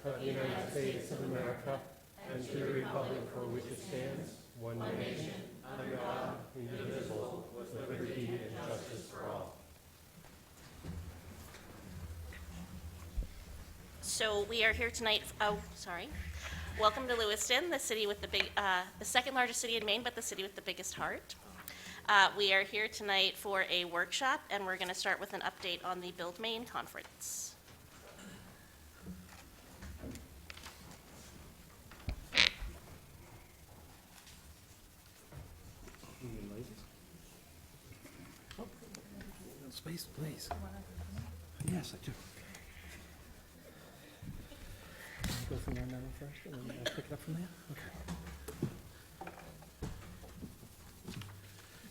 of the United States of America and to the republic for which it stands, one nation, under God, indivisible, with liberty and justice for all. So we are here tonight. Welcome to Lewiston, the city with the second largest city in Maine, but the city with the biggest heart. We are here tonight for a workshop, and we're going to start with an update on the Build Maine conference. Space, please. Yes, I do. Go from one level first, and then I'll pick it up from there? Okay.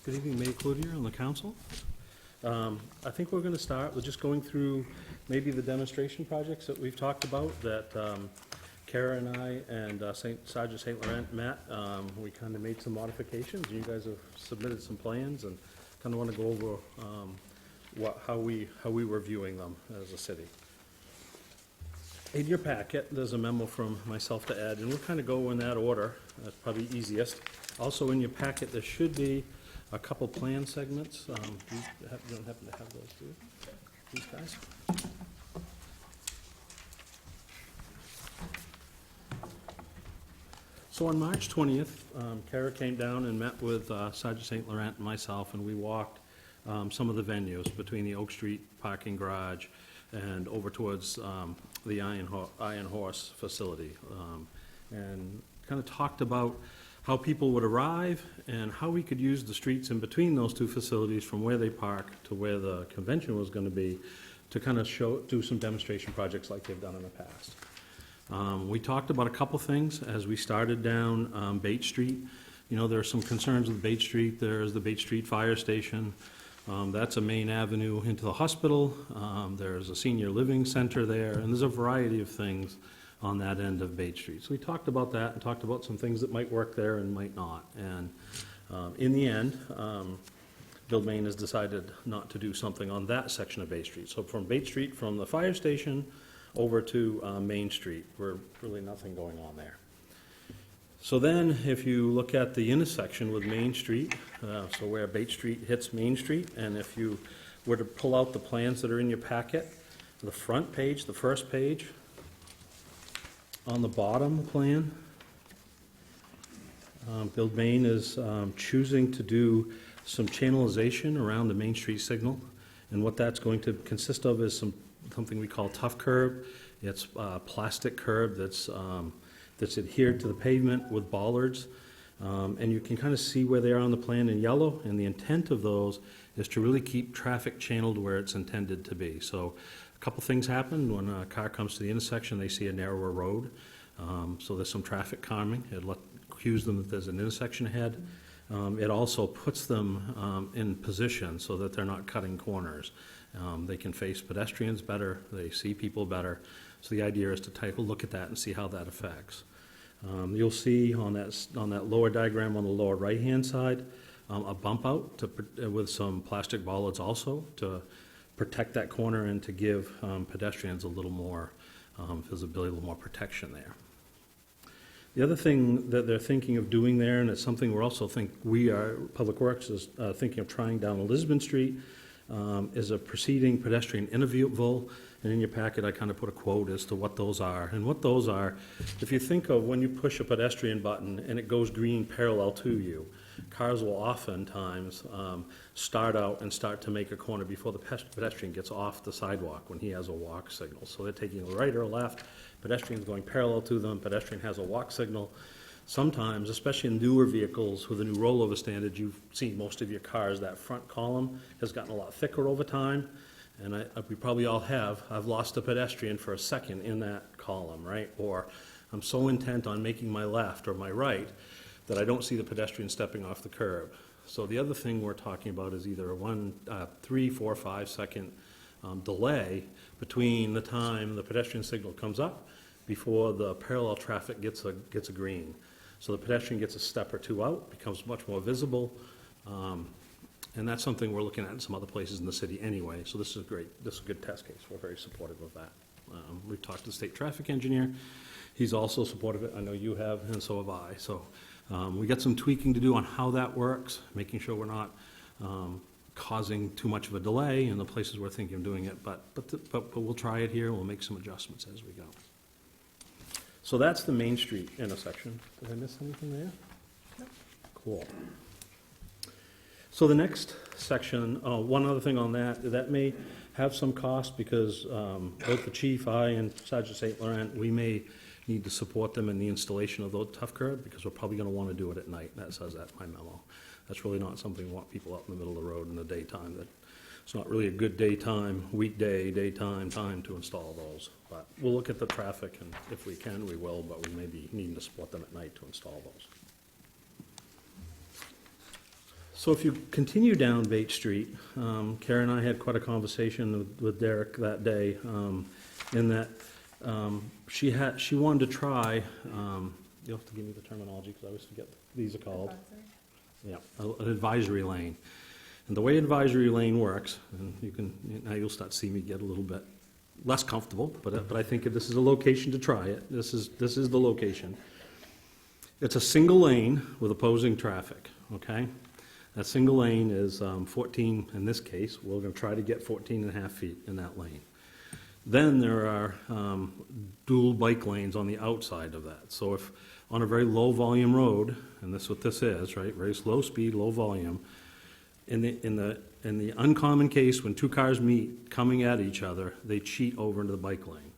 Good evening, Mayor Cloutier and the council. I think we're going to start with just going through maybe the demonstration projects that we've talked about that Kara and I and Sergeant St. Laurent met. We kind of made some modifications. You guys have submitted some plans and kind of want to go over how we were viewing them as a city. In your packet, there's a memo from myself to add, and we'll kind of go in that order. That's probably easiest. Also in your packet, there should be a couple plan segments. You don't happen to have those, do you? These guys? So on March 20th, Kara came down and met with Sergeant St. Laurent and myself, and we walked some of the venues between the Oak Street parking garage and over towards the Iron Horse facility, and kind of talked about how people would arrive and how we could use the streets in between those two facilities from where they park to where the convention was going to be to kind of do some demonstration projects like they've done in the past. We talked about a couple things as we started down Bate Street. You know, there are some concerns with Bate Street. There's the Bate Street Fire Station. That's a main avenue into the hospital. There's a senior living center there, and there's a variety of things on that end of Bate Street. So we talked about that and talked about some things that might work there and might not. And in the end, Build Maine has decided not to do something on that section of Bate Street. So from Bate Street, from the fire station over to Main Street, we're really nothing going on there. So then, if you look at the intersection with Main Street, so where Bate Street hits Main Street, and if you were to pull out the plans that are in your packet, the front page, the first page, on the bottom plan, Build Maine is choosing to do some channelization around the Main Street signal, and what that's going to consist of is something we call tough curb. It's plastic curb that's adhered to the pavement with bollards, and you can kind of see where they are on the plan in yellow, and the intent of those is to really keep traffic channeled where it's intended to be. So a couple things happen when a car comes to the intersection. They see a narrower road, so there's some traffic calming. It cues them that there's an intersection ahead. It also puts them in position so that they're not cutting corners. They can face pedestrians better, they see people better. So the idea is to take a look at that and see how that affects. You'll see on that lower diagram on the lower right-hand side a bump out with some plastic bollards also to protect that corner and to give pedestrians a little more visibility, a little more protection there. The other thing that they're thinking of doing there, and it's something we're also Public Works is thinking of trying down Elizabeth Street, is a preceding pedestrian interval. And in your packet, I kind of put a quote as to what those are. And what those are, if you think of when you push a pedestrian button and it goes green parallel to you, cars will oftentimes start out and start to make a corner before the pedestrian gets off the sidewalk when he has a walk signal. So they're taking a right or a left, pedestrian's going parallel to them, pedestrian has a walk signal. Sometimes, especially in newer vehicles with a new rollover standard, you've seen most of your cars, that front column has gotten a lot thicker over time. And we probably all have. I've lost a pedestrian for a second in that column, right? Or I'm so intent on making my left or my right that I don't see the pedestrian stepping off the curb. So the other thing we're talking about is either a 3, 4, 5 second delay between the time the pedestrian signal comes up before the parallel traffic gets a green. So the pedestrian gets a step or two out, becomes much more visible. And that's something we're looking at in some other places in the city anyway. So this is great. This is a good test case. We're very supportive of that. We've talked to the state traffic engineer. He's also supportive of it. I know you have, and so have I. So we got some tweaking to do on how that works, making sure we're not causing too much of a delay in the places we're thinking of doing it. But we'll try it here. We'll make some adjustments as we go. So that's the Main Street intersection. Did I miss anything there? No. Cool. So the next section, one other thing on that may have some cost because both the chief, I, and Sergeant St. Laurent, we may need to support them in the installation of the tough curb because we're probably going to want to do it at night. That says that in my memo. That's really not something we want people out in the middle of the road in the daytime. It's not really a good daytime time to install those. But we'll look at the traffic, and if we can, we will, but we may be needing to support them at night to install those. So if you continue down Bate Street, Karen and I had quite a conversation with Derek that day, in that she wanted to try, you'll have to give me the terminology because I always forget what these are called. Yeah, an advisory lane. And the way advisory lane works, and now you'll start to see me get a little bit less comfortable, but I think if this is a location to try it, this is the location. It's a single lane with opposing traffic, okay? That single lane is 14, in this case, we're going to try to get 14 and a half feet in that lane. Then there are dual bike lanes on the outside of that. So if on a very low volume road, and this is what this is, right, very slow speed, low volume, in the uncommon case when two cars meet coming at each other, they cheat over into the bike lane.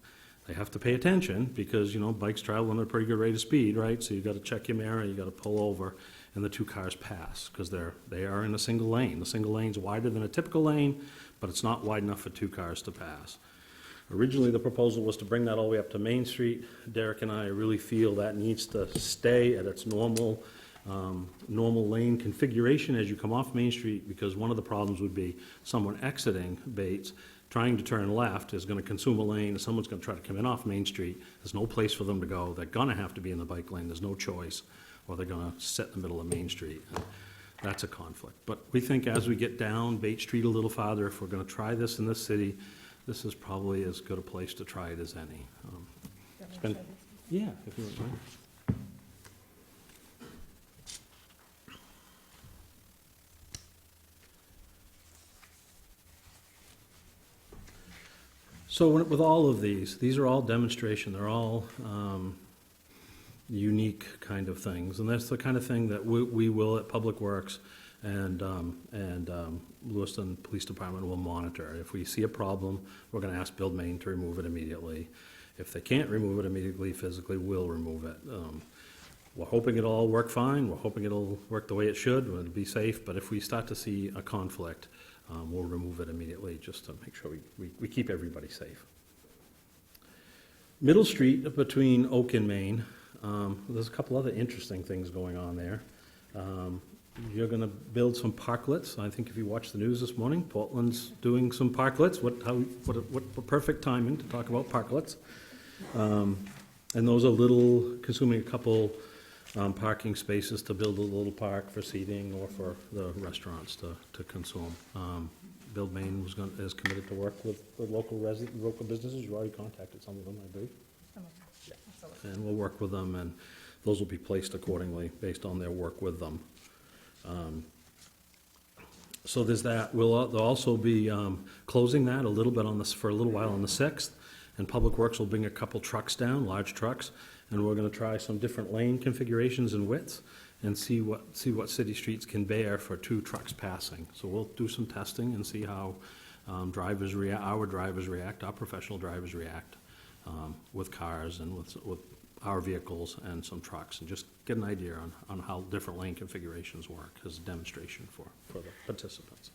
They have to pay attention because, you know, bikes travel at a pretty good rate of speed, right? So you've got to check your mirror, you've got to pull over, and the two cars pass because they are in a single lane. The single lane's wider than a typical lane, but it's not wide enough for two cars to pass. Originally, the proposal was to bring that all the way up to Main Street. Derek and I really feel that needs to stay at its normal lane configuration as you come off Main Street, because one of the problems would be someone exiting Bates, trying to turn left is going to consume a lane, and someone's going to try to come in off Main Street. There's no place for them to go. They're going to have to be in the bike lane. There's no choice, or they're going to sit in the middle of Main Street. And that's a conflict. But we think as we get down Bates Street a little farther, if we're going to try this in this city, this is probably as good a place to try it as any. Yeah, if you wouldn't mind. So with all of these are all demonstration. They're all unique kind of things, and that's the kind of thing that we will at Public Works and Lewiston Police Department will monitor. If we see a problem, we're going to ask Build Maine to remove it immediately. If they can't remove it immediately, physically, we'll remove it. We're hoping it'll all work fine. We're hoping it'll work the way it should. It'll be safe. But if we start to see a conflict, we'll remove it immediately just to make sure we keep everybody safe. Middle Street between Oak and Maine, there's a couple other interesting things going on there. You're going to build some parklets. I think if you watched the news this morning, Portland's doing some parklets. What perfect timing to talk about parklets. And those are consuming a couple parking spaces to build a little park for seating or for the restaurants to consume. Build Maine is committed to work with local businesses. You already contacted some of them, I believe. Yeah. And we'll work with them, and those will be placed accordingly based on their work with them. So there's that. They'll also be closing that a little bit for a little while on the 6th, and Public Works will bring a couple trucks down, large trucks, and we're going to try some different lane configurations and widths and see what city streets can bear for 2 trucks passing. So we'll do some testing and see how our drivers react, our professional drivers react with cars and with our vehicles and some trucks, and just get an idea on how different lane configurations work as a demonstration for the participants.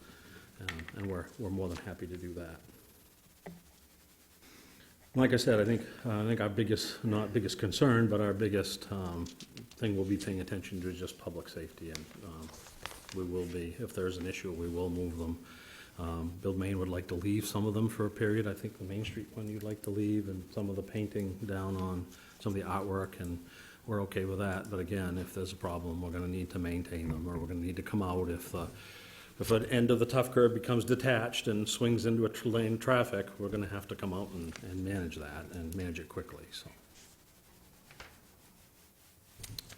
And we're more than happy to do that. Like I said, I think our not biggest concern, but our biggest thing we'll be paying attention to is just public safety, and we will be, if there's an issue, we will move them. Build Maine would like to leave some of them for a period. I think the Main Street one you'd like to leave, and some of the painting down on some of the artwork, and we're okay with that. But again, if there's a problem, we're going to need to maintain them, or we're going to need to come out if if an end of the tough curb becomes detached and swings into a lane of traffic, we're gonna have to come out and manage that, and manage it quickly, so.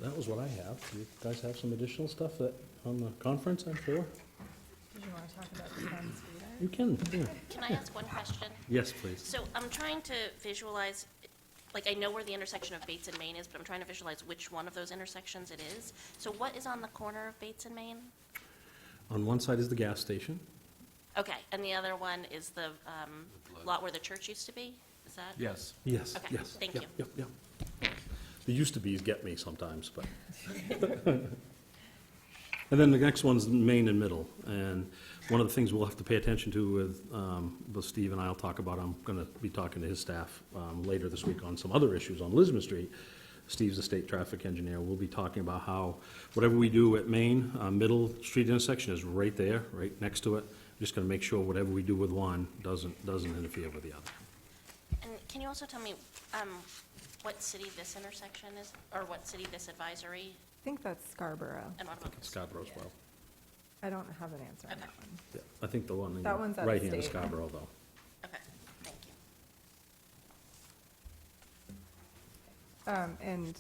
That was what I have. You guys have some additional stuff that, on the conference, I'm sure? Did you want to talk about the Penn Street? You can, yeah. Can I ask one question? Yes, please. So I'm trying to visualize, like, I know where the intersection of Bates and Main is, but I'm trying to visualize which one of those intersections it is. So what is on the corner of Bates and Main? On one side is the gas station. Okay, and the other one is the lot where the church used to be? Is that? Yes. Yes, Okay, yes. thank Yep, you. Yep, yep. The used to be's get me sometimes, but. And then the next one's Main and Middle, and one of the things we'll have to pay attention to with Steve and I'll talk about, I'm gonna be talking to his staff later this week on some other issues on Lisbon Street. Steve's the state traffic engineer. We'll be talking about how whatever we do at Main, Middle Street intersection is right there, right next to it. Just gonna make sure whatever we do with one doesn't interfere with the other. And can you also tell me what city this intersection is, or what city this advisory, I think that's Scarborough. and what about this? Scarborough as well. I don't have an answer on Okay. that one. Yeah, I think the one That one's right hand is upstate. Scarborough, though. Okay, thank you. And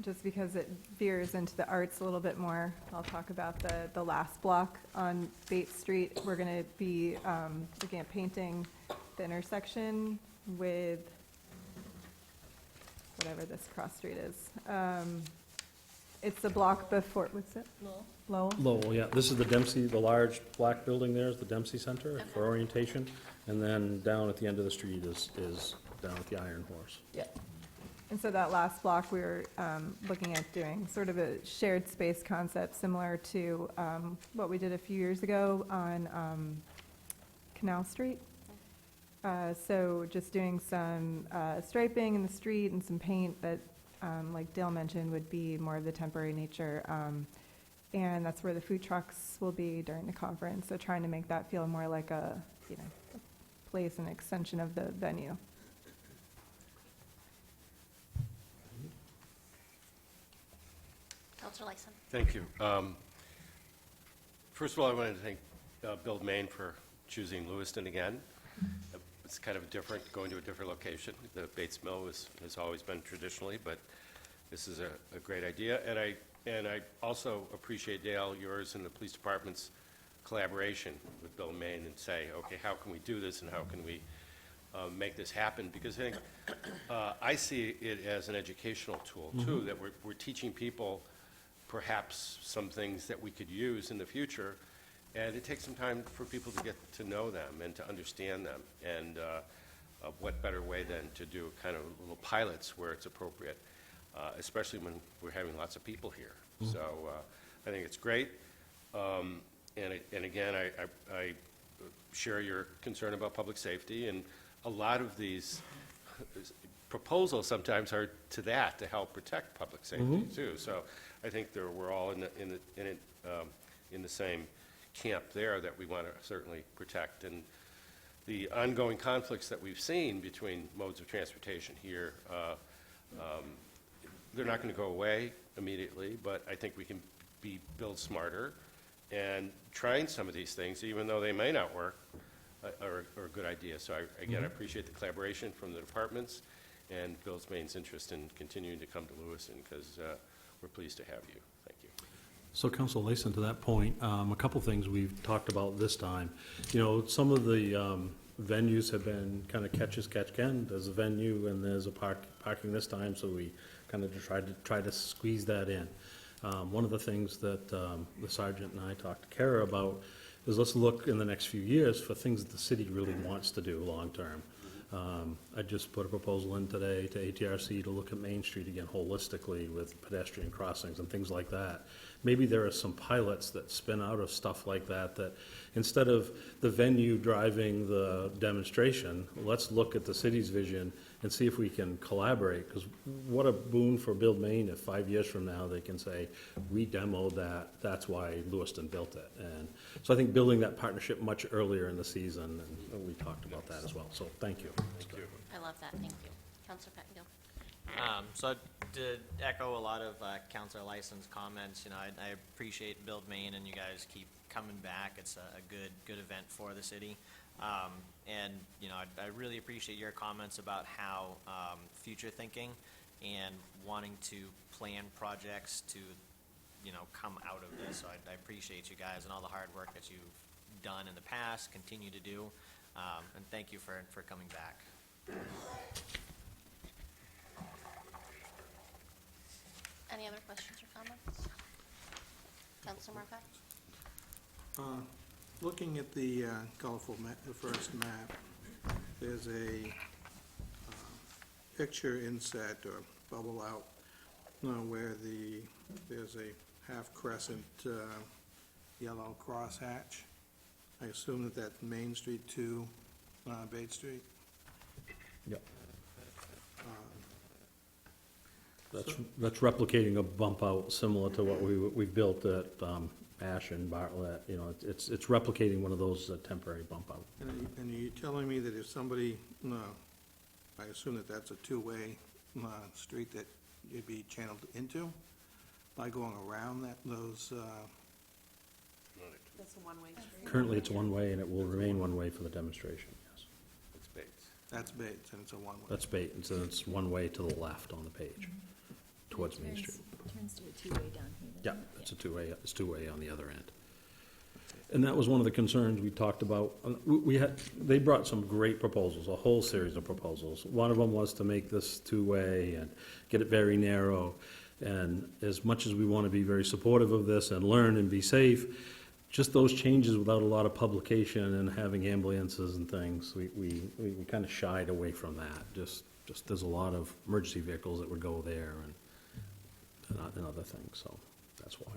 just because it veers into the arts a little bit more, I'll talk about the last block on Bates Street. We're going to be looking at painting the intersection with whatever this cross street is. It's the block before, what's it? Lowell? Lowell, yeah, this is the Dempsey, the large black building there is the Dempsey Center Okay. for orientation. And then down at the end of the street is down at the Iron Horse. Yeah. And so that last block, we were looking at doing sort of a shared space concept similar to what we did a few years ago on Canal Street. So just doing some striping in the street and some paint that, like Dale mentioned, would be more of the temporary nature. And that's where the food trucks will be during the conference. So trying to make that feel more like a, a place, an extension of the venue. Counselor Lyson? Thank you. First of all, I wanted to thank Bill Maine for choosing Lewiston again. It's kind of different, going to a different location. The Bates Mill has always been traditionally, but this is a great idea. And I also appreciate, Dale, yours and the police department's collaboration with Bill Maine and say, okay, how can we do this and how can we make this happen? Because I think I see it as an educational tool too, that we're teaching people perhaps some things that we could use in the future, and it takes some time for people to get to know them and to understand them, and what better way than to do kind of little pilots where it's appropriate, especially when we're having lots of people here. So I think it's great, and again, I share your concern about public safety, and a lot of these proposals sometimes are to that, to help protect public safety too. So I think we're all in the same camp there that we want to certainly protect. And the ongoing conflicts that we've seen between modes of transportation here, they're not going to go away immediately, but I think we can build smarter, and trying some of these things, even though they may not work, are a good idea. So again, I appreciate the collaboration from the departments and Bill Maine's interest in continuing to come to Lewiston, because we're pleased to have you. Thank you. So, Council Layson, to that point, a couple things we've talked about this time. Some of the venues have been kind of catch as catch can. There's a venue and there's a parking this time, so we kind of try to squeeze that in. One of the things that the sergeant and I talked to Kara about is let's look in the next few years for things that the city really wants to do long-term. I just put a proposal in today to ATRC to look at Main Street again holistically with pedestrian crossings and things like that. Maybe there are some pilots that spin out of stuff like that, that instead of the venue driving the demonstration, let's look at the city's vision and see if we can collaborate, because what a boon for Build Maine if 5 years from now they can say, we demoed that, that's why Lewiston built it. And so I think building that partnership much earlier in the season, and we talked about that as well, so thank you. Thank you. I love that, thank you. Counselor Pettengill? So to echo a lot of Councilor Lyson's comments, I appreciate Build Maine and you guys keep coming back. It's a good event for the city. And, I really appreciate your comments about how future thinking and wanting to plan projects to, come out of this. So I appreciate you guys and all the hard work that you've done in the past, continue to do. And thank you for coming back. Any other questions or comments? Councilor Marquardt? Looking at the colorful map, the first map, there's a picture inset or bubble out where there's a half crescent yellow crosshatch. I assume that that's Main Street to Bate Street. Yep. That's replicating a bump out similar to what we've built at Ash and Bartlett. It's replicating one of those temporary bump out. And are you telling me that if somebody, I assume that that's a two-way street that you'd be channeled into by going around those, That's a one-way street. Currently, it's one way, and it will remain one way for the demonstration, yes. It's Bates. that's Bates, and it's a one-way? That's Bate, and so it's one way to the left on the page, towards Main Street. Turns to a two-way down here. Yeah, it's two-way on the other end. And that was one of the concerns we talked about. They brought some great proposals, a whole series of proposals. One of them was to make this two-way and get it very narrow. And as much as we want to be very supportive of this and learn and be safe, just those changes without a lot of publication and having ambulances and things, we kind of shied away from that. Just there's a lot of emergency vehicles that would go there and other things, so that's why.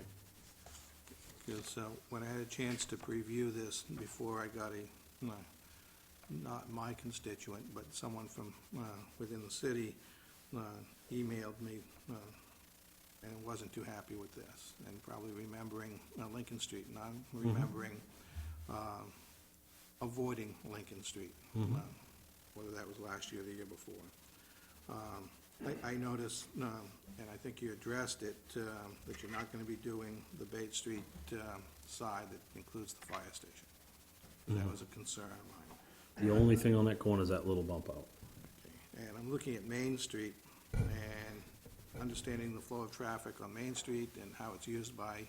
Because when I had a chance to preview this before I got not my constituent, but someone from within the city emailed me and wasn't too happy with this, and probably remembering Lincoln Street, and I'm remembering avoiding Lincoln Street, whether that was last year or the year before. I noticed, and I think you addressed it, that you're not going to be doing the Bate Street side that includes the fire station. That was a concern of mine. The only thing on that corner is that little bump out. Okay. And I'm looking at Main Street and understanding the flow of traffic on Main Street and how it's used by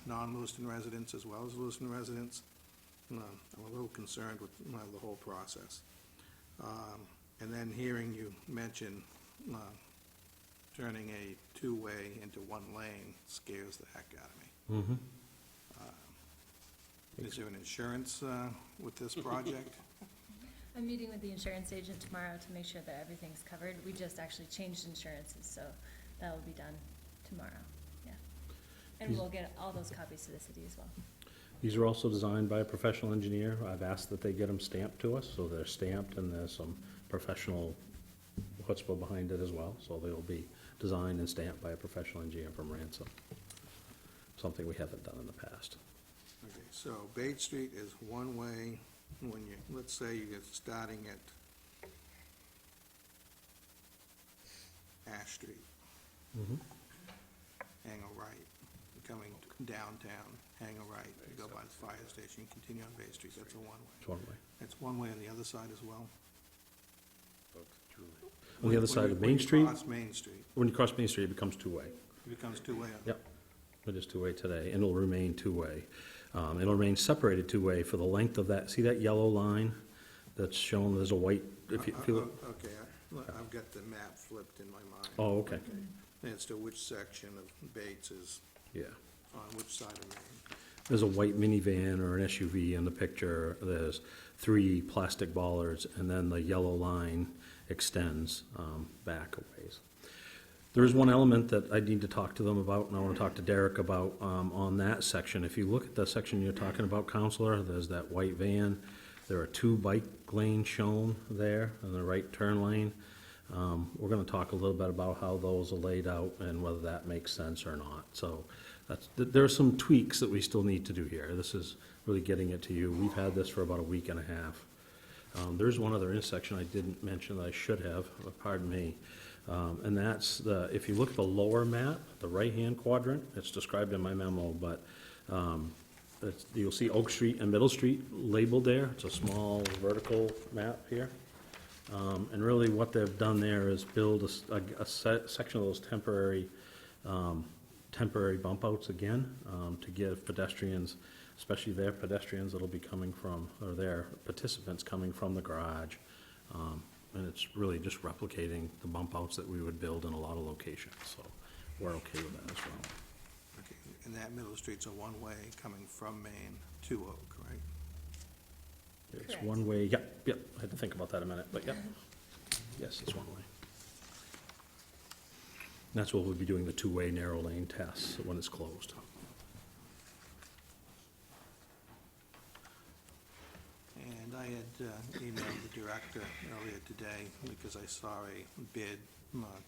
non-Lewiston residents as well as Lewiston residents. I'm a little concerned with the whole process. And then hearing you mention turning a two-way into one lane scares the heck out of me. Is there an insurance with this project? I'm meeting with the insurance agent tomorrow to make sure that everything's covered. We just actually changed insurances, so that will be done tomorrow, yeah. And we'll get all those copies to the city as well. These are also designed by a professional engineer. I've asked that they get them stamped to us, so they're stamped and there's some professional chutzpah behind it as well. So they'll be designed and stamped by a professional engineer from Ransom, something we haven't done in the past. Okay, so Bate Street is one way when you, let's say you're starting at Ash Street. Hang a right, coming downtown, hang a right, you go by the fire station, continue on Bay Street, that's a one-way. It's one way. That's one way on the other side as well? On the other side of Main Street, When you cross Main Street, when you cross Main Street, it becomes two-way. it becomes two-way on. Yep, it is two-way today, and it'll remain two-way. It'll remain separated two-way for the length of that, see that yellow line that's shown, there's a white, if you feel, Okay, I've got the map flipped in my mind. oh, okay, As to which section of Bates is yeah. on which side of Main. There's a white minivan or an SUV in the picture, there's 3 plastic bollards, and then the yellow line extends back a ways. There is one element that I need to talk to them about, and I want to talk to Derek about on that section. If you look at the section you're talking about, Counselor, there's that white van. There are 2 bike lanes shown there in the right turn lane. We're going to talk a little bit about how those are laid out and whether that makes sense or not. So there are some tweaks that we still need to do here. This is really getting it to you. We've had this for about a week and a half. There's one other intersection I didn't mention that I should have, pardon me. And that's if you look at the lower map, the right-hand quadrant, it's described in my memo, but you'll see Oak Street and Middle Street labeled there. It's a small vertical map here. And really what they've done there is build a section of those temporary bump outs again, to give pedestrians, especially their pedestrians that'll be coming from, or their participants coming from the garage. And it's really just replicating the bump outs that we would build in a lot of locations, so we're okay with that as well. Okay, and that Middle Street's a one-way coming from Maine to Oak, right? It's Correct. one way, yep, I had to think about that a minute, but yep. Yes, it's one way. And that's what we'll be doing, the two-way narrow lane tests when it's closed. And I had emailed the director earlier today because I saw a bid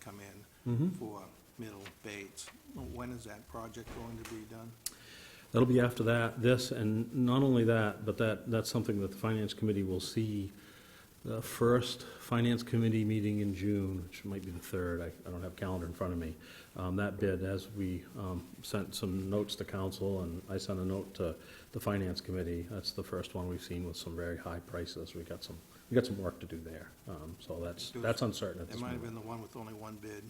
come in for Middle Bates. When is that project going to be done? That'll be after this, and not only that, but that's something that the Finance Committee will see. The first Finance Committee meeting in June, which might be the third, I don't have a calendar in front of me, that bid, as we sent some notes to council, and I sent a note to the Finance Committee, that's the first one we've seen with some very high prices. We got some work to do there, so that's uncertain at It this might have moment. been the one with only one bid.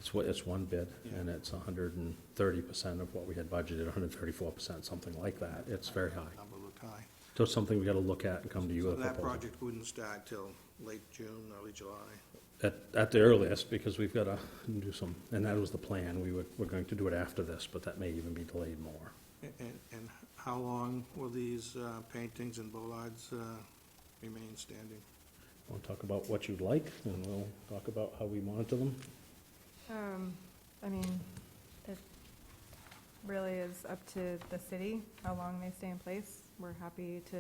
It's one bid, Yeah. and it's 130% of what we had budgeted, 134%, something like that. It's very high. Number looked high. So it's something we gotta look at and come to you So with a that proposal. project wouldn't start till late June, early July. At the earliest, because we've gotta do some, and that was the plan. We're going to do it after this, but that may even be delayed more. And how long will these paintings and bollards remain standing? Wanna talk about what you'd like, and we'll talk about how we monitor them? I mean, it really is up to the city, how long they stay in place. We're happy to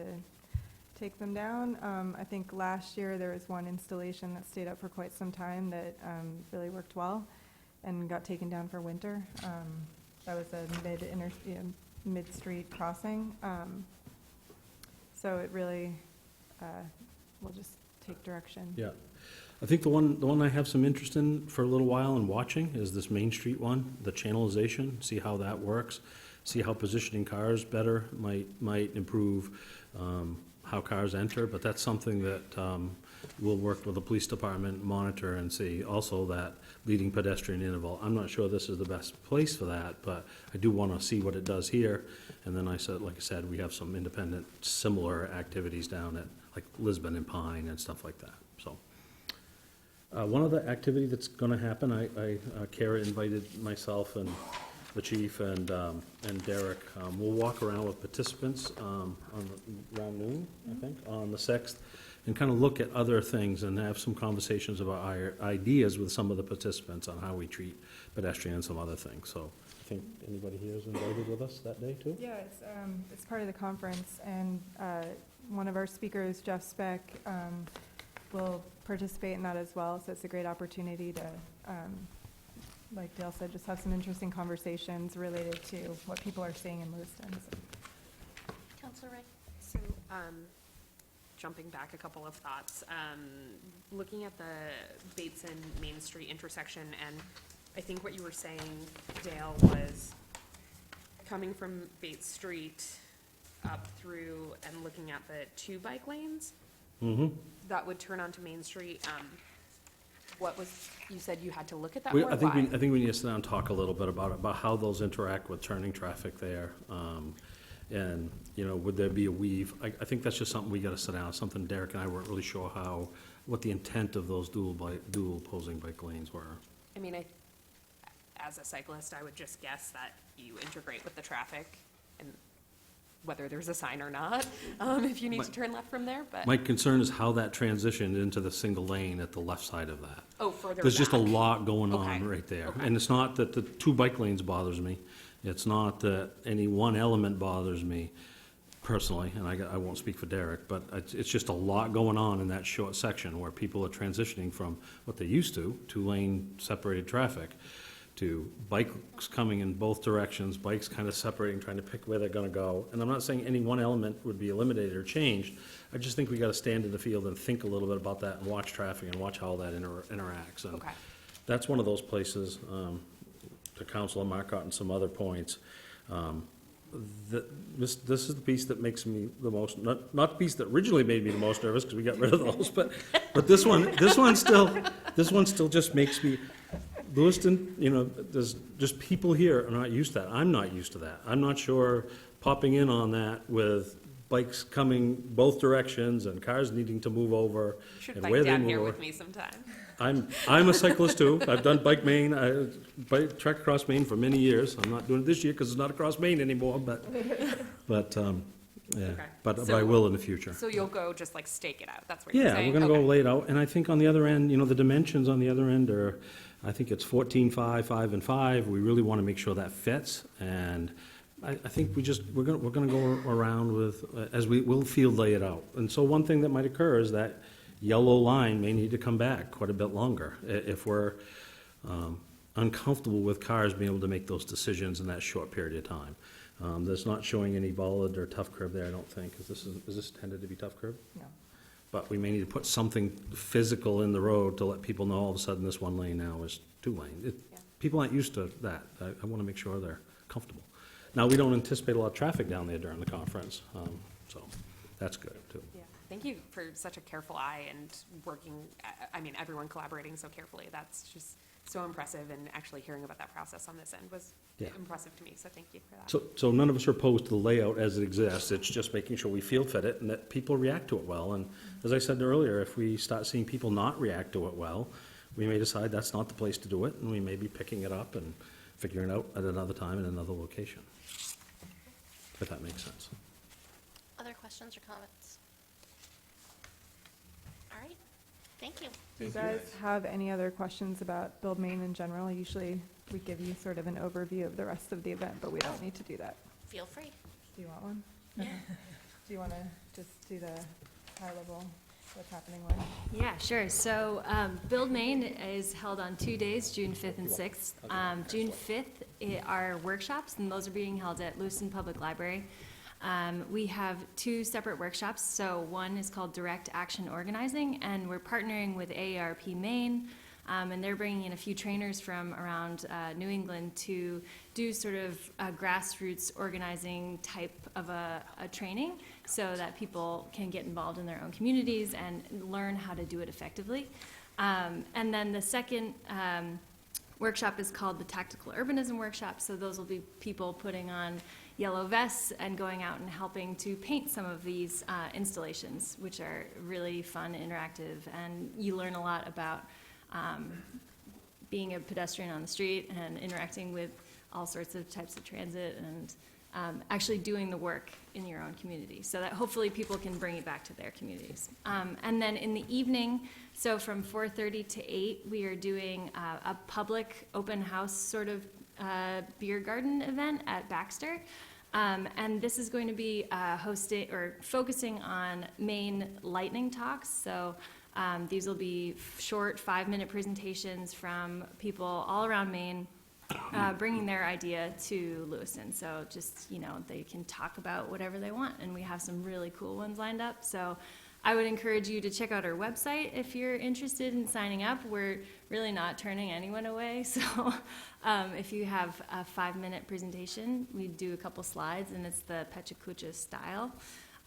take them down. I think last year there was one installation that stayed up for quite some time that really worked well and got taken down for winter. That was a mid-street crossing. So it really will just take direction. Yeah. I think the one I have some interest in for a little while and watching is this Main Street one, the channelization, see how that works, see how positioning cars better might improve how cars enter, but that's something that we'll work with the police department, monitor, and see. Also that leading pedestrian interval. I'm not sure this is the best place for that, but I do want to see what it does here. And then like I said, we have some independent similar activities down at like Lisbon and Pine and stuff like that, so. One other activity that's gonna happen, Kara invited myself and the chief and Derek. We'll walk around with participants around noon, I think, on the 6th, and kind of look at other things and have some conversations about our ideas with some of the participants on how we treat pedestrians and some other things. So I think anybody here is invited with us that day too? Yeah, it's part of the conference, and one of our speakers, Jeff Speck, will participate in that as well, so it's a great opportunity to, like Dale said, just have some interesting conversations related to what people are seeing in Lewiston. So. Counselor Ray? So, jumping back a couple of thoughts, looking at the Bates and Main Street intersection, and I think what you were saying, Dale, was coming from Bates Street up through and looking at the two bike lanes that would turn onto Main Street. What was, you said you had to look at that more? I think Why? we need to sit down and talk a little bit about how those interact with turning traffic there. And, would there be a weave? I think that's just something we gotta sit down, something Derek and I weren't really sure what the intent of those dual opposing bike lanes were. I mean, as a cyclist, I would just guess that you integrate with the traffic and whether there's a sign or not, if you need to turn left from there, but. My concern is how that transitioned into the single lane at the left side of that. Oh, further There's just a back. lot going on Okay. right there. Okay. And it's not that the two bike lanes bothers me. It's not that any one element bothers me personally, and I won't speak for Derek, but it's just a lot going on in that short section where people are transitioning from what they used to, two-lane separated traffic, to bikes coming in both directions, bikes kind of separating, trying to pick where they're gonna go. And I'm not saying any one element would be eliminated or changed. I just think we gotta stand in the field and think a little bit about that and watch traffic and watch how that interacts. And Okay. that's one of those places, to Councilor Marcotte and some other points, this is the piece that makes me the most, not the piece that originally made me the most nervous, because we got rid of those, but this one still just makes me, Lewiston, there's just people here are not used to that. I'm not used to that. I'm not sure popping in on that with bikes coming both directions and cars needing to move over. You should and bike where they down move here over. with me sometime. I'm a cyclist too. I've done Bike Maine, trek across Maine for many years. I'm not doing it this year because it's not across Maine anymore, but yeah, Okay. but I So- will in the future. So you'll go just like stake it out, that's what you're Yeah, saying? we're gonna go Okay. lay it out, and I think on the other end, the dimensions on the other end are, I think it's 14, 5, 5, and 5. We really want to make sure that fits, and I think we're gonna go around with, as we'll field lay it out. And so one thing that might occur is that yellow line may need to come back quite a bit longer if we're uncomfortable with cars being able to make those decisions in that short period of time. There's not showing any bollard or tough curb there, I don't think. Is this intended to be tough curb? No. But we may need to put something physical in the road to let people know all of a sudden this one lane now is 2 lane. Yeah. People aren't used to that. I want to make sure they're comfortable. Now, we don't anticipate a lot of traffic down there during the conference, so that's good, too. Yeah, thank you for such a careful eye and working, everyone collaborating so carefully. That's just so impressive, and actually hearing about that process on this end was Yeah. impressive to me, so thank you for that. So none of us are opposed to the layout as it exists. It's just making sure we field fit it and that people react to it well. And as I said earlier, if we start seeing people not react to it well, we may decide that's not the place to do it, and we may be picking it up and figuring it out at another time in another location. If that makes sense. Other questions or comments? All right, thank you. Do you guys have any other questions about Build Maine in general? Usually, we give you sort of an overview of the rest of the event, but we don't need to do that. Feel free. Do you want one? Yeah. Do you want to just do the high-level, what's happening one? Yeah, sure. So Build Maine is held on 2 days, June 5th and 6th. June 5th are workshops, and those are being held at Lewiston Public Library. We have 2 separate workshops. So one is called Direct Action Organizing, and we're partnering with AARP Maine, and they're bringing in a few trainers from around New England to do sort of a grassroots organizing type of a training so that people can get involved in their own communities and learn how to do it effectively. And then the second workshop is called the Tactical Urbanism Workshop. So those will be people putting on yellow vests and going out and helping to paint some of these installations, which are really fun, interactive, and you learn a lot about being a pedestrian on the street and interacting with all sorts of types of transit and actually doing the work in your own community, so that hopefully people can bring it back to their communities. And then in the evening, so from 4:30 to 8, we are doing a public open house sort of beer garden event at Baxter. And this is going to be hosting or focusing on Maine lightning talks. So these will be short 5-minute presentations from people all around Maine, bringing their idea to Lewiston. So just, they can talk about whatever they want, and we have some really cool ones lined up. So I would encourage you to check out our website if you're interested in signing up. We're really not turning anyone away. So if you have a 5-minute presentation, we do a couple slides, and it's the Pechacucha style.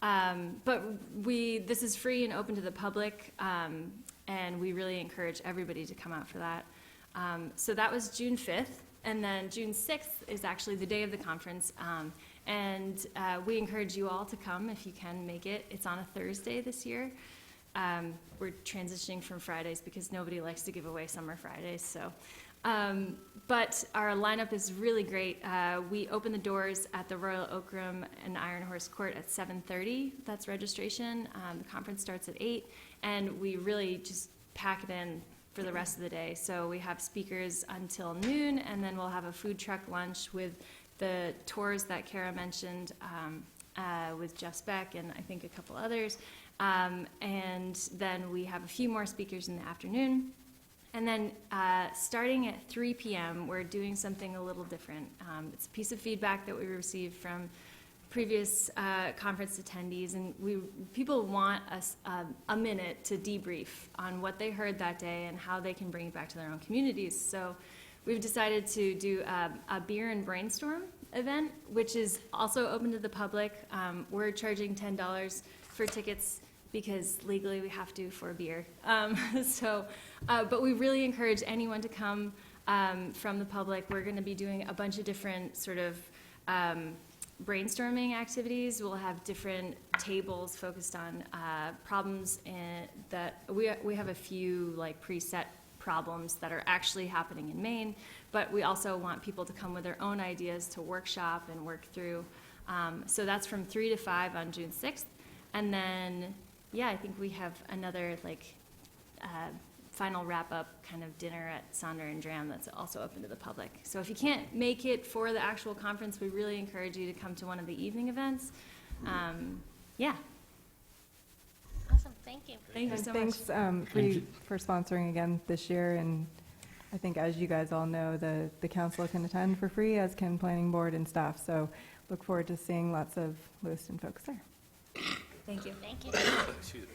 But this is free and open to the public, and we really encourage everybody to come out for that. So that was June 5th, and then June 6th is actually the day of the conference, and we encourage you all to come if you can make it. It's on a Thursday this year. We're transitioning from Fridays because nobody likes to give away summer Fridays, so. But our lineup is really great. We open the doors at the Royal Oakram and Iron Horse Court at 7:30. That's registration. The conference starts at 8, and we really just pack it in for the rest of the day. So we have speakers until noon, and then we'll have a food truck lunch with the tours that Kara mentioned, with Jeff Speck and I think a couple others. And then we have a few more speakers in the afternoon. And then starting at 3 p.m., we're doing something a little different. It's a piece of feedback that we received from previous conference attendees, and people want us a minute to debrief on what they heard that day and how they can bring it back to their own communities. So we've decided to do a beer and brainstorm event, which is also open to the public. We're charging $10 for tickets because legally we have to for beer. But we really encourage anyone to come from the public. We're going to be doing a bunch of different sort of brainstorming activities. We'll have different tables focused on problems that we have a few like preset problems that are actually happening in Maine, but we also want people to come with their own ideas to workshop and work through. So that's from 3 to 5 on June 6th. And then, yeah, I think we have another like final wrap-up kind of dinner at Sonder and Dram that's also open to the public. So if you can't make it for the actual conference, we really encourage you to come to one of the evening events. Yeah. Awesome, thank you. Thank you And so much. thanks for sponsoring again this year, and I think as you guys all know, the council can attend for free, as can planning board and staff, so look forward to seeing lots of Lewiston folks there. Thank you. Thank you. Excuse me.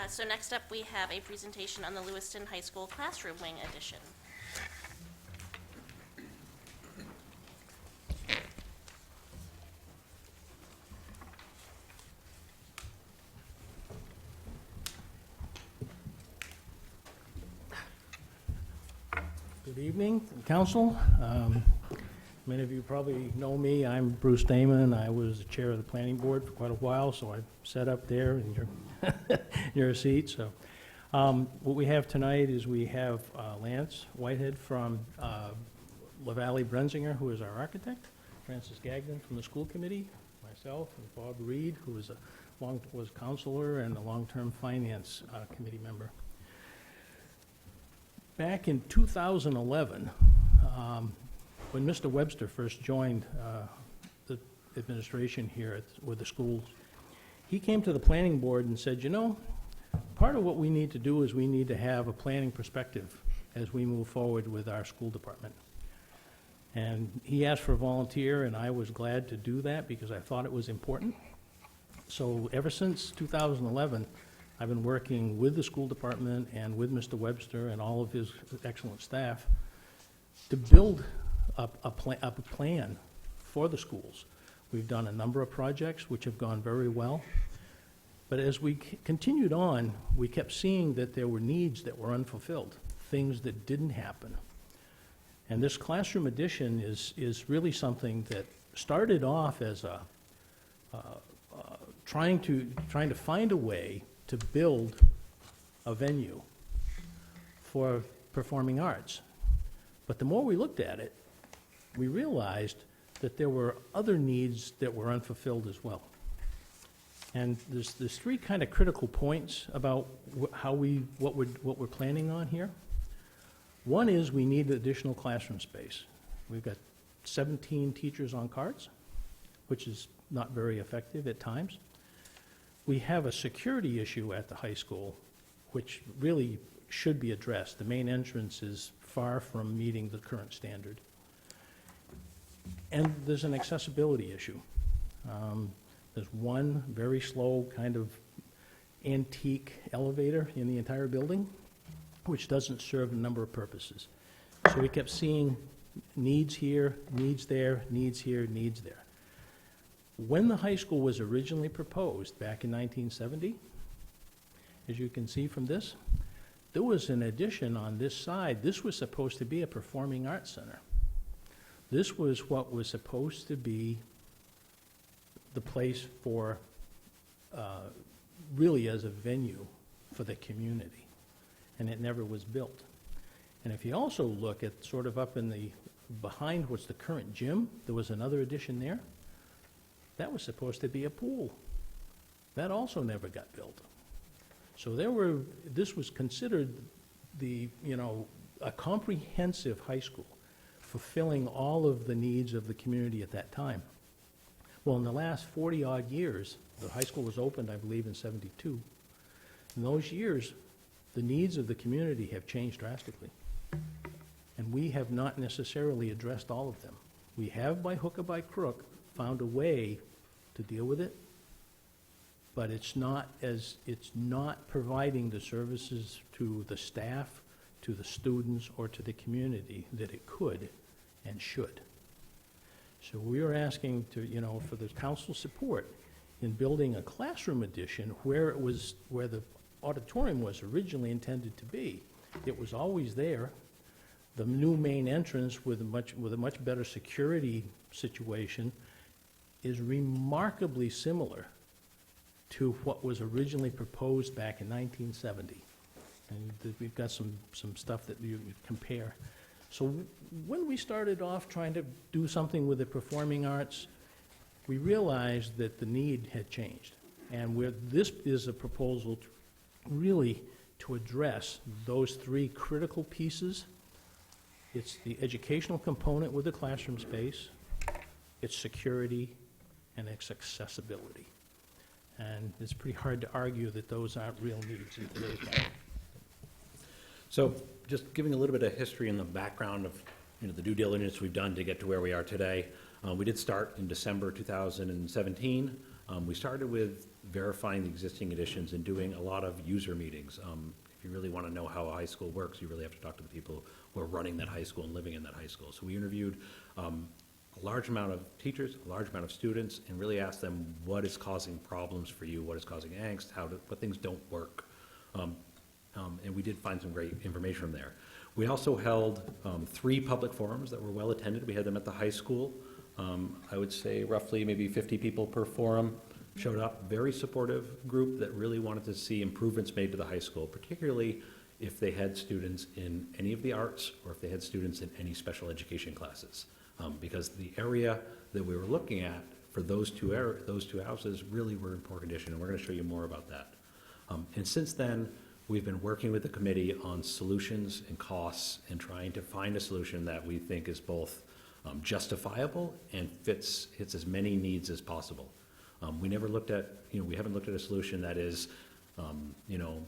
So next up, we have a presentation on the Lewiston High School Classroom Wing Edition. Good evening, council. Many of you probably know me. I'm Bruce Damon. I was the chair of the planning board for quite a while, so I sat up there in your seat. So, what we have tonight is we have Lance Whitehead from La Valley Brenzinger, who is our architect, Francis Gagnon from the school committee, myself, and Bob Reed, who was was counselor and a long-term finance committee member. Back in 2011, when Mr. Webster first joined the administration here with the schools, he came to the planning board and said, you know, part of what we need to do is we need to have a planning perspective as we move forward with our school department. And he asked for a volunteer, and I was glad to do that because I thought it was important. So ever since 2011, I've been working with the school department and with Mr. Webster and all of his excellent staff to build a plan for the schools. We've done a number of projects which have gone very well. But as we continued on, we kept seeing that there were needs that were unfulfilled, things that didn't happen. And this classroom edition is really something that started off as trying to find a way to build a venue for performing arts. But the more we looked at it, we realized that there were other needs that were unfulfilled as well. And there's 3 kind of critical points about what we're planning on here. One is we need additional classroom space. We've got 17 teachers on carts, which is not very effective at times. We have a security issue at the high school, which really should be addressed. The main entrance is far from meeting the current standard. And there's an accessibility issue. There's one very slow kind of antique elevator in the entire building, which doesn't serve a number of purposes. So we kept seeing needs here, needs there, needs here, needs there. When the high school was originally proposed back in 1970, as you can see from this, there was an addition on this side. This was supposed to be a performing arts center. This was what was supposed to be the place for, really as a venue for the community, and it never was built. And if you also look at sort of up in the, behind what's the current gym, there was another addition there. That was supposed to be a pool. That also never got built. So this was considered a comprehensive high school, fulfilling all of the needs of the community at that time. Well, in the last 40-odd years, the high school was opened, I believe, in '72. In those years, the needs of the community have changed drastically. And we have not necessarily addressed all of them. We have, by hook or by crook, found a way to deal with it, but it's not providing the services to the staff, to the students, or to the community that it could and should. So we are asking to, for the council's support in building a classroom addition where the auditorium was originally intended to be. It was always there. The new main entrance with a much better security situation is remarkably similar to what was originally proposed back in 1970. And we've got some stuff that you compare. So when we started off trying to do something with the performing arts, we realized that the need had changed. And this is a proposal really to address those three critical pieces. It's the educational component with the classroom space, it's security, and it's accessibility. And it's pretty hard to argue that those aren't real needs in today's life. So just giving a little bit of history and the background of the due diligence we've done to get to where we are today. We did start in December 2017. We started with verifying the existing additions and doing a lot of user meetings. If you really want to know how a high school works, you really have to talk to the people who are running that high school and living in that high school. So we interviewed a large amount of teachers, a large amount of students, and really asked them what is causing problems for you, what is causing angst, what things don't work. And we did find some great information from there. We also held 3 public forums that were well attended. We had them at the high school. I would say roughly maybe 50 people per forum showed up. Very supportive group that really wanted to see improvements made to the high school, particularly if they had students in any of the arts or if they had students in any special education classes. Because the area that we were looking at for those two houses really were in poor condition, and we're going to show you more about that. And since then, we've been working with the committee on solutions and costs and trying to find a solution that we think is both justifiable and hits as many needs as possible. We haven't looked at a solution that is,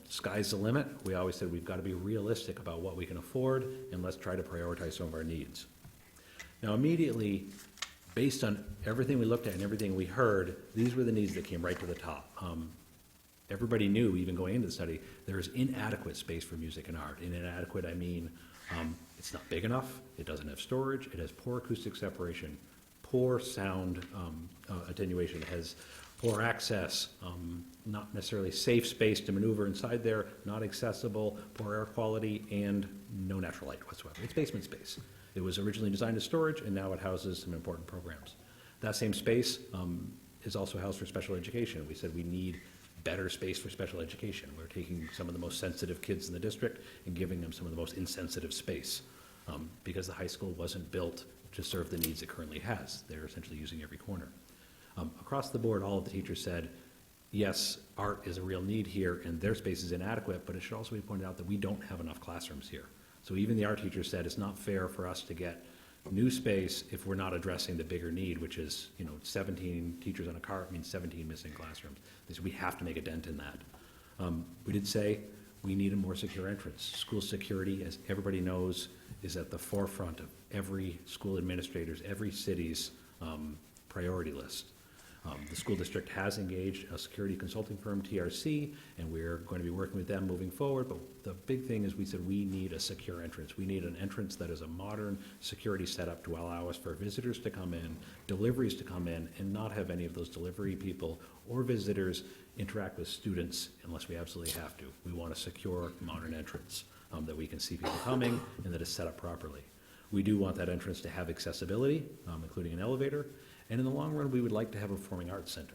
sky's the limit. We always said we've got to be realistic about what we can afford, and let's try to prioritize some of our needs. Now, immediately, based on everything we looked at and everything we heard, these were the needs that came right to the top. Everybody knew, even going into the study, there is inadequate space for music and art. And inadequate, I mean, it's not big enough, it doesn't have storage, it has poor acoustic separation, poor sound attenuation, it has poor access, not necessarily safe space to maneuver inside there, not accessible, poor air quality, and no natural light whatsoever. It's basement space. It was originally designed as storage, and now it houses some important programs. That same space is also housed for special education. We said we need better space for special education. We're taking some of the most sensitive kids in the district and giving them some of the most insensitive space because the high school wasn't built to serve the needs it currently has. They're essentially using every corner. Across the board, all of the teachers said, yes, art is a real need here and their space is inadequate, but it should also be pointed out that we don't have enough classrooms here. So even the art teachers said it's not fair for us to get new space if we're not addressing the bigger need, which is, 17 teachers on a cart means 17 missing classrooms. They said we have to make a dent in that. We did say we need a more secure entrance. School security, as everybody knows, is at the forefront of every school administrator's, every city's priority list. The school district has engaged a security consulting firm, TRC, and we're going to be working with them moving forward. But the big thing is we said we need a secure entrance. We need an entrance that is a modern security setup to allow us for visitors to come in, deliveries to come in, and not have any of those delivery people or visitors interact with students unless we absolutely have to. We want a secure, modern entrance that we can see people coming and that is set up properly. We do want that entrance to have accessibility, including an elevator. And in the long run, we would like to have a performing arts center.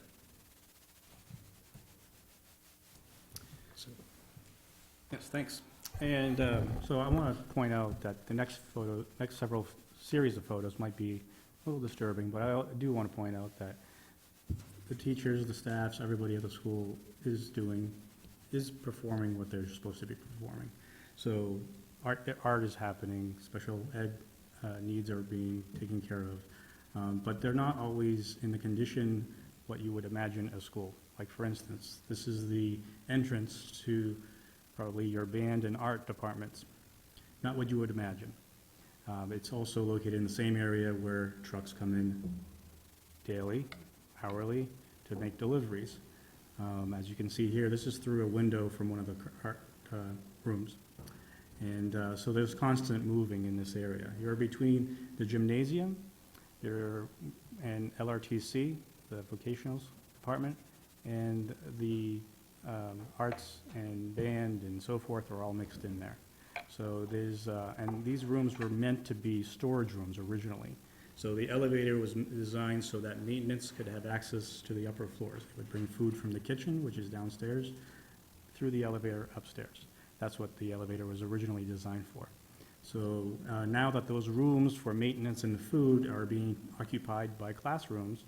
Yes, thanks. And so I want to point out that the next several series of photos might be a little disturbing, but I do want to point out that the teachers, the staffs, everybody at the school is performing what they're supposed to be performing. So art is happening, special ed needs are being taken care of. But they're not always in the condition what you would imagine a school. Like, for instance, this is the entrance to probably your band and art departments. Not what you would imagine. It's also located in the same area where trucks come in daily, hourly, to make deliveries. As you can see here, this is through a window from one of the rooms. And so there's constant moving in this area. You're between the gymnasium and LRTC, the vocational department, and the arts and band and so forth are all mixed in there. So there's, and these rooms were meant to be storage rooms originally. So the elevator was designed so that maintenance could have access to the upper floors. They would bring food from the kitchen, which is downstairs, through the elevator upstairs. That's what the elevator was originally designed for. So now that those rooms for maintenance and food are being occupied by classrooms,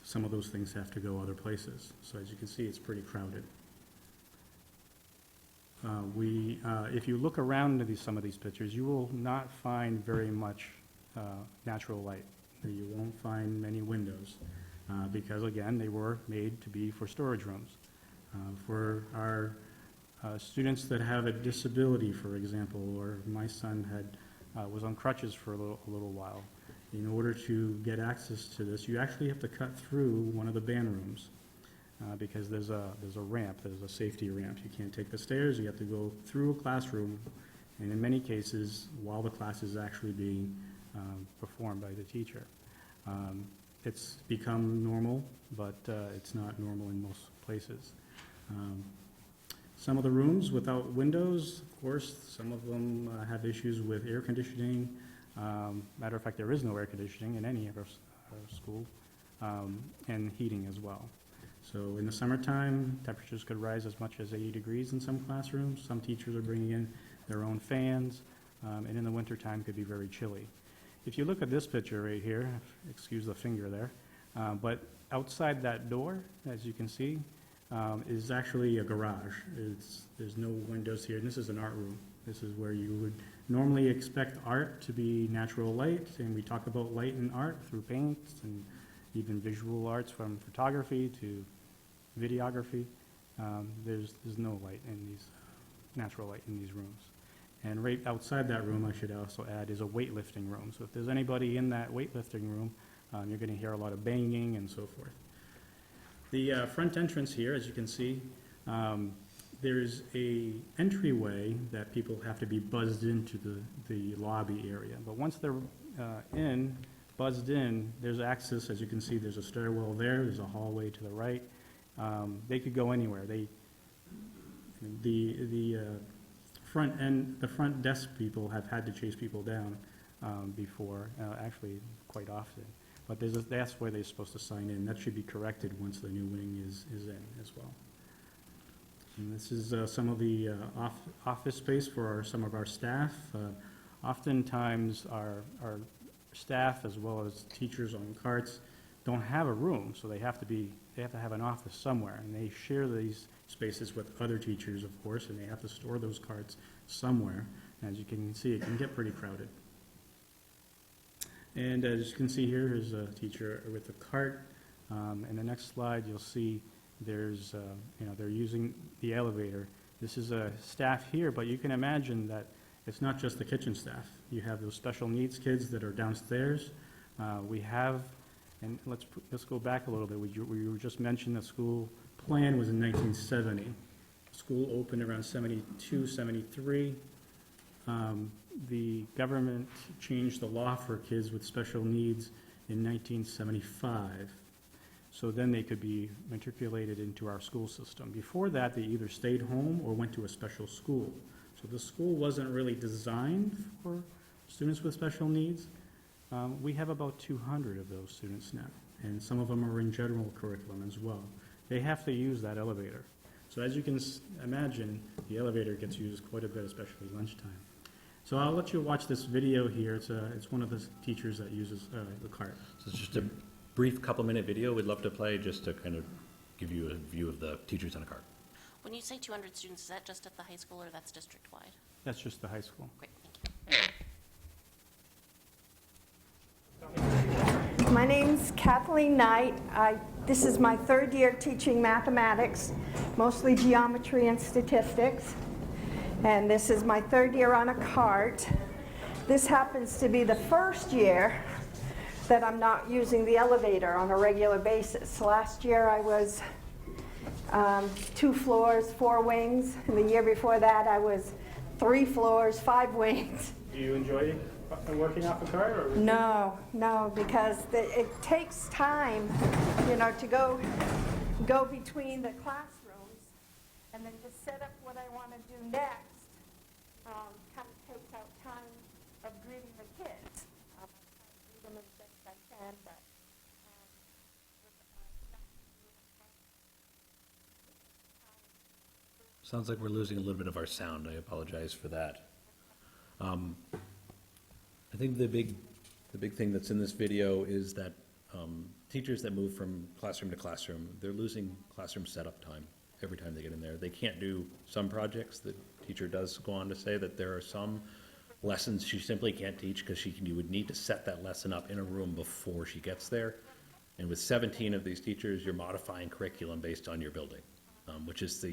some of those things have to go other places. So as you can see, it's pretty crowded. If you look around some of these pictures, you will not find very much natural light. You won't find many windows because, again, they were made to be for storage rooms. For our students that have a disability, for example, or my son was on crutches for a little while. In order to get access to this, you actually have to cut through one of the band rooms because there's a ramp, there's a safety ramp. You can't take the stairs, you have to go through a classroom, and in many cases, while the class is actually being performed by the teacher. It's become normal, but it's not normal in most places. Some of the rooms without windows, of course, some of them have issues with air conditioning. Matter of fact, there is no air conditioning in any of our school, and heating as well. So in the summertime, temperatures could rise as much as 80 degrees in some classrooms. Some teachers are bringing in their own fans, and in the wintertime could be very chilly. If you look at this picture right here, excuse the finger there, but outside that door, as you can see, is actually a garage. There's no windows here, and this is an art room. This is where you would normally expect art to be natural light, and we talk about light and art through paints and even visual arts from photography to videography. There's no light in these, natural light in these rooms. And right outside that room, I should also add, is a weightlifting room. So if there's anybody in that weightlifting room, you're going to hear a lot of banging and so forth. The front entrance here, as you can see, there's a entryway that people have to be buzzed into the lobby area. But once they're buzzed in, there's access. As you can see, there's a stairwell there's a hallway to the right. They could go anywhere. The front desk people have had to chase people down before, actually quite often. But that's where they're supposed to sign in. That should be corrected once the new wing is in as well. And this is some of the office space for some of our staff. Oftentimes our staff, as well as teachers on carts, don't have a room, so they have to have an office somewhere, and they share these spaces with other teachers, of course, and they have to store those carts somewhere. And as you can see, it can get pretty crowded. And as you can see here, here's a teacher with a cart. In the next slide, you'll see there's, they're using the elevator. This is a staff here, but you can imagine that it's not just the kitchen staff. You have those special needs kids that are downstairs. We have, and let's go back a little bit. We were just mentioned the school plan was in 1970. School opened around 72, 73. The government changed the law for kids with special needs in 1975. So then they could be matriculated into our school system. Before that, they either stayed home or went to a special school. So the school wasn't really designed for students with special needs. We have about 200 of those students now, and some of them are in general curriculum as well. They have to use that elevator. So as you can imagine, the elevator gets used quite a bit, especially lunchtime. So I'll let you watch this video here. It's one of the teachers that uses the cart. So it's just a brief couple-minute video we'd love to play just to kind of give you a view of the teachers on a cart. When you say 200 students, is that just at the high school or that's district-wide? That's just the high school. Great, thank you. My name's Kathleen Knight. This is my third year teaching mathematics, mostly geometry and statistics. And this is my third year on a cart. This happens to be the first year that I'm not using the elevator on a regular basis. Last year I was 2 floors, 4 wings, and the year before that I was 3 floors, 5 wings. Do you enjoy working off a cart, or? No, because it takes time, to go between the classrooms and then to set up what I want to do next. Kind of takes out time of greeting the kids. I greet them as best I can, but Sounds like we're losing a little bit of our sound. I apologize for that. I think the big thing that's in this video is that teachers that move from classroom to classroom, they're losing classroom setup time every time they get in there. They can't do some projects. The teacher does go on to say that there are some lessons she simply can't teach because you would need to set that lesson up in a room before she gets there. And with 17 of these teachers, you're modifying curriculum based on your building, which is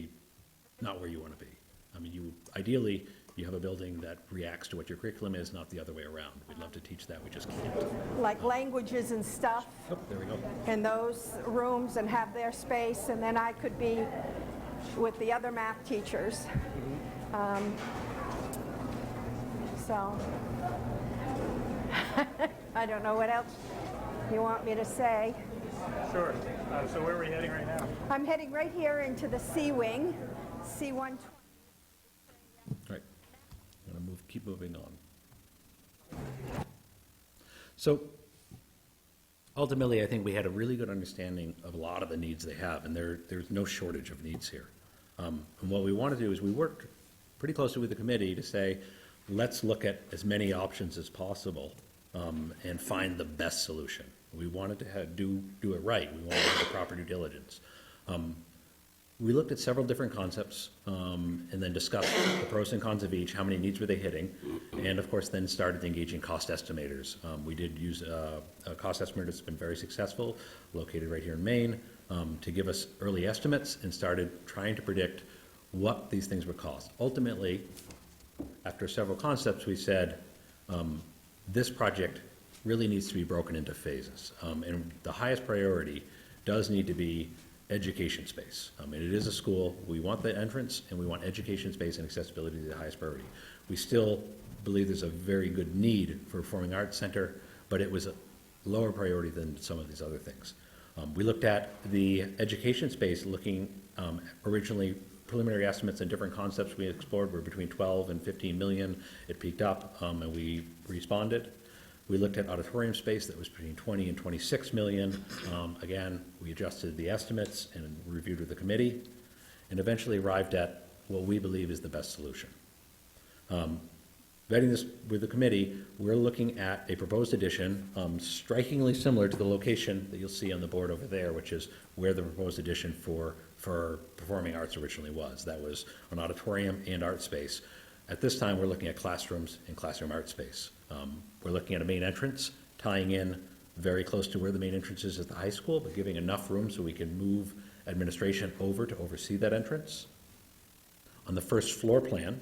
not where you want to be. I mean, ideally, you have a building that reacts to what your curriculum is, not the other way around. We'd love to teach that, we just can't. like languages and stuff Oh, there we go. in those rooms and have their space, and then I could be with the other math teachers. So, I don't know what else you want me to say. Sure. So where are we heading right now? I'm heading right here into the C wing, C-120. Right. I'm gonna keep moving on. So ultimately, I think we had a really good understanding of a lot of the needs they have, and there's no shortage of needs here. And what we want to do is we worked pretty closely with the committee to say, let's look at as many options as possible and find the best solution. We wanted to do it right. We wanted to have the proper due diligence. We looked at several different concepts and then discussed the pros and cons of each, how many needs were they hitting, and of course then started engaging cost estimators. We did use a cost estimator that's been very successful, located right here in Maine, to give us early estimates and started trying to predict what these things would cost. Ultimately, after several concepts, we said this project really needs to be broken into phases. And the highest priority does need to be education space. And it is a school. We want the entrance, and we want education space and accessibility to the highest priority. We still believe there's a very good need for a performing arts center, but it was a lower priority than some of these other things. We looked at the education space, looking originally preliminary estimates and different concepts we explored were between 12 and 15 million. It peaked up, and we responded. We looked at auditorium space that was between 20 and 26 million. Again, we adjusted the estimates and reviewed with the committee, and eventually arrived at what we believe is the best solution. Vetting this with the committee, we're looking at a proposed addition, strikingly similar to the location that you'll see on the board over there, which is where the proposed addition for performing arts originally was. That was an auditorium and art space. At this time, we're looking at classrooms and classroom art space. We're looking at a main entrance, tying in very close to where the main entrance is at the high school, but giving enough room so we can move administration over to oversee that entrance. On the first floor plan,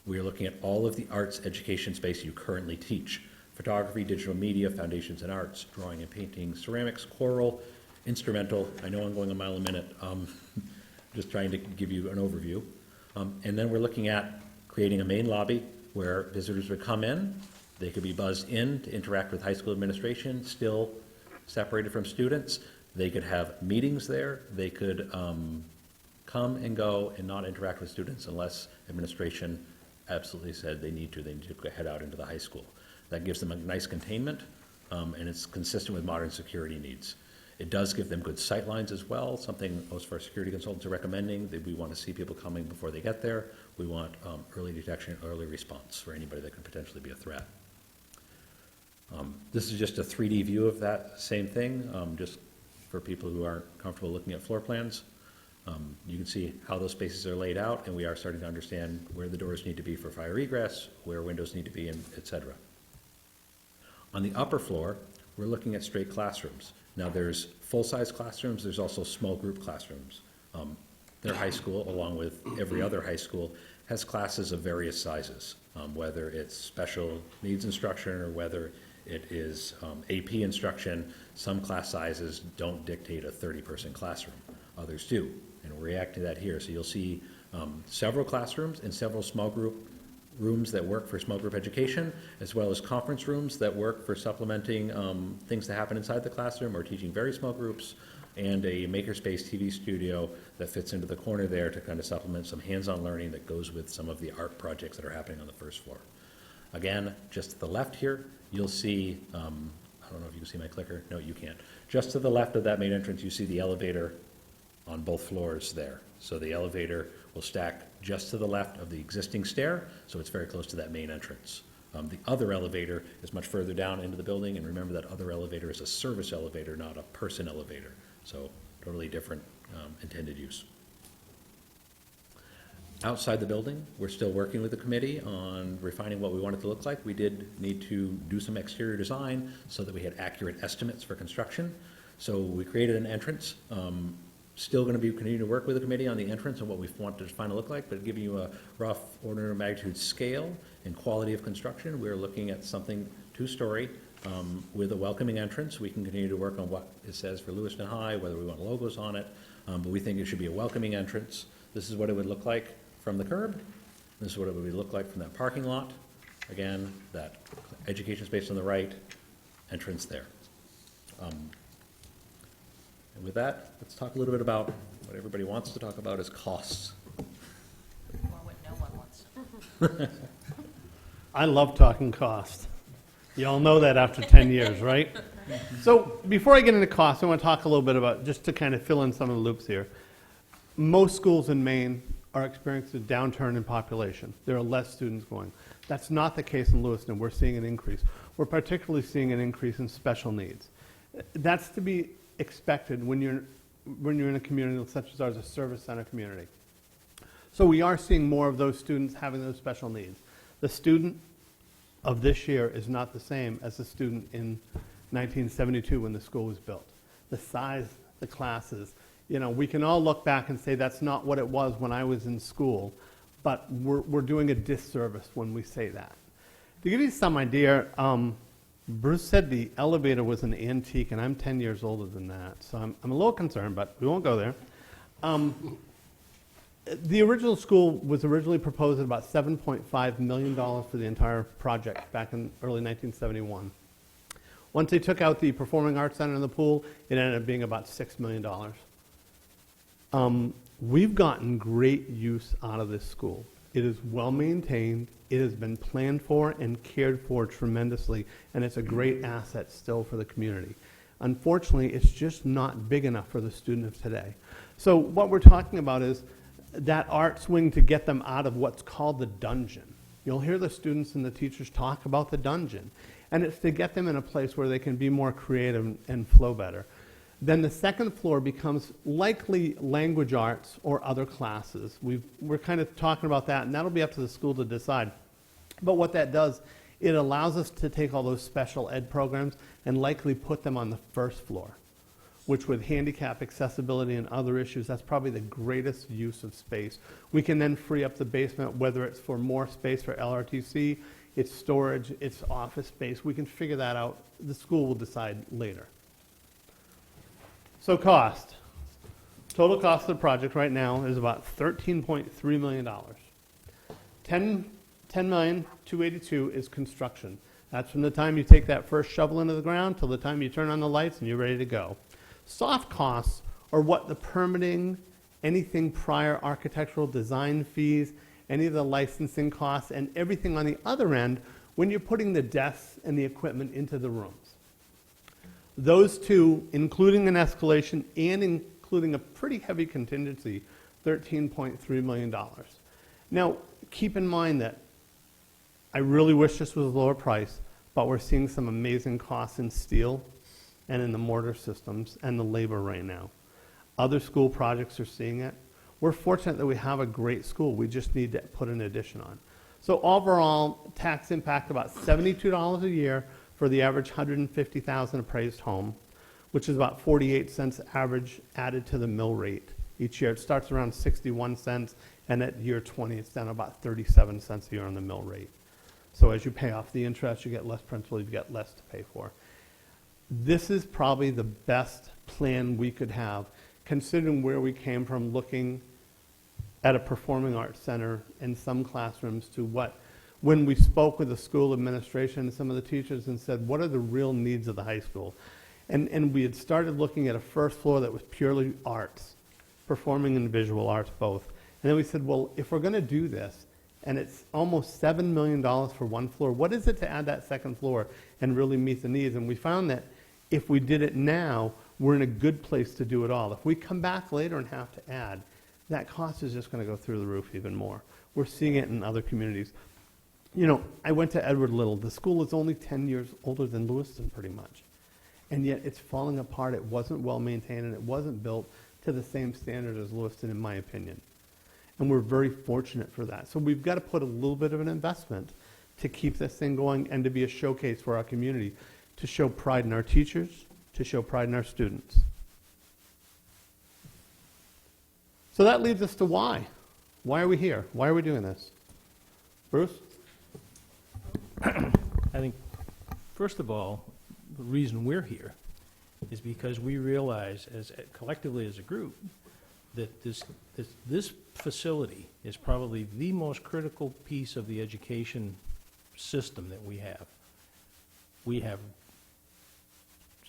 we are looking at all of the arts education space you currently teach: photography, digital media, foundations in arts, drawing and painting, ceramics, choral, instrumental. I know I'm going a mile a minute, just trying to give you an overview. And then we're looking at creating a main lobby where visitors would come in. They could be buzzed in to interact with high school administration, still separated from students. They could have meetings there. They could come and go and not interact with students unless administration absolutely said they need to head out into the high school. That gives them a nice containment, and it's consistent with modern security needs. It does give them good sight lines as well, something most of our security consultants are recommending, that we want to see people coming before they get there. We want early detection, early response for anybody that could potentially be a threat. This is just a 3D view of that same thing, just for people who aren't comfortable looking at floor plans. You can see how those spaces are laid out, and we are starting to understand where the doors need to be for fire egress, where windows need to be, and et cetera. On the upper floor, we're looking at straight classrooms. Now, there's full-size classrooms. There's also small group classrooms. their high school, along with every other high school, has classes of various sizes, whether it's special needs instruction or whether it is AP instruction. Some class sizes don't dictate a 30-person classroom. Others do, and we're reacting to that here. So you'll see several classrooms and several small group rooms that work for small group education, as well as conference rooms that work for supplementing things that happen inside the classroom or teaching very small groups, and a makerspace TV studio that fits into the corner there to kind of supplement some hands-on learning that goes with some of the art projects that are happening on the first floor. Again, just to the left here, you'll see, I don't know if you can see my clicker. No, you can't. Just to the left of that main entrance, you see the elevator on both floors there. So the elevator will stack just to the left of the existing stair, so it's very close to that main entrance. The other elevator is much further down into the building, and remember that other elevator is a service elevator, not a person elevator. So totally different intended use. Outside the building, we're still working with the committee on refining what we want it to look like. We did need to do some exterior design so that we had accurate estimates for construction. So we created an entrance. Still going to be continuing to work with the committee on the entrance and what we want to find to look like, but giving you a rough order of magnitude scale and quality of construction. We're looking at something two-story with a welcoming entrance. We can continue to work on what it says for Lewiston High, whether we want logos on it, but we think it should be a welcoming entrance. This is what it would look like from the curb. This is what it would look like from that parking lot. Again, that education space on the right, entrance there. And with that, let's talk a little bit about what everybody wants to talk about is costs. Or what no one wants to. I love talking cost. You all know that after 10 years, right? So before I get into costs, I want to talk a little bit about, just to kind of fill in some of the loops here. Most schools in Maine are experiencing a downturn in population. There are less students going. That's not the case in Lewiston. We're seeing an increase. We're particularly seeing an increase in special needs. That's to be expected when you're in a community such as ours, a service center community. So we are seeing more of those students having those special needs. The student of this year is not the same as the student in 1972 when the school was built. The size, the classes, we can all look back and say that's not what it was when I was in school, but we're doing a disservice when we say that. To give you some idea, Bruce said the elevator was an antique, and I'm 10 years older than that, so I'm a little concerned, but we won't go there. The original school was originally proposed at about $7.5 million for the entire project back in early 1971. Once they took out the Performing Arts Center and the pool, it ended up being about $6 million. We've gotten great use out of this school. It is well maintained. It has been planned for and cared for tremendously, and it's a great asset still for the community. Unfortunately, it's just not big enough for the student of today. So what we're talking about is that art swing to get them out of what's called the dungeon. You'll hear the students and the teachers talk about the dungeon, and it's to get them in a place where they can be more creative and flow better. Then the second floor becomes likely language arts or other classes. We're kind of talking about that, and that'll be up to the school to decide. But what that does, it allows us to take all those special ed programs and likely put them on the first floor, which with handicap accessibility and other issues, that's probably the greatest use of space. We can then free up the basement, whether it's for more space for LRTC, it's storage, it's office space. We can figure that out. The school will decide later. So cost. Total cost of the project right now is about $13.3 million. $10,282,000 is construction. That's from the time you take that first shovel into the ground till the time you turn on the lights and you're ready to go. Soft costs are what the permitting, anything prior architectural design fees, any of the licensing costs, and everything on the other end when you're putting the desks and the equipment into the rooms. Those two, including an escalation and including a pretty heavy contingency, $13.3 million. Now, keep in mind that I really wish this was a lower price, but we're seeing some amazing costs in steel and in the mortar systems and the labor right now. Other school projects are seeing it. We're fortunate that we have a great school. We just need to put an addition on. So overall, tax impact about $72 a year for the average 150,000 appraised home, which is about 48 cents average added to the mill rate each year. It starts around 61 cents, and at year 20, it's down about 37 cents a year on the mill rate. So as you pay off the interest, you get less principal, you get less to pay for. This is probably the best plan we could have, considering where we came from looking at a performing arts center in some classrooms to what, when we spoke with the school administration and some of the teachers and said, what are the real needs of the high school? And we had started looking at a first floor that was purely arts, performing and visual arts both. And then we said, well, if we're going to do this, and it's almost $7 million for one floor, what is it to add that second floor and really meet the needs? And we found that if we did it now, we're in a good place to do it all. If we come back later and have to add, that cost is just going to go through the roof even more. We're seeing it in other communities. You know, I went to Edward Little. The school is only 10 years older than Lewiston, pretty much. And yet it's falling apart. It wasn't well maintained, and it wasn't built to the same standard as Lewiston, in my opinion. And we're very fortunate for that. So we've got to put a little bit of an investment to keep this thing going and to be a showcase for our community, to show pride in our teachers, to show pride in our students. So that leads us to why. Why are we here? Why are we doing this? Bruce? I think, first of all, the reason we're here is because we realize, as collectively as a group, that this facility is probably the most critical piece of the education system that we have. We have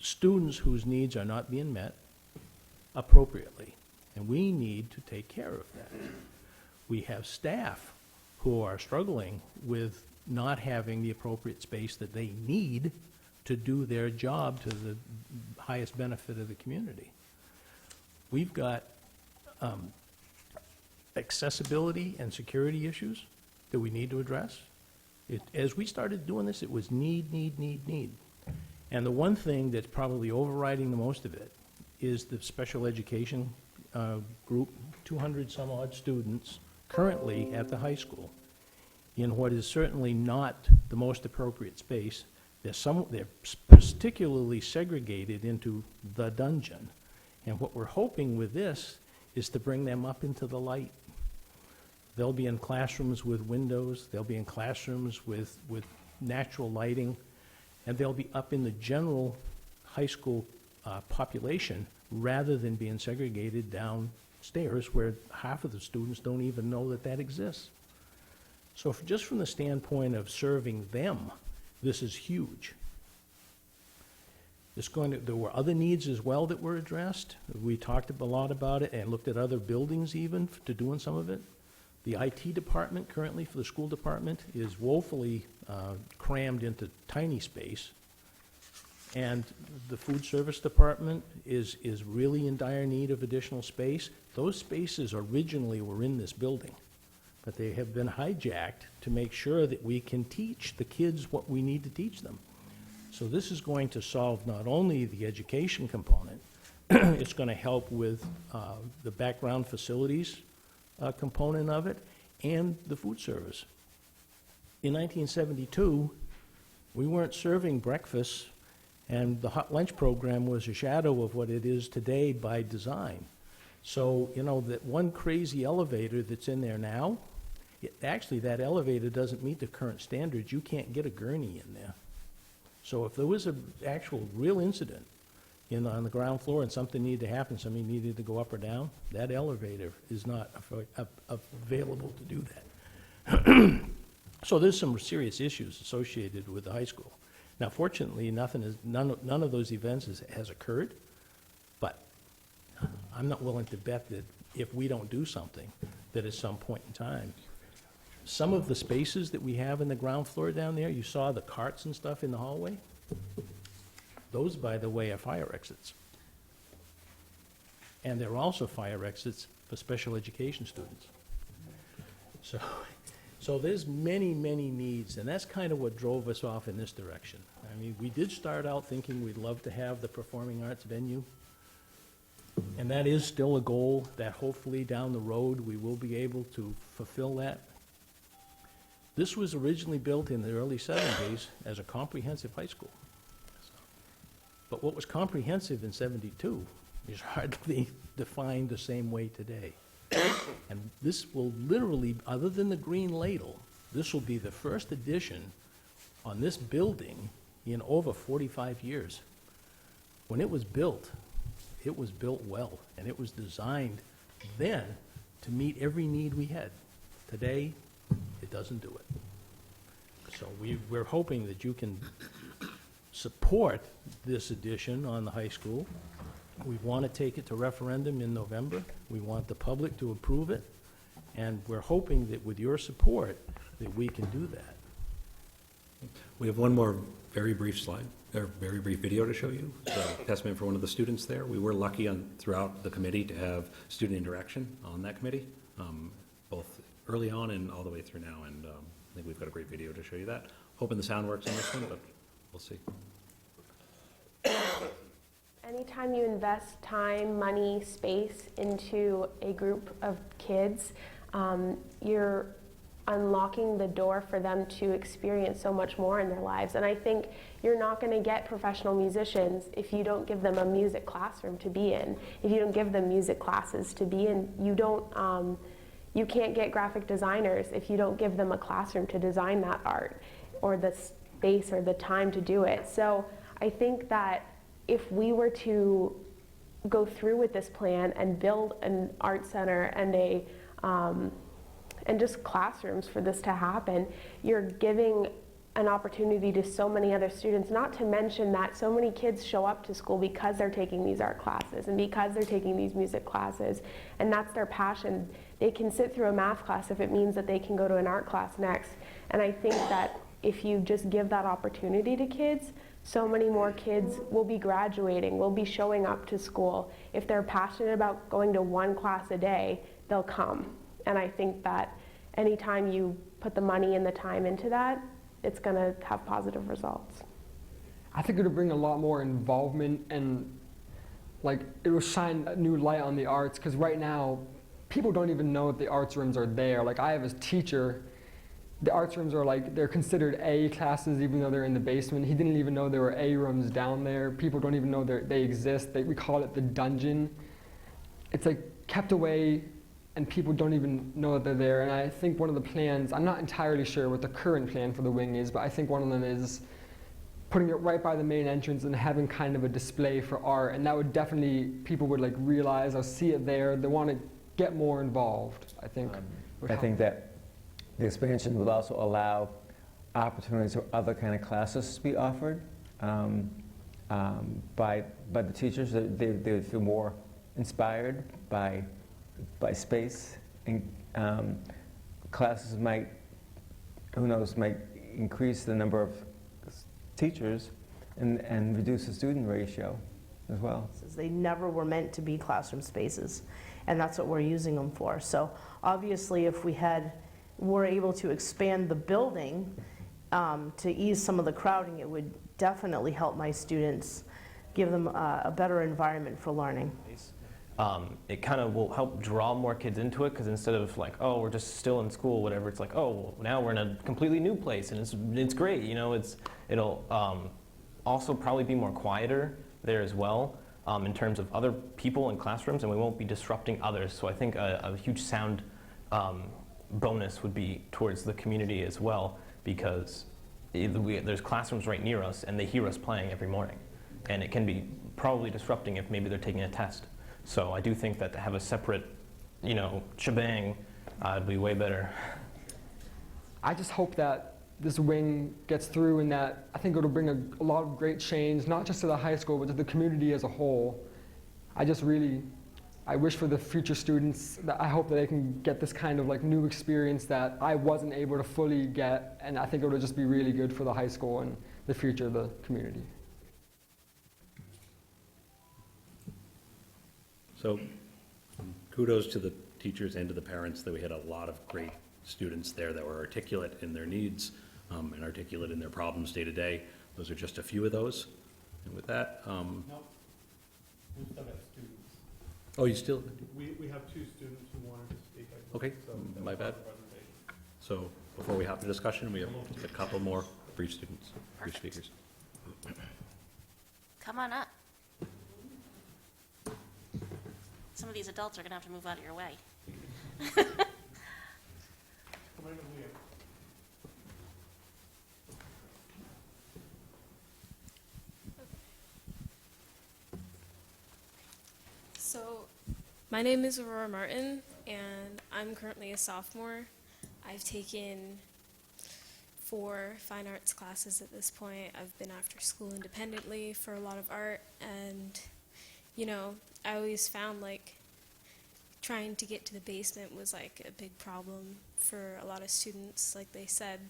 students whose needs are not being met appropriately, and we need to take care of that. We have staff who are struggling with not having the appropriate space that they need to do their job to the highest benefit of the community. We've got accessibility and security issues that we need to address. As we started doing this, it was need. And the one thing that's probably overriding the most of it is the special education group, 200 some odd students currently at the high school in what is certainly not the most appropriate space. They're particularly segregated into the dungeon. And what we're hoping with this is to bring them up into the light. They'll be in classrooms with windows, they'll be in classrooms with natural lighting, and they'll be up in the general high school population rather than being segregated downstairs where half of the students don't even know that that exists. So just from the standpoint of serving them, this is huge. There were other needs as well that were addressed. We talked a lot about it and looked at other buildings even to doing some of it. The IT department currently for the school department is woefully crammed into tiny space. And the food service department is really in dire need of additional space. Those spaces originally were in this building, but they have been hijacked to make sure that we can teach the kids what we need to teach them. So this is going to solve not only the education component, it's going to help with the background facilities component of it and the food service. In 1972, we weren't serving breakfast, and the hot lunch program was a shadow of what it is today by design. So, you know, that one crazy elevator that's in there now, actually that elevator doesn't meet the current standards. You can't get a gurney in there. So if there was an actual real incident on the ground floor and something needed to happen, somebody needed to go up or down, that elevator is not available to do that. So there's some serious issues associated with the high school. Now, fortunately, none of those events has occurred, but I'm not willing to bet that if we don't do something, that at some point in time, some of the spaces that we have in the ground floor down there, you saw the carts and stuff in the hallway? Those, by the way, are fire exits. And they're also fire exits for special education students. So there's many needs, and that's kind of what drove us off in this direction. I mean, we did start out thinking we'd love to have the performing arts venue, and that is still a goal that hopefully down the road we will be able to fulfill that. This was originally built in the early 70s as a comprehensive high school. But what was comprehensive in '72 is hardly defined the same way today. And this will literally, other than the green ladle, this will be the first addition on this building in over 45 years. When it was built well, and it was designed then to meet every need we had. Today, it doesn't do it. So we're hoping that you can support this addition on the high school. We want to take it to referendum in November. We want the public to approve it, and we're hoping that with your support, that we can do that. We have one more very brief slide, or very brief video to show you. The testament for one of the students there. We were lucky throughout the committee to have student interaction on that committee, both early on and all the way through now, and I think we've got a great video to show you that. Hoping the sound works on this one, but we'll see. Anytime you invest time, money, space into a group of kids, you're unlocking the door for them to experience so much more in their lives. And I think you're not going to get professional musicians if you don't give them a music classroom to be in, if you don't give them music classes to be in. You can't get graphic designers if you don't give them a classroom to design that art, or the space or the time to do it. So I think that if we were to go through with this plan and build an art center and and just classrooms for this to happen, you're giving an opportunity to so many other students, not to mention that so many kids show up to school because they're taking these art classes and because they're taking these music classes, and that's their passion. They can sit through a math class if it means that they can go to an art class next. And I think that if you just give that opportunity to kids, so many more kids will be graduating, will be showing up to school. If they're passionate about going to one class a day, they'll come. And I think that anytime you put the money and the time into that, it's going to have positive results. I think it'll bring a lot more involvement, and like it'll shine a new light on the arts, because right now people don't even know that the arts rooms are there. Like I have a teacher, the arts rooms are like, they're considered A classes even though they're in the basement. He didn't even know there were A rooms down there. People don't even know they exist. We call it the dungeon. It's like kept away, and people don't even know that they're there. And I think one of the plans, I'm not entirely sure what the current plan for the wing is, but I think one of them is putting it right by the main entrance and having kind of a display for art. And that would definitely, people would like realize or see it there. They want to get more involved, I think. I think that the expansion would also allow opportunities for other kind of classes to be offered by the teachers. They would feel more inspired by space, and classes might, who knows, might increase the number of teachers and reduce the student ratio as well. They never were meant to be classroom spaces, and that's what we're using them for. So obviously if we were able to expand the building to ease some of the crowding, it would definitely help my students, give them a better environment for learning. It kind of will help draw more kids into it, because instead of like, oh, we're just still in school, whatever, it's like, oh, well, now we're in a completely new place, and it's great, you know. It'll also probably be more quieter there as well, in terms of other people in classrooms, and we won't be disrupting others. So I think a huge sound bonus would be towards the community as well, because there's classrooms right near us, and they hear us playing every morning, and it can be probably disrupting if maybe they're taking a test. So I do think that to have a separate, you know, shebang would be way better. I just hope that this wing gets through, and that I think it'll bring a lot of great change, not just to the high school, but to the community as a whole. I wish for the future students that I hope that they can get this kind of like new experience that I wasn't able to fully get, and I think it'll just be really good for the high school and the future of the community. So kudos to the teachers and to the parents that we had a lot of great students there that were articulate in their needs and articulate in their problems day to day. Those are just a few of those. And with that, Nope. We still have students. Oh, you still? We have two students who wanted to speak. Okay, my bad. So before we have the discussion, we have a couple more brief speakers. Come on up. some of these adults are gonna have to move out of your way. So, my name is Aurora Martin, and I'm currently a sophomore. I've taken 4 fine arts classes at this point. I've been after school independently for a lot of art, and, you know, I always found, like, trying to get to the basement was, like, a big problem for a lot of students. Like they said,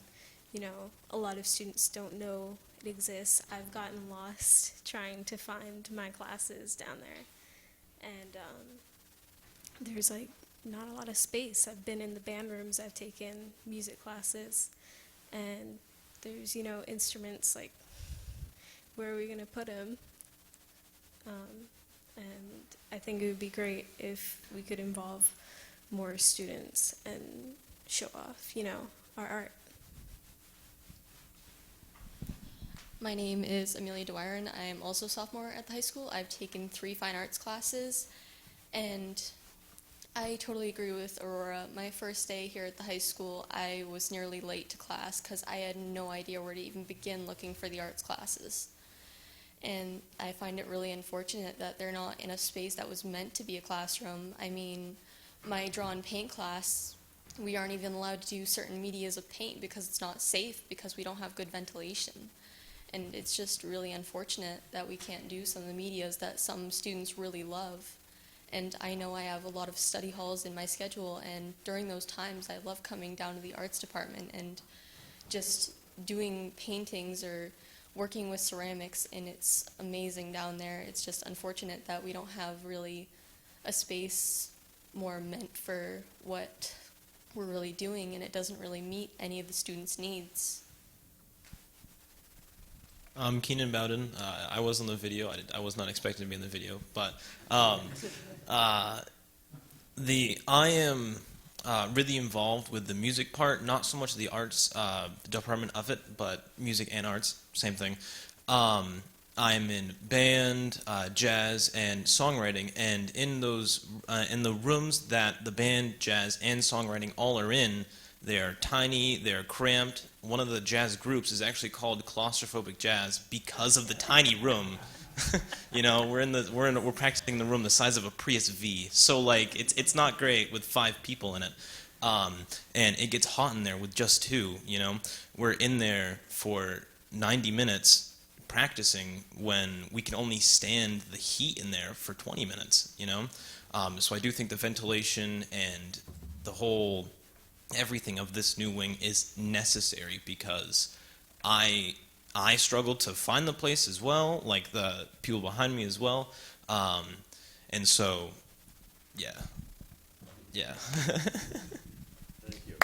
you know, a lot of students don't know it exists. I've gotten lost trying to find my classes down there. And there's like not a lot of space. I've been in the band rooms, I've taken music classes, and there's, you know, instruments, like, where are we going to put them? And I think it would be great if we could involve more students and show off, you know, our art. My name is Amelia Dwyer, and I am also a sophomore at the high school. I've taken 3 fine arts classes, and I totally agree with Aurora. My first day here at the high school, I was nearly late to class because I had no idea where to even begin looking for the arts classes. And I find it really unfortunate that they're not in a space that was meant to be a classroom. I mean, my draw and paint class, we aren't even allowed to do certain medias of paint because it's not safe because we don't have good ventilation. And it's just really unfortunate that we can't do some of the medias that some students really love. And I know I have a lot of study halls in my schedule, and during those times I love coming down to the arts department and just doing paintings or working with ceramics, and it's amazing down there. It's just unfortunate that we don't have really a space more meant for what we're really doing, and it doesn't really meet any of the students' needs. I'm Keenan Bowden. I was on the video. I was not expecting to be in the video, but I am really involved with the music part, not so much the arts department of it, but music and arts, same thing. I'm in band, jazz, and songwriting, and in those in the rooms that the band, jazz, and songwriting all are in, they're tiny, they're cramped. One of the jazz groups is actually called Claustrophobic Jazz because of the tiny room. You know, we're practicing in the room the size of a Prius V. So like it's not great with 5 people in it. And it gets hot in there with just 2, you know. We're in there for 90 minutes practicing when we can only stand the heat in there for 20 minutes, you know. So I do think the ventilation and the whole everything of this new wing is necessary because I struggled to find the place as well, like the people behind me as well, and so, yeah. Thank you.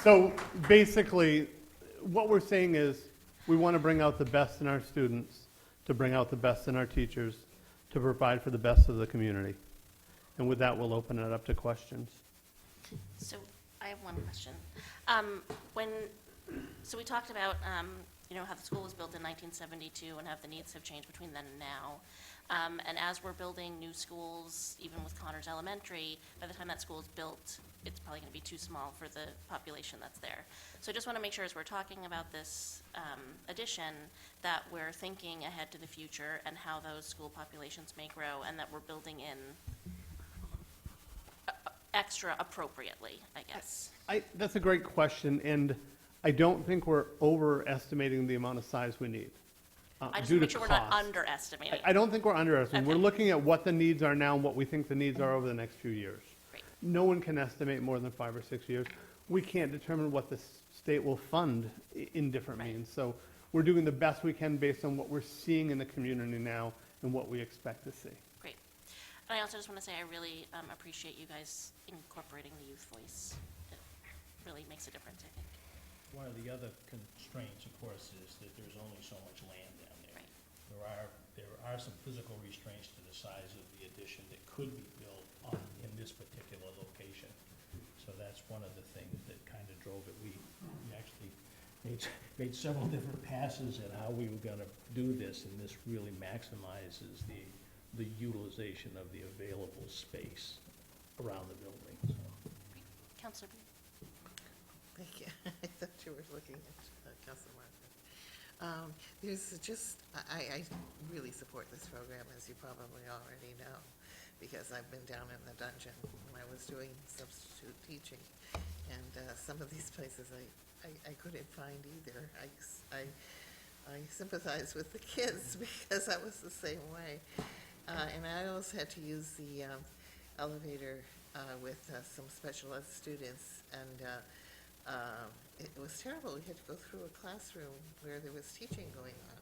So basically, what we're saying is we want to bring out the best in our students, to bring out the best in our teachers, to provide for the best of the community. And with that, we'll open it up to questions. So I have one question. So we talked about, you know, how the school was built in 1972 and how the needs have changed between then and now. And as we're building new schools, even with Connors Elementary, by the time that school is built, it's probably going to be too small for the population that's there. So I just want to make sure as we're talking about this addition that we're thinking ahead to the future and how those school populations may grow, and that we're building in extra appropriately, I guess. That's a great question, and I don't think we're overestimating the amount of size we need. I just due want to make to sure we're not cost. underestimating. I don't think we're underestimating. Okay. We're looking at what the needs are now and what we think the needs are over the next few years. Great. No one can estimate more than 5 or 6 years. We can't determine what the state will fund in different means. So we're doing the best we can based on what we're seeing in the community now and what we expect to see. Great. And I also just want to say I really appreciate you guys incorporating the youth voice. It really makes a difference, I think. One of the other constraints, of course, is that there's only so much land down there. Right. There are some physical restraints to the size of the addition that could be built in this particular location. So that's one of the things that kind of drove it. We actually made several different passes at how we were gonna do this, and this really maximizes the utilization of the available space around the building, so. Counselor B. Thank you. I thought you were looking at Councilor Martin. There's just, I really support this program, as you probably already know, because I've been down in the dungeon when I was doing substitute teaching. And some of these places I couldn't find either. I sympathize with the kids because I was the same way. And I also had to use the elevator with some special ed students, and it was terrible. We had to go through a classroom where there was teaching going on.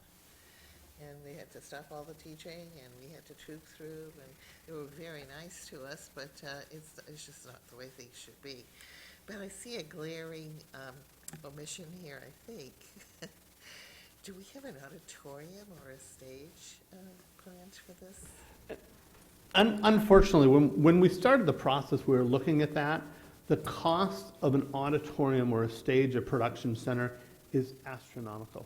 And they had to stop all the teaching, and we had to troop through, and they were very nice to us, but it's just not the way things should be. But I see a glaring omission here, I think. Do we have an auditorium or a stage planned for this? Unfortunately, when we started the process, we were looking at that. The cost of an auditorium or a stage, a production center, is astronomical.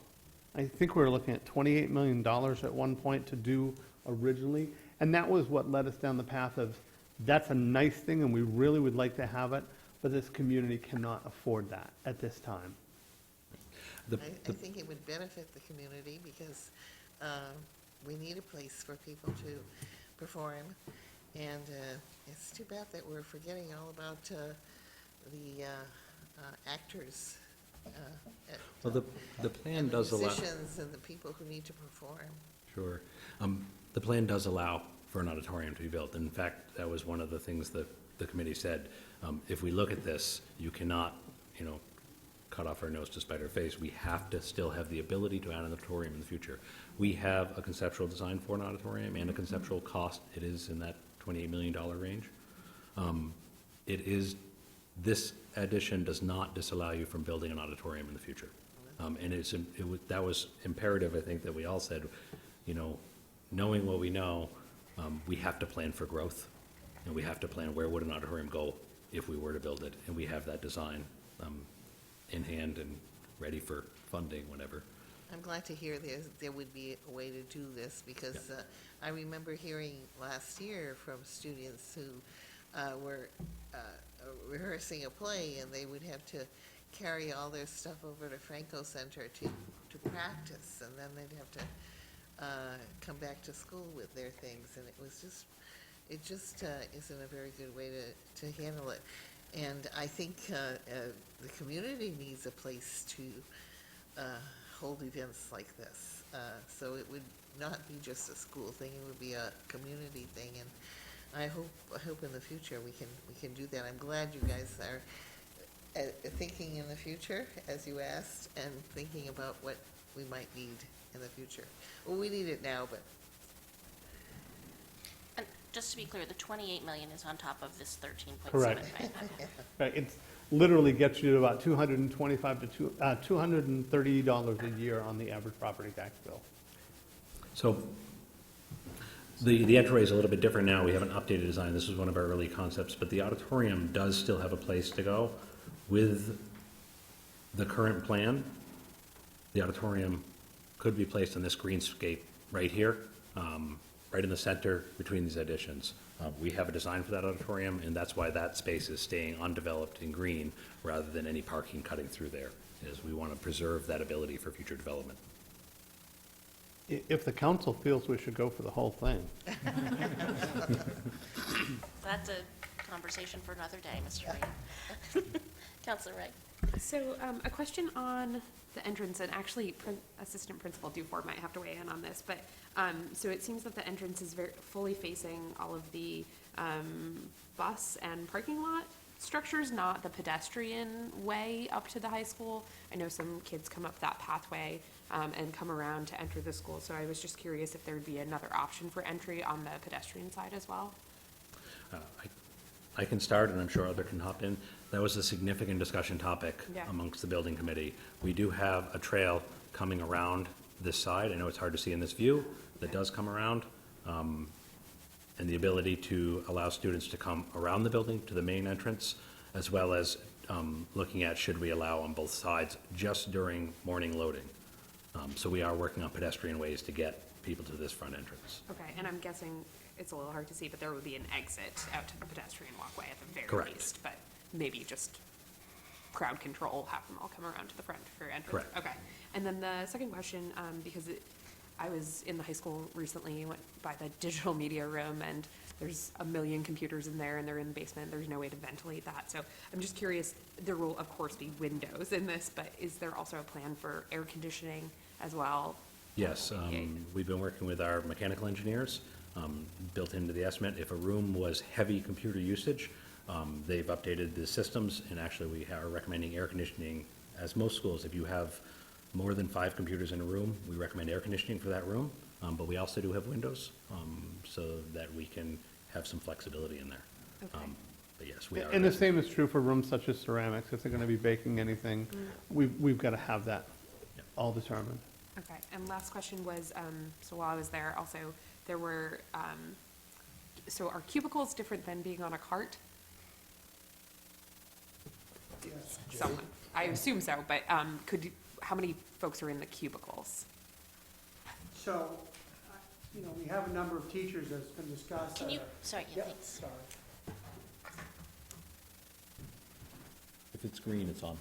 I think we were looking at $28 million at one point to do originally, and that was what led us down the path of, that's a nice thing and we really would like to have it, but this community cannot afford that at this time. I think it would benefit the community because we need a place for people to perform, and it's too bad that we're forgetting all about the actors. Well, the plan does allow. And the musicians and the people who need to perform. Sure. The plan does allow for an auditorium to be built. In fact, that was one of the things that the committee said. If we look at this, you cannot, cut off our nose to spite our face. We have to still have the ability to add an auditorium in the future. We have a conceptual design for an auditorium and a conceptual cost. It is in that $28 million range. This addition does not disallow you from building an auditorium in the future. And that was imperative, I think, that we all said, knowing what we know, we have to plan for growth, and we have to plan where would an auditorium go if we were to build it, and we have that design in hand and ready for funding whenever. I'm glad to hear there would be a way to do this, because I remember hearing last year from students who were rehearsing a play, and they would have to carry all their stuff over to Franco Center to practice, and then they'd have to come back to school with their things, and it just isn't a very good way to handle it. And I think the community needs a place to hold events like this. So it would not be just a school thing, it would be a community thing, and I hope in the future we can do that. I'm glad you guys are thinking in the future, as you asked, and thinking about what we might need in the future. Well, we need it now, but. And just to be clear, the 28 million is on top of this 13.7, Correct. right? Right, it literally gets you to about $225 to $230 a year on the average property tax bill. So the entryway is a little bit different now. We have an updated design. This was one of our early concepts, but the auditorium does still have a place to go. With the current plan, the auditorium could be placed on this greenscape right here, right in the center between these additions. We have a design for that auditorium, and that's why that space is staying undeveloped in green rather than any parking cutting through there, is we want to preserve that ability for future development. If the council feels we should go for the whole thing. That's a conversation for another day, Mr. Reed. Counselor Wright. So a question on the entrance, and actually Assistant Principal Duford might have to weigh in on this, but so it seems that the entrance is fully facing all of the bus and parking lot structures, not the pedestrian way up to the high school. I know some kids come up that pathway and come around to enter the school, so I was just curious if there would be another option for entry on the pedestrian side as well. I can start, and I'm sure others can hop in. That was a significant discussion topic Yeah. amongst the building committee. We do have a trail coming around this side. I know it's hard to see in this view. That does come around. And the ability to allow students to come around the building to the main entrance, as well as looking at should we allow on both sides just during morning loading. So we are working on pedestrian ways to get people to this front entrance. Okay, and I'm guessing it's a little hard to see, but there would be an exit out to the pedestrian walkway at the very Correct. least, but maybe just crowd control, have them all come around to the front for entrance. Correct. Okay, and then the second question, because I was in the high school recently, went by the digital media room, and there's a million computers in there, and they're in the basement, there's no way to ventilate that, so I'm just curious, there will of course be windows in this, but is there also a plan for air conditioning as well? Yes, we've been working with our mechanical engineers, built into the estimate. If a room was heavy computer usage, they've updated the systems, and actually we are recommending air conditioning, as most schools, if you have more than 5 computers in a room, we recommend air conditioning for that room, but we also do have windows, so that we can have some flexibility in there. Okay. But yes, we are. And the same is true for rooms such as ceramics. If they're going to be baking anything, we've got to have that all determined. Okay, and last question was, so while I was there, also, there were, so are cubicles different than being on a cart? Someone, I assume so, but how many folks are in the cubicles? So, we have a number of teachers that's been discussed. Can you, sorry, yeah, thanks. Sorry. If it's green, it's on.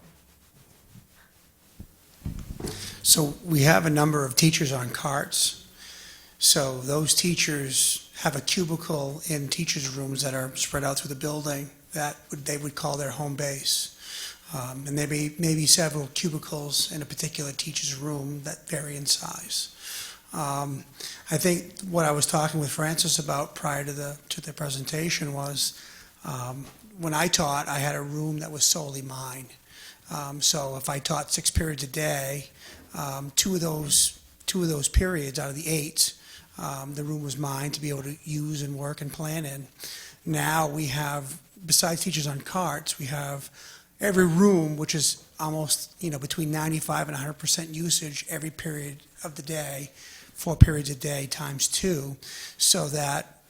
So we have a number of teachers on carts. So those teachers have a cubicle in teachers' rooms that are spread out through the building that they would call their home base. And there may be several cubicles in a particular teacher's room that vary in size. I think what I was talking with Francis about prior to the presentation was when I taught, I had a room that was solely mine. So if I taught 6 periods a day, 2 of those periods out of the 8, the room was mine to be able to use and work and plan in. Now we have, besides teachers on carts, we have every room, which is almost, between 95 and 100% usage every period of the day, 4 periods a day times 2, so that,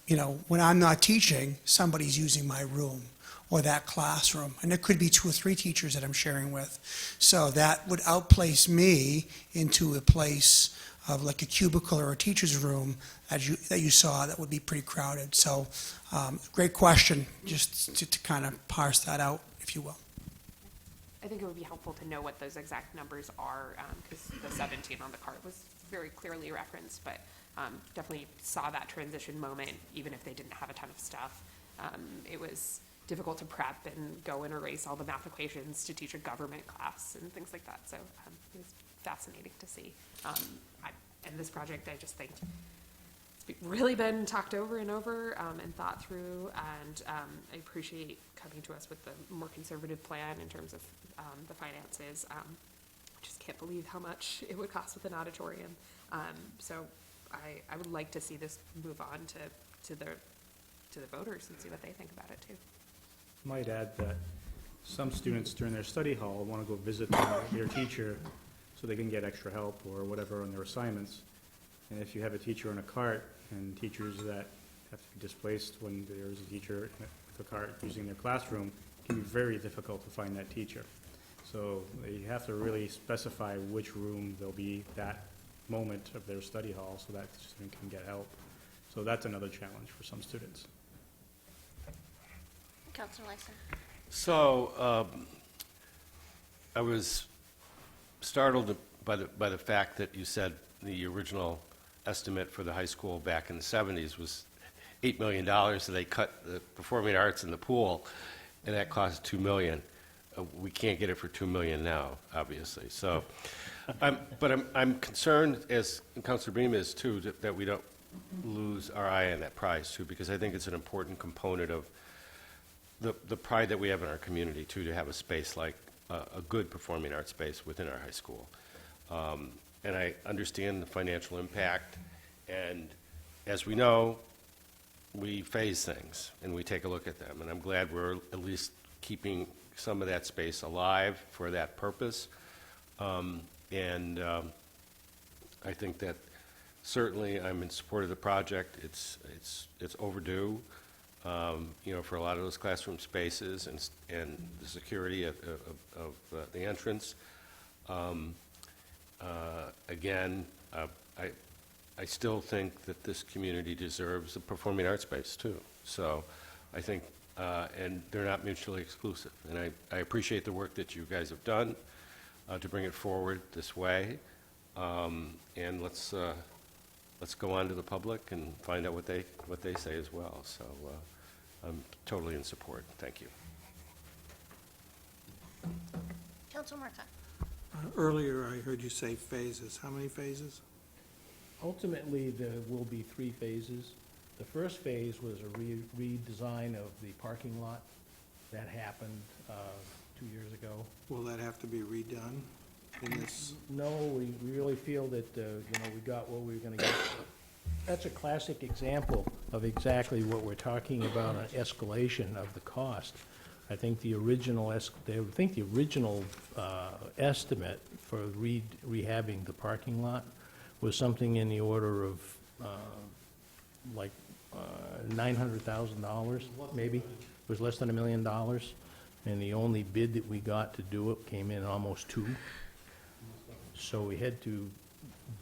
when I'm not teaching, somebody's using my room or that classroom. And there could be 2 or 3 teachers that I'm sharing with. So that would outplace me into a place of like a cubicle or a teacher's room that you saw that would be pretty crowded. So great question, just to kind of parse that out, if you will. I think it would be helpful to know what those exact numbers are, because the 17 on the cart was very clearly referenced, but definitely saw that transition moment, even if they didn't have a ton of stuff. It was difficult to prep and go and erase all the math equations to teach a government class and things like that. So it was fascinating to see. And this project, I just think it's really been talked over and over and thought through. And I appreciate coming to us with the more conservative plan in terms of the finances. I just can't believe how much it would cost with an auditorium. So I would like to see this move on to the voters and see what they think about it too. Might add that some students during their study hall want to go visit their teacher so they can get extra help or whatever on their assignments. And if you have a teacher on a cart and teachers that have to be displaced when there's a teacher with a cart using their classroom, it can be very difficult to find that teacher. So you have to really specify which room there'll be that moment of their study hall so that the student can get help. So that's another challenge for some students. Councilor Lyson. So I was startled by the fact that you said the original estimate for the high school back in the 70s was $8 million, so they cut the performing arts in the pool, and that cost $2 million. We can't get it for $2 million now, obviously. So, but I'm concerned, as Councilor Beam is too, that we don't lose our eye on that prize too, because I think it's an important component of the pride that we have in our community too, to have a space like a good performing arts space within our high school. And I understand the financial impact, and as we know, we phase things and we take a look at them, and I'm glad we're at least keeping some of that space alive for that purpose. And I think that certainly I'm in support of the project. It's overdue. you know, for a lot of those classroom spaces and the security of the entrance. Again, I still think that this community deserves a performing arts space too. So I think, and they're not mutually exclusive. And I appreciate the work that you guys have done to bring it forward this way. And let's go on to the public and find out what they say as well. So I'm totally in support. Thank you. Councilor Marcotte. Earlier, I heard you say phases. How many phases? Ultimately, there will be 3 phases. The first phase was a redesign of the parking lot. That happened 2 years ago. Will that have to be redone in this? No, we really feel that, we got what we were gonna get. That's a classic example of exactly what we're talking about, an escalation of the cost. I think the original estimate for rehabbing the parking lot was something in the order of, $900,000, maybe. It was less than $1 million. And the only bid that we got to do it came in almost 2. So we had to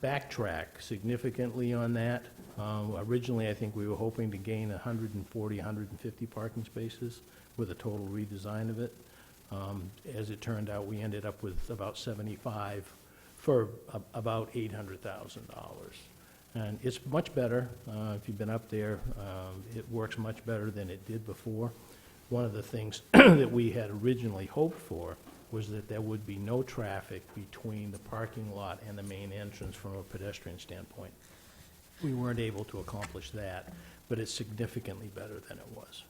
backtrack significantly on that. Originally, I think we were hoping to gain 140, 150 parking spaces with a total redesign of it. As it turned out, we ended up with about 75 for about $800,000. And it's much better. If you've been up there, it works much better than it did before. One of the things that we had originally hoped for was that there would be no traffic between the parking lot and the main entrance from a pedestrian standpoint. We weren't able to accomplish that, but it's significantly better than it was.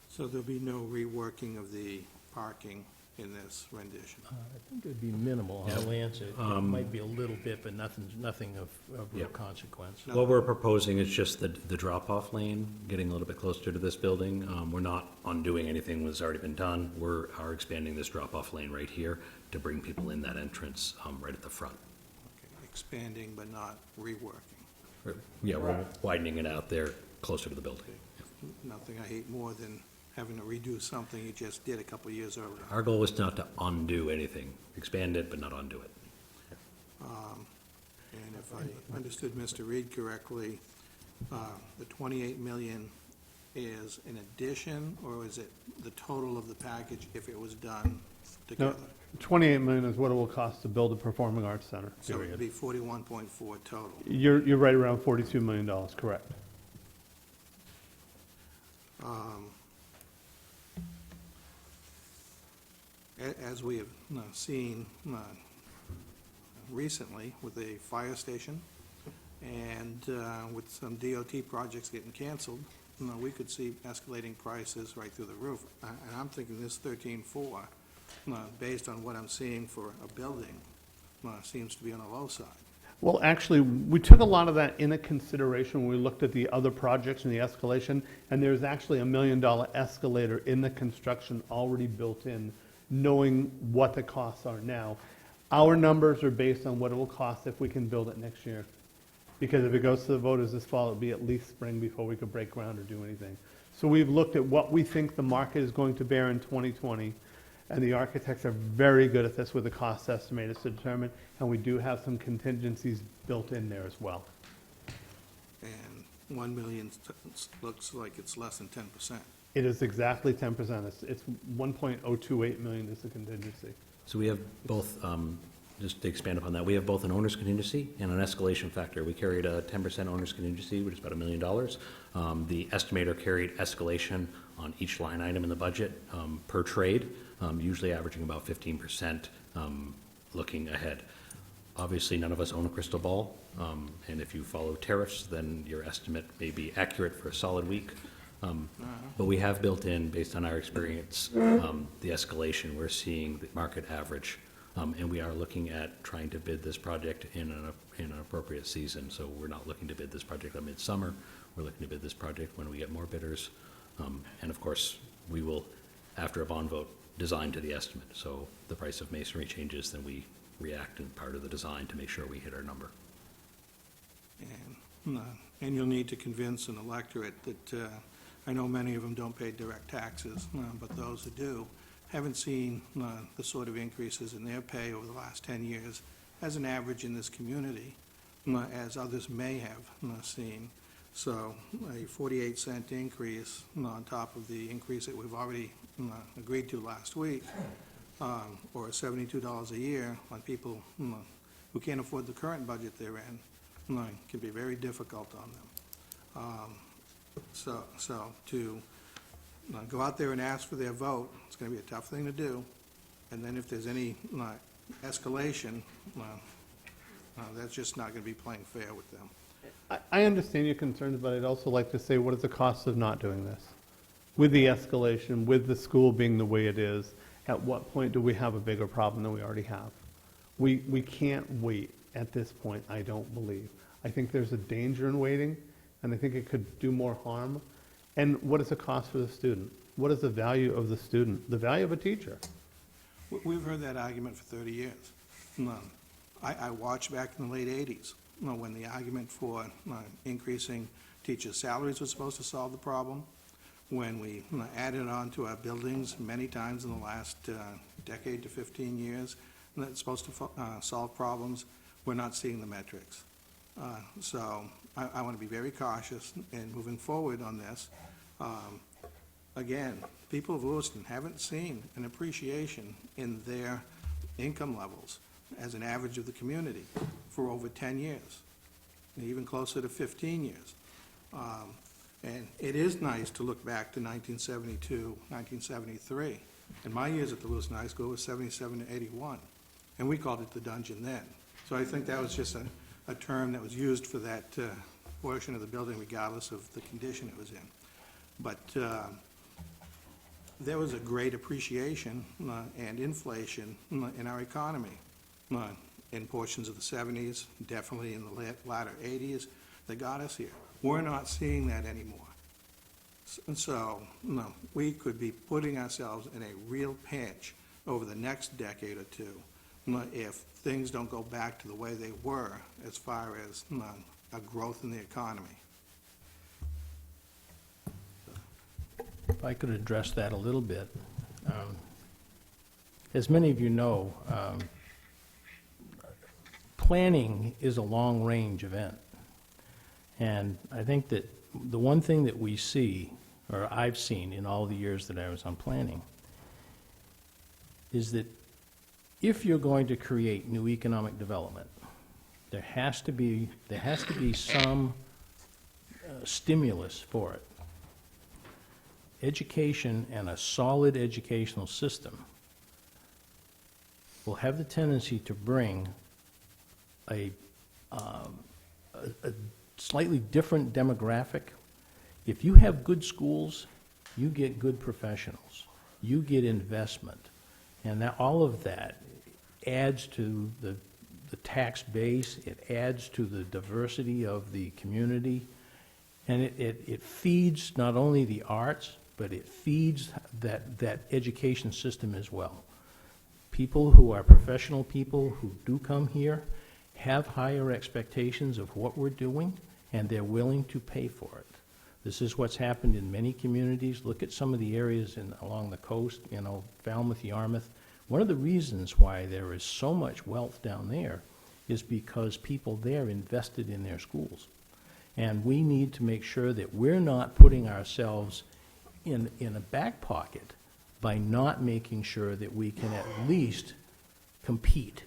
So there'll be no reworking of the parking in this rendition? I think it would be minimal. I'll answer. It might be a little bit, but nothing of real consequence. What we're proposing is just the drop-off lane, getting a little bit closer to this building. We're not undoing anything that's already been done. We are expanding this drop-off lane right here to bring people in that entrance right at the front. Okay, expanding but not reworking. Yeah, we're widening it out there closer to the building. Nothing I hate more than having to redo something you just did a couple of years earlier. Our goal is not to undo anything, expand it, but not undo it. And if I understood Mr. Reed correctly, the 28 million is an addition, or is it the total of the package if it was done together? No, 28 million is what it will cost to build a performing arts center, So it would period. be 41.4 total. You're right around $42 million, correct. As we have seen recently with the fire station and with some DOT projects getting canceled, we could see escalating prices right through the roof. And I'm thinking this 13.4, based on what I'm seeing for a building, seems to be on the low side. Well, actually, we took a lot of that into consideration when we looked at the other projects and the escalation, and there's actually $1 million escalator in the construction already built in, knowing what the costs are now. Our numbers are based on what it will cost if we can build it next year. Because if it goes to the voters this fall, it'll be at least spring before we could break ground or do anything. So we've looked at what we think the market is going to bear in 2020, and the architects are very good at this with the cost estimators to determine, and we do have some contingencies built in there as well. And 1 million looks like it's less than 10%. It is exactly 10%. It's 1.028 million is the contingency. So we have both, just to expand upon that, we have both an owner's contingency and an escalation factor. We carried a 10% owner's contingency, which is about $1 million. The estimator carried escalation on each line item in the budget per trade, usually averaging about 15% looking ahead. Obviously, none of us own a crystal ball, and if you follow tariffs, then your estimate may be accurate for a solid week. But we have built in, based on our experience, the escalation. We're seeing the market average, and we are looking at trying to bid this project in an appropriate season. So we're not looking to bid this project in midsummer. We're looking to bid this project when we get more bidders. And of course, we will, after a bond vote, design to the estimate. So the price of masonry changes, then we react in part of the design to make sure we hit our number. And you'll need to convince an electorate that I know many of them don't pay direct taxes, but those who do haven't seen the sort of increases in their pay over the last 10 years as an average in this community, as others may have seen. So a 48-cent increase on top of the increase that we've already agreed to last week, or $72 a year on people who can't afford the current budget they're in, can be very difficult on them. So to go out there and ask for their vote, it's going to be a tough thing to do. And then if there's any escalation, that's just not going to be playing fair with them. I understand your concerns, but I'd also like to say, what is the cost of not doing this? With the escalation, with the school being the way it is, at what point do we have a bigger problem than we already have? We can't wait at this point, I don't believe. I think there's a danger in waiting, and I think it could do more harm. And what is the cost for the student? What is the value of the student? The value of a teacher? We've heard that argument for 30 years. I watched back in the late 80s, when the argument for increasing teachers' salaries was supposed to solve the problem, when we added on to our buildings many times in the last decade to 15 years, and that's supposed to solve problems. We're not seeing the metrics. So I want to be very cautious in moving forward on this. Again, people of Lewiston haven't seen an appreciation in their income levels as an average of the community for over 10 years, and even closer to 15 years. And it is nice to look back to 1972, 1973. And my years at the Lewiston High School was 77 to 81, and we called it the dungeon then. So I think that was just a term that was used for that portion of the building regardless of the condition it was in. But there was a great appreciation and inflation in our economy in portions of the 70s, definitely in the latter 80s, that got us here. We're not seeing that anymore. And so, we could be putting ourselves in a real pinch over the next decade or two if things don't go back to the way they were as far as a growth in the economy. If I could address that a little bit. As many of you know, planning is a long-range event. And I think that the one thing that we see, or I've seen in all the years that I was on planning, is that if you're going to create new economic development, there has to be some stimulus for it. Education and a solid educational system will have the tendency to bring a slightly different demographic. If you have good schools, you get good professionals, you get investment, and that, all of that adds to the tax base, it adds to the diversity of the community, and it feeds not only the arts, but it feeds that education system as well. People who are professional people who do come here have higher expectations of what we're doing, and they're willing to pay for it. This is what's happened in many communities. Look at some of the areas along the coast, Falmouth, Yarmouth. One of the reasons why there is so much wealth down there is because people there invested in their schools. And we need to make sure that we're not putting ourselves in a back pocket by not making sure that we can at least compete.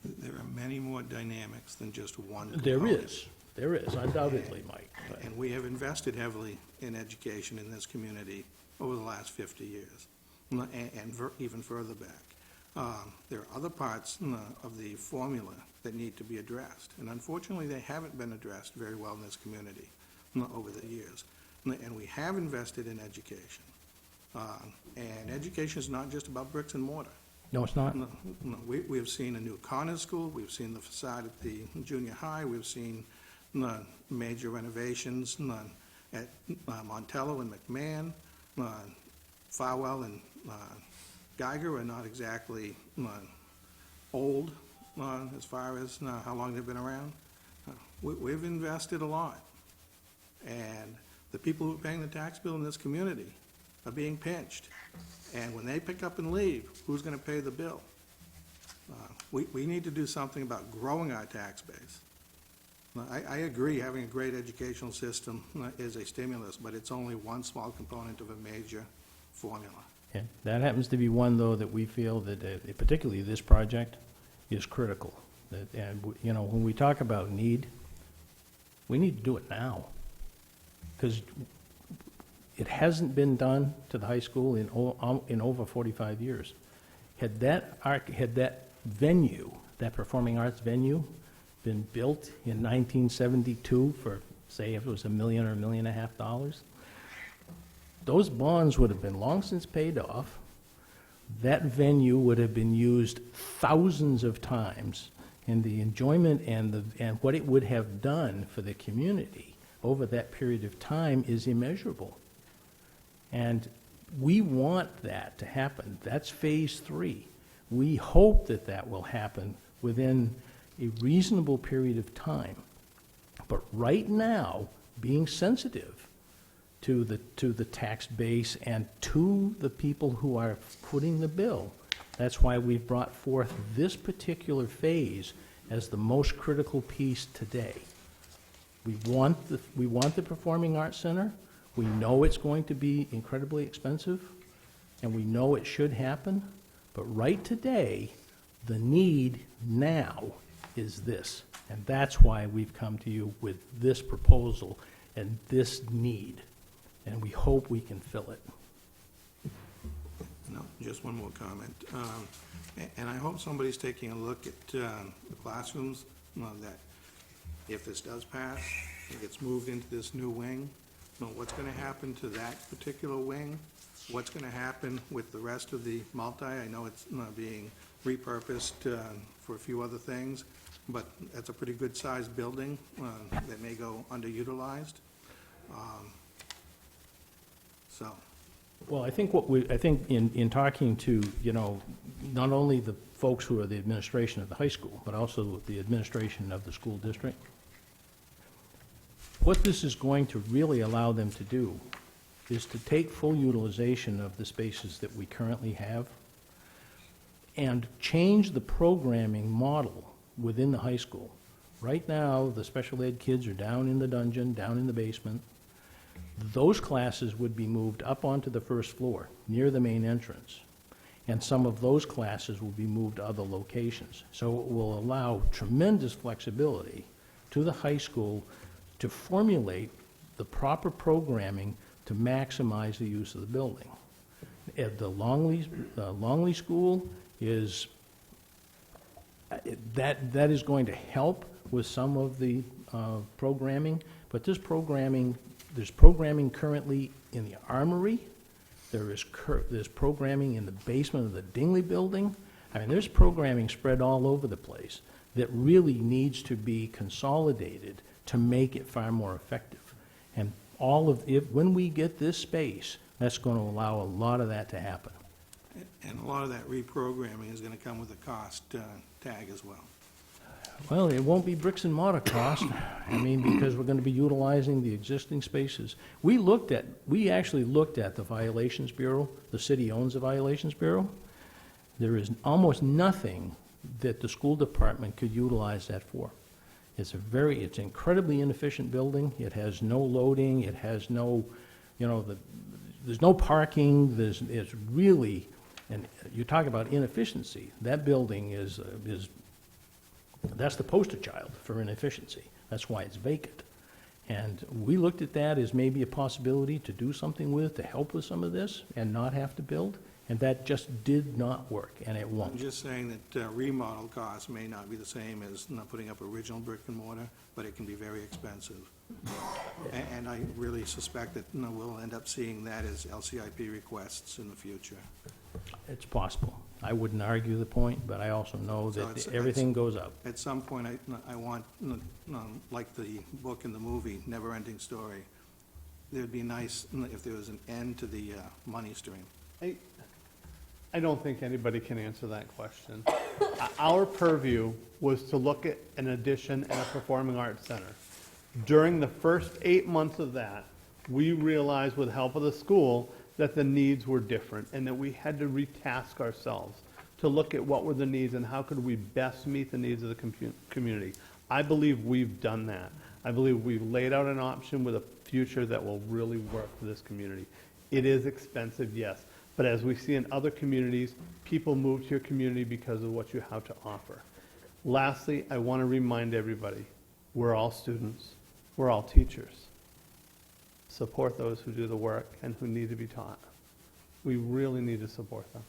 There are many more dynamics than just one There is, undoubtedly, Mike. But And we have invested heavily in education in this community over the last 50 years, and even further back. There are other parts of the formula that need to be addressed, and unfortunately, they haven't been addressed very well in this community over the years. And we have invested in education. And education is not just about bricks and mortar. no, it's not. No, we have seen a new Connors School, we've seen the facade at the junior high, we've seen major renovations at Montello and McMahon. Farwell and Geiger are not exactly old as far as how long they've been around. We've invested a lot. And The people who are paying the tax bill in this community are being pinched. And when they pick up and leave, who's gonna pay the bill? We need to do something about growing our tax base. I agree, having a great educational system is a stimulus, but it's only one small component of a major formula. Yeah, that happens to be one, though, that we feel that, particularly this project, is critical. And, you know, when we talk about need, we need to do it now. Because it hasn't been done to the high school in over 45 years. Had that venue, that performing arts venue, been built in 1972 for, say, if it was $1 million or $1.5 million, those bonds would have been long since paid off. That venue would have been used thousands of times, and the enjoyment and what it would have done for the community over that period of time is immeasurable. And we want that to happen. That's phase 3. We hope that that will happen within a reasonable period of time. But right now, being sensitive to the tax base and to the people who are footing the bill, that's why we've brought forth this particular phase as the most critical piece today. We want the Performing Arts Center. We know it's going to be incredibly expensive, and we know it should happen. But right today, the need now is this. And that's why we've come to you with this proposal and this need. And we hope we can fill it. No, just one more comment. And I hope somebody's taking a look at the classrooms, that if this does pass, it gets moved into this new wing. What's going to happen to that particular wing? What's going to happen with the rest of the multi? I know it's being repurposed for a few other things, but that's a pretty good-sized building that may go underutilized. So. Well, I think in talking to, you know, not only the folks who are the administration of the high school, but also the administration of the school district, what this is going to really allow them to do is to take full utilization of the spaces that we currently have and change the programming model within the high school. Right now, the special ed kids are down in the dungeon, down in the basement. Those classes would be moved up onto the first floor, near the main entrance. And some of those classes will be moved to other locations. So it will allow tremendous flexibility to the high school to formulate the proper programming to maximize the use of the building. At the Longley School is, that is going to help with some of the programming, but there's programming currently in the Armory. There's programming in the basement of the Dingley Building. I mean, there's programming spread all over the place that really needs to be consolidated to make it far more effective. And when we get this space, that's going to allow a lot of that to happen. And a lot of that reprogramming is going to come with a cost tag as well. Well, it won't be bricks and mortar cost, I mean, because we're going to be utilizing the existing spaces. We actually looked at the Violations Bureau. The city owns the Violations Bureau. There is almost nothing that the school department could utilize that for. It's incredibly inefficient building. It has no loading. It has no, there's no parking. It's really, and you talk about inefficiency. That building that's the poster child for inefficiency. That's why it's vacant. And we looked at that as maybe a possibility to do something with, to help with some of this and not have to build. And that just did not work, and it won't. I'm just saying that remodel costs may not be the same as not putting up original brick and mortar, but it can be very expensive. And I really suspect that we'll end up seeing that as LCIP requests in the future. It's possible. I wouldn't argue the point, but I also know that everything goes up. At some point, I want, like the book and the movie, Never Ending Story, it would be nice if there was an end to the money stream. I don't think anybody can answer that question. Our purview was to look at an addition and a performing arts center. During the first 8 months of that, we realized with help of the school that the needs were different and that we had to retask ourselves to look at what were the needs and how could we best meet the needs of the community. I believe we've done that. I believe we've laid out an option with a future that will really work for this community. It is expensive, yes, but as we see in other communities, people move to your community because of what you have to offer. Lastly, I want to remind everybody, we're all students, we're all teachers. Support those who do the work and who need to be taught. We really need to support them.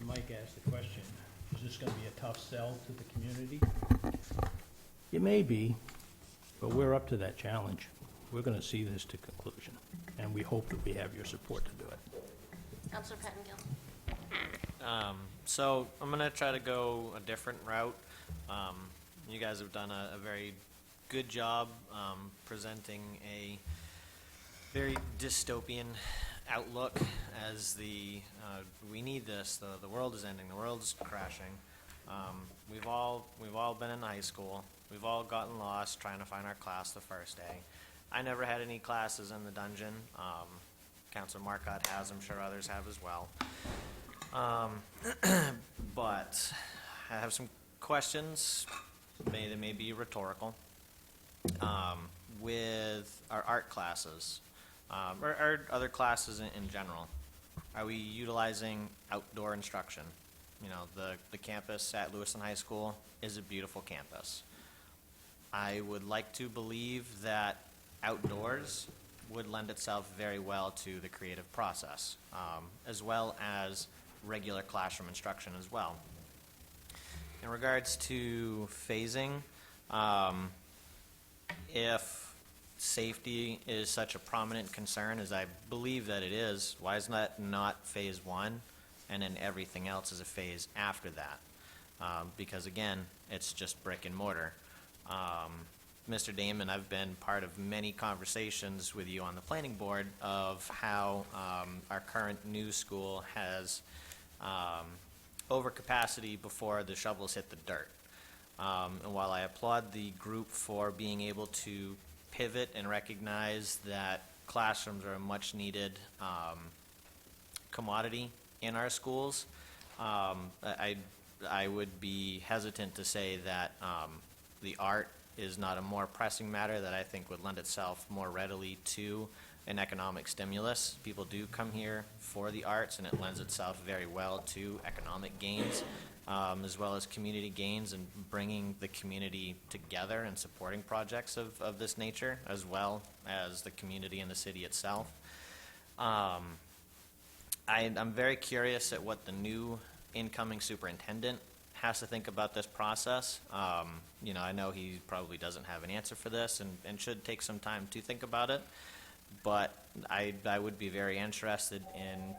Mike asked the question, is this going to be a tough sell to the community? It may be, but we're up to that challenge. We're going to see this to conclusion, and we hope that we have your support to do it. Counselor Pettingill. So I'm going to try to go a different route. You guys have done a very good job presenting a very dystopian outlook as we need this. The world is ending. The world is crashing. We've all been in high school. We've all gotten lost trying to find our class the first day. I never had any classes in the dungeon. Counselor Marcotte has. I'm sure others have as well. But I have some questions. They may be rhetorical. With our art classes, or other classes in general, are we utilizing outdoor instruction? You know, the campus at Lewiston High School is a beautiful campus. I would like to believe that outdoors would lend itself very well to the creative process, as well as regular classroom instruction as well. In regards to phasing, if safety is such a prominent concern as I believe that it is, why is that not phase one and then everything else is a phase after that? Because again, it's just brick and mortar. Mr. Damon, I've been part of many conversations with you on the planning board of how our current new school has overcapacity before the shovels hit the dirt. And while I applaud the group for being able to pivot and recognize that classrooms are a much needed commodity in our schools, I would be hesitant to say that the art is not a more pressing matter that I think would lend itself more readily to an economic stimulus. People do come here for the arts, and it lends itself very well to economic gains, as well as community gains and bringing the community together and supporting projects of this nature, as well as the community and the city itself. I'm very curious at what the new incoming superintendent has to think about this process. You know, I know he probably doesn't have an answer for this and should take some time to think about it, but I would be very interested in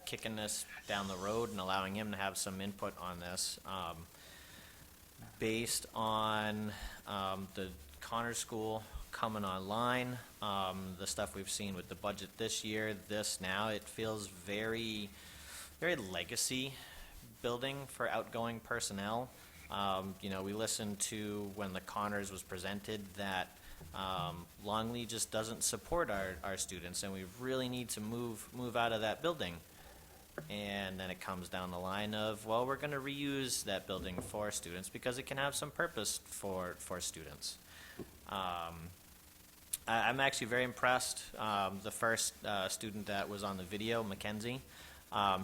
kicking this down the road and allowing him to have some input on this. Based on the Connors School coming online, the stuff we've seen with the budget this year, it feels very, very legacy building for outgoing personnel. You know, we listened to when the Connors was presented that Longley just doesn't support our students, and we really need to move out of that building. And then it comes down the line of, well, we're going to reuse that building for students because it can have some purpose for students. I'm actually very impressed. The first student that was on the video, Mackenzie,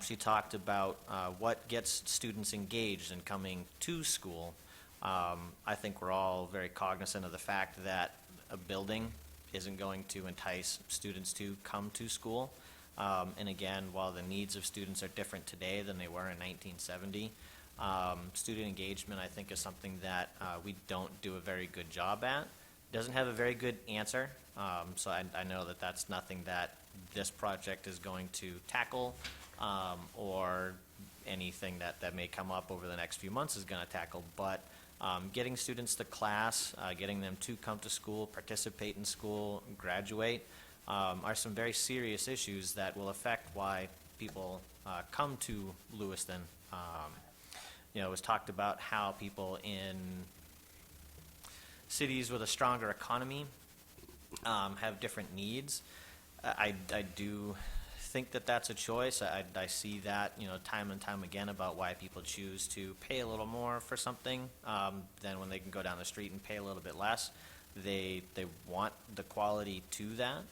she talked about what gets students engaged in coming to school. I think we're all very cognizant of the fact that a building isn't going to entice students to come to school. And again, while the needs of students are different today than they were in 1970, student engagement, I think, is something that we don't do a very good job at. Doesn't have a very good answer, so I know that that's nothing that this project is going to tackle, or anything that may come up over the next few months is going to tackle, but getting students to class, getting them to come to school, participate in school, graduate, are some very serious issues that will affect why people come to Lewiston. You know, it was talked about how people in cities with a stronger economy have different needs. I do think that that's a choice. I see that, time and time again about why people choose to pay a little more for something than when they can go down the street and pay a little bit less. They want the quality to that.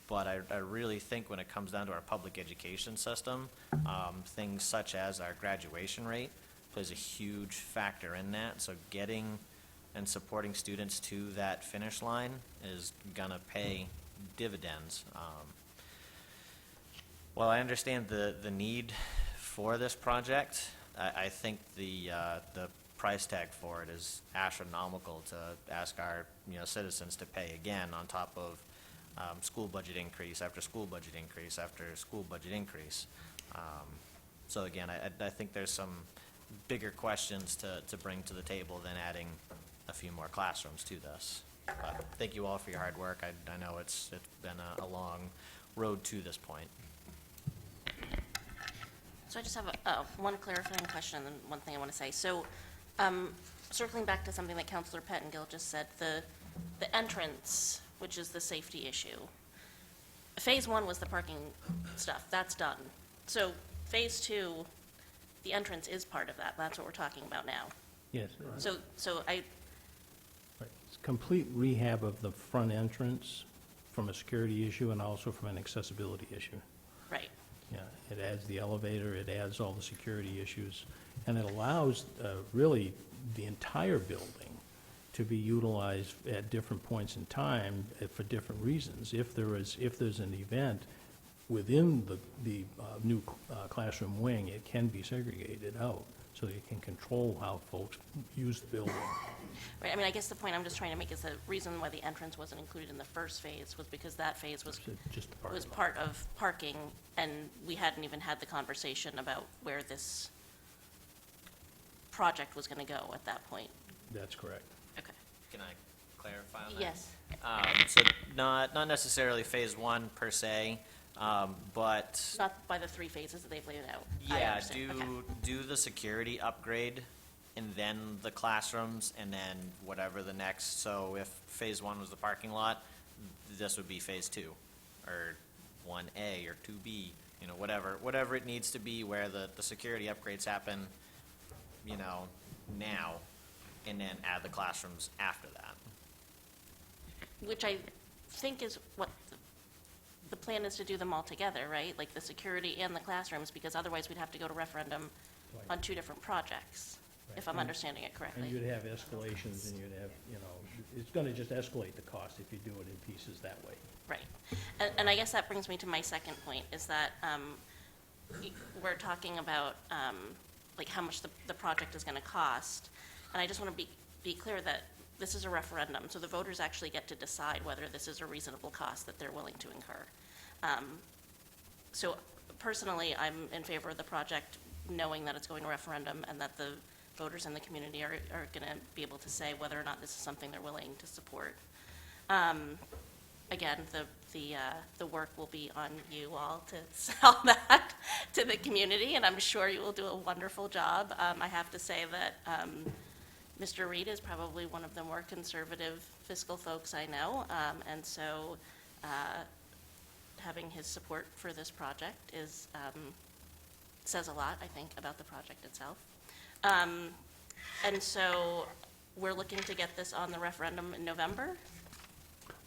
But I really think when it comes down to our public education system, things such as our graduation rate plays a huge factor in that. So getting and supporting students to that finish line is gonna pay dividends. While I understand the need for this project, I think the price tag for it is astronomical to ask our citizens to pay again on top of school budget increase after school budget increase after school budget increase. So again, I think there's some bigger questions to bring to the table than adding a few more classrooms to this. But thank you all for your hard work. I know it's been a long road to this point. So I just have one clarifying question and then one thing I want to say. So circling back to something that Councilor Pettengill just said, the entrance, which is the safety issue. Phase 1 was the parking stuff. That's done. So Phase 2, the entrance is part of that. That's what we're talking about now. Yes. So Right. It's complete rehab of the front entrance from a security issue and also from an accessibility issue. Right. Yeah, it adds the elevator, it adds all the security issues, and it allows really the entire building to be utilized at different points in time for different reasons. If there's an event within the new classroom wing, it can be segregated out so you can control how folks use the building. Right, I mean, I guess the point I'm just trying to make is the reason why the entrance wasn't included in the first phase was because that phase was Just the parking lot. part of parking, and we hadn't even had the conversation about where this project was gonna go at that point. That's correct. Okay. Can I clarify on that? Yes. So not necessarily Phase 1 per se, but Not by the 3 phases that they've laid out. I yeah, understand. Okay. do the security upgrade and then the classrooms and then whatever the next. So if Phase 1 was the parking lot, this would be Phase 2 or 1A or 2B, whatever it needs to be where the security upgrades happen, now, and then add the classrooms after that. Which I think is what the plan is, to do them all together, right? Like the security and the classrooms, because otherwise we'd have to go to referendum on 2 different projects, if I'm understanding it correctly. And you'd have escalations, and you'd have, it's going to just escalate the cost if you do it in pieces that way. Right. And I guess that brings me to my second point, is that we're talking about like how much the project is going to cost. And I just want to be clear that this is a referendum, so the voters actually get to decide whether this is a reasonable cost that they're willing to incur. So personally, I'm in favor of the project, knowing that it's going to referendum and that the voters in the community are going to be able to say whether or not this is something they're willing to support. Again, the work will be on you all to sell that to the community, and I'm sure you will do a wonderful job. I have to say that Mr. Reed is probably one of the more conservative fiscal folks I know, and so having his support for this project says a lot, I think, about the project itself. And so we're looking to get this on the referendum in November.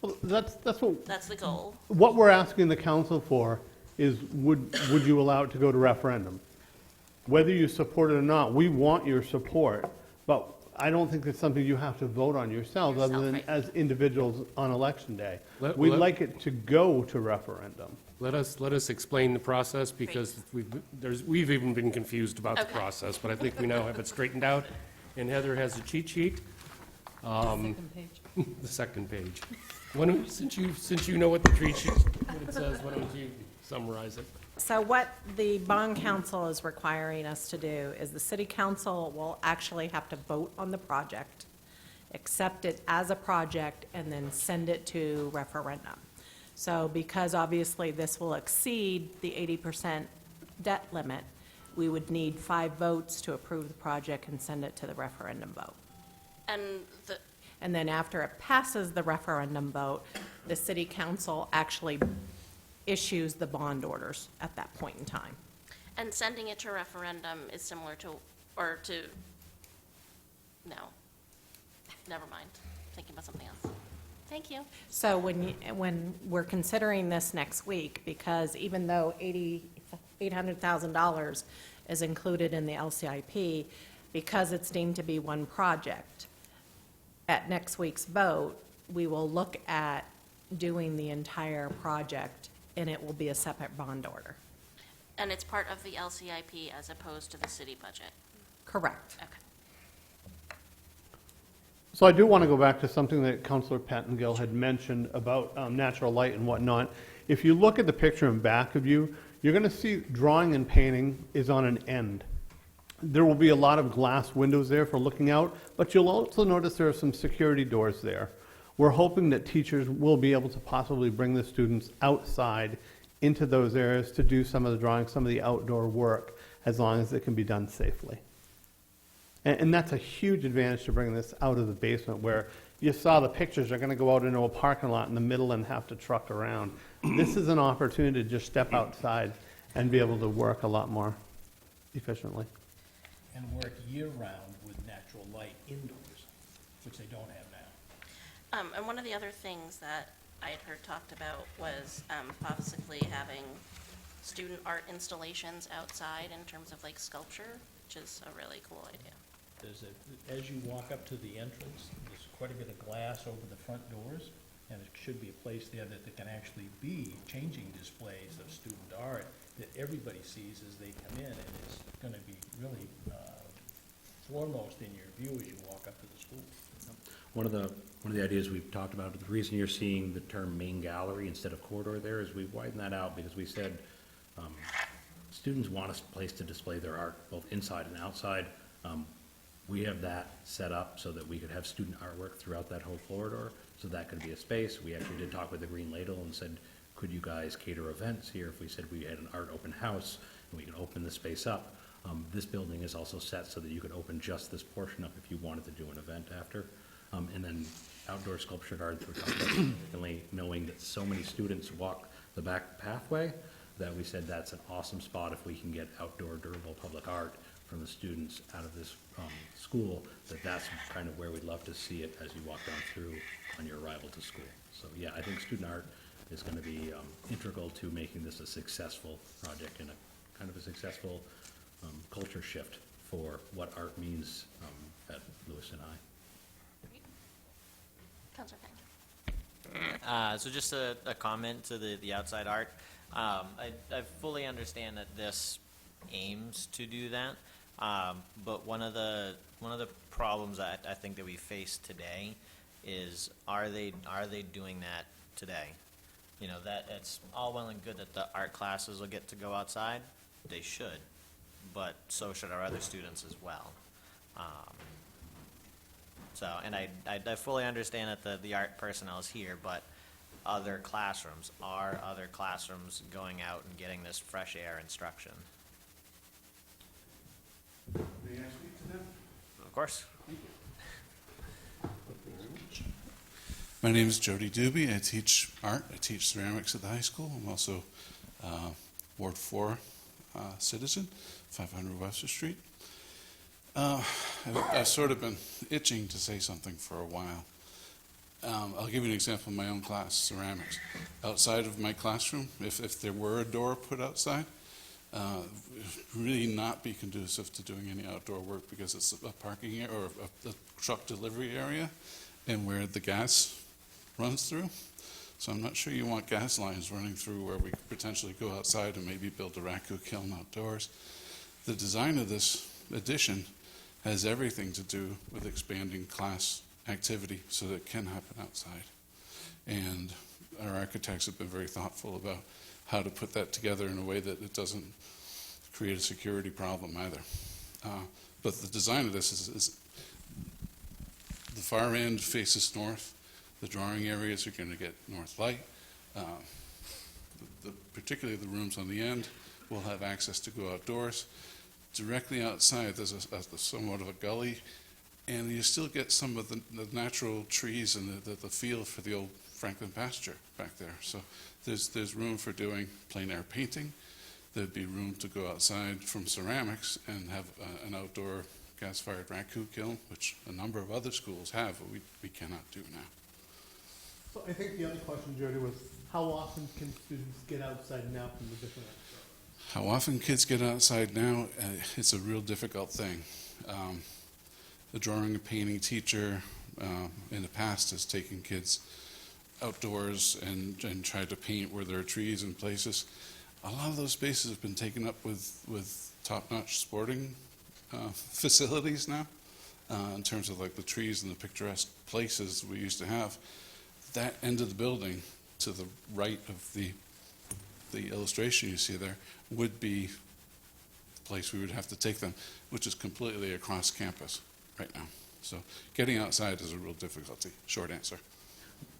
Well, that's what. That's the goal. What we're asking the council for is, would you allow it to go to referendum? Whether you support it or not, we want your support, but I don't think it's something you have to vote on yourselves, other than right. as individuals on election day. Let- We'd let- like it to go to referendum. Let us explain the process, because we've even been confused about the Okay. process, but I think we now have it straightened out. And Heather has a cheat sheet. Second page. The second page. Since you know what the cheat sheet, what it says, why don't you summarize it? So what the bond council is requiring us to do is the city council will actually have to vote on the project, accept it as a project, and then send it to referendum. So because obviously this will exceed the 80% debt limit, we would need 5 votes to approve the project and send it to the referendum vote. And And then after it passes the referendum vote, the city council actually issues the bond orders at that point in time. And sending it to referendum is similar to, or to, no, never mind, thinking about something else. Thank you. So when we're considering this next week, because even though $800,000 is included in the LCIP, because it's deemed to be one project, at next week's vote, we will look at doing the entire project, and it will be a separate bond order. And it's part of the LCIP as opposed to the city budget? Correct. Okay. So I do want to go back to something that Councilor Pettengill had mentioned about natural light and whatnot. If you look at the picture in back of you, you're going to see drawing and painting is on an end. There will be a lot of glass windows there for looking out, but you'll also notice there are some security doors there. We're hoping that teachers will be able to possibly bring the students outside into those areas to do some of the drawing, some of the outdoor work, as long as it can be done safely. And that's a huge advantage to bringing this out of the basement, where you saw the pictures, they're going to go out into a parking lot in the middle and have to truck around. This is an opportunity to just step outside and be able to work a lot more efficiently. And work year-round with natural light indoors, which they don't have now. And one of the other things that I had heard talked about was possibly having student art installations outside in terms of like sculpture, which is a really cool idea. As you walk up to the entrance, there's quite a bit of glass over the front doors, and it should be a place there that there can actually be changing displays of student art that everybody sees as they come in, and it's going to be really foremost in your view as you walk up to the school. One of the ideas we've talked about, the reason you're seeing the term main gallery instead of corridor there is we've widened that out because we said students want a place to display their art both inside and outside. We have that set up so that we could have student artwork throughout that whole corridor, so that could be a space. We actually did talk with the Green Ladle and said, could you guys cater events here if we said we had an art open house and we could open the space up? This building is also set so that you could open just this portion up if you wanted to do an event after. And then outdoor sculpture gardens, we're talking about significantly knowing that so many students walk the back pathway that we said that's an awesome spot if we can get outdoor durable public art from the students out of this school, that's kind of where we'd love to see it as you walk down through on your arrival to school. So yeah, I think student art is going to be integral to making this a successful project and a kind of a successful culture shift for what art means at Lewiston High. Councilor Peng. So just a comment to the outside art. I fully understand that this aims to do that, but one of the problems I think that we face today is are they doing that today? You know, that it's all well and good that the art classes will get to go outside. They should, but so should our other students as well. And I fully understand that the art personnel is here, but are other classrooms going out and getting this fresh air instruction? May I speak to them? Of course. My name is Jody Doobie. I teach art. I teach ceramics at the high school. I'm also Ward 4 citizen, 500 Webster Street. I've sort of been itching to say something for a while. I'll give you an example of my own class, ceramics. Outside of my classroom, if there were a door put outside, really not be conducive to doing any outdoor work because it's a parking area or a truck delivery area and where the gas runs through. So I'm not sure you want gas lines running through where we could potentially go outside and maybe build a raku kiln outdoors. The design of this addition has everything to do with expanding class activity so that it can happen outside. And our architects have been very thoughtful about how to put that together in a way that it doesn't create a security problem either. But the design of this is the far end faces north. The drawing areas are going to get north light. Particularly the rooms on the end will have access to go outdoors. Directly outside, there's somewhat of a gully and you still get some of the natural trees and the feel for the old Franklin pasture back there. So there's room for doing plein air painting. There'd be room to go outside from ceramics and have an outdoor gas-fired raku kiln, which a number of other schools have, but we cannot do now. So I think the other question, Jody, was how often can students get outside now from the different activities? How often kids get outside now, it's a real difficult thing. The drawing and painting teacher in the past has taken kids outdoors and tried to paint where there are trees and places. A lot of those spaces have been taken up with top-notch sporting facilities now, in terms of like the trees and the picturesque places we used to have. That end of the building to the right of the illustration you see there would be the place we would have to take them, which is completely across campus right now. So getting outside is a real difficulty, short answer.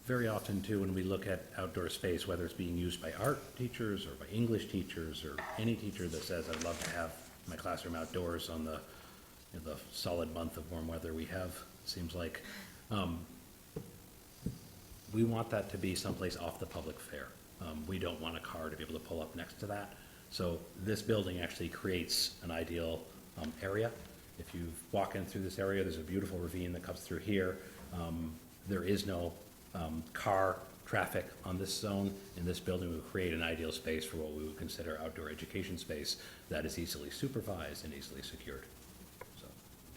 Very often, too, when we look at outdoor space, whether it's being used by art teachers or by English teachers or any teacher that says, I'd love to have my classroom outdoors on the solid month of warm weather we have, seems like, we want that to be someplace off the public fare. We don't want a car to be able to pull up next to that. So this building actually creates an ideal area. If you walk in through this area, there's a beautiful ravine that comes through here. There is no car traffic on this zone. In this building, we would create an ideal space for what we would consider outdoor education space that is easily supervised and easily secured. So.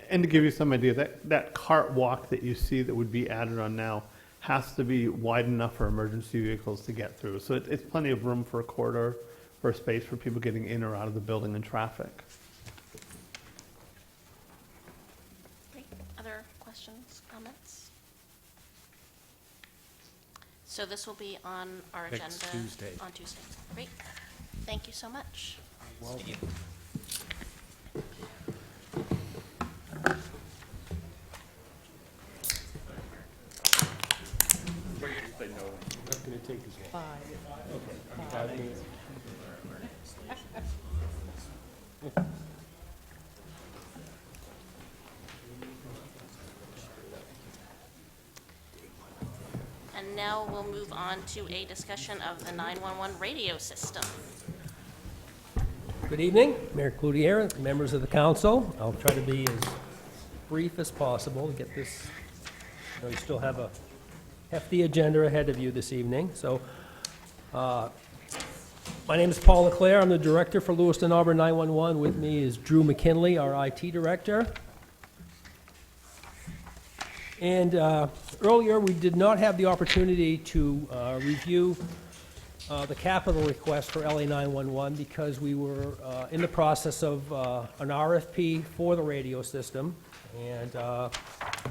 And to give you some idea, that cart walk that you see that would be added on now has to be wide enough for emergency vehicles to get through. So it's plenty of room for a corridor, for a space for people getting in or out of the building and traffic. Great. Other questions, comments? So this will be on our agenda. Next Tuesday. On Tuesday. Great. Thank you so much. Thank you. Not gonna take as long. 5 minutes. And now we'll move on to a discussion of the 911 radio system. Good evening, Mayor Cloutier, members of the council. I'll try to be as brief as possible to get this, you still have a hefty agenda ahead of you this evening. So, my name is Paul LeClaire. I'm the director for Lewiston Auburn 911. With me is Drew McKinley, our IT director. And earlier, we did not have the opportunity to review the capital request for LA 911 because we were in the process of an RFP for the radio system, and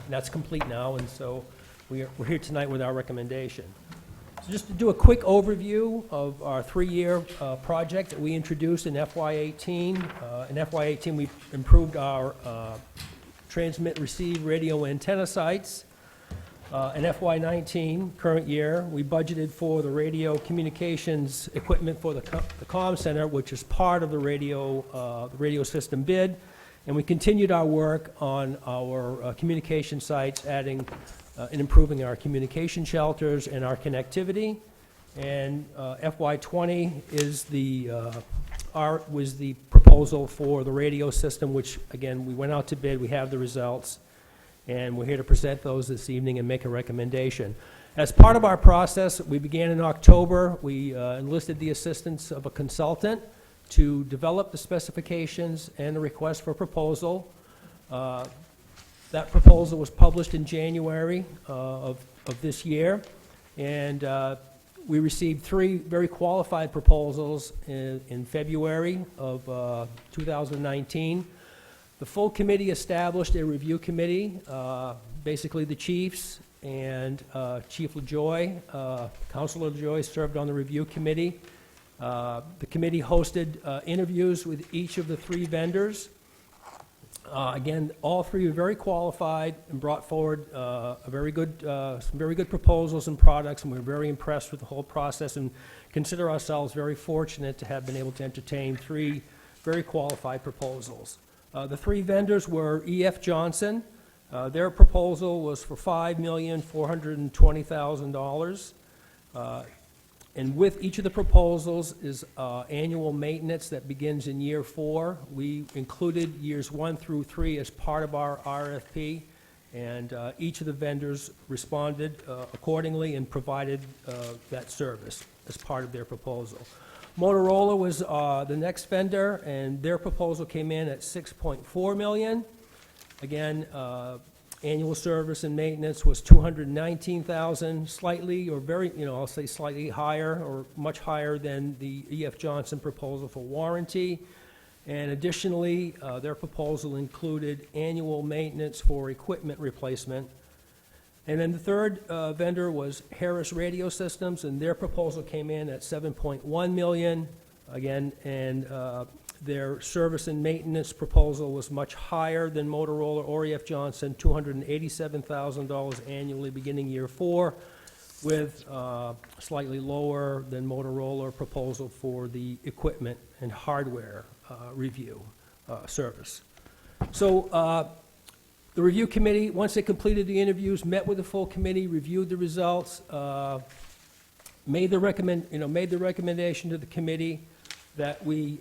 that's complete now, and so we're here tonight with our recommendation. So just to do a quick overview of our 3-year project that we introduced in FY18. In FY18, we improved our transmit receive radio antenna sites. In FY19, current year, we budgeted for the radio communications equipment for the comm center, which is part of the radio system bid. And we continued our work on our communication sites, adding and improving our communication shelters and our connectivity. And FY20 was the proposal for the radio system, which, again, we went out to bid. We have the results. And we're here to present those this evening and make a recommendation. As part of our process, we began in October. We enlisted the assistance of a consultant to develop the specifications and the request for proposal. That proposal was published in January of this year, and we received 3 very qualified proposals in February of 2019. The full committee established a review committee, basically the chiefs and Chief LaJoy. Councilor LaJoy served on the review committee. The committee hosted interviews with each of the 3 vendors. Again, all 3 were very qualified and brought forward some very good proposals and products, and we're very impressed with the whole process and consider ourselves very fortunate to have been able to entertain 3 very qualified proposals. The 3 vendors were E.F. Johnson, Their proposal was for $5,420,000. And with each of the proposals is annual maintenance that begins in year 4. We included years 1 through 3 as part of our RFP, and each of the vendors responded accordingly and provided that service as part of their proposal. Motorola was the next vendor, and their proposal came in at $6.4 million. Again, annual service and maintenance was $219,000, slightly, or very, I'll say slightly higher, or much higher than the E.F. Johnson proposal for warranty. And additionally, their proposal included annual maintenance for equipment replacement. And then the third vendor was Harris Radio Systems, and their proposal came in at $7.1 million, again, and their service and maintenance proposal was much higher than Motorola or E.F. Johnson, $287,000 annually beginning year 4, with slightly lower than Motorola proposal for the equipment and hardware review service. So the review committee, once they completed the interviews, met with the full committee, reviewed the results, made the recommendation to the committee that we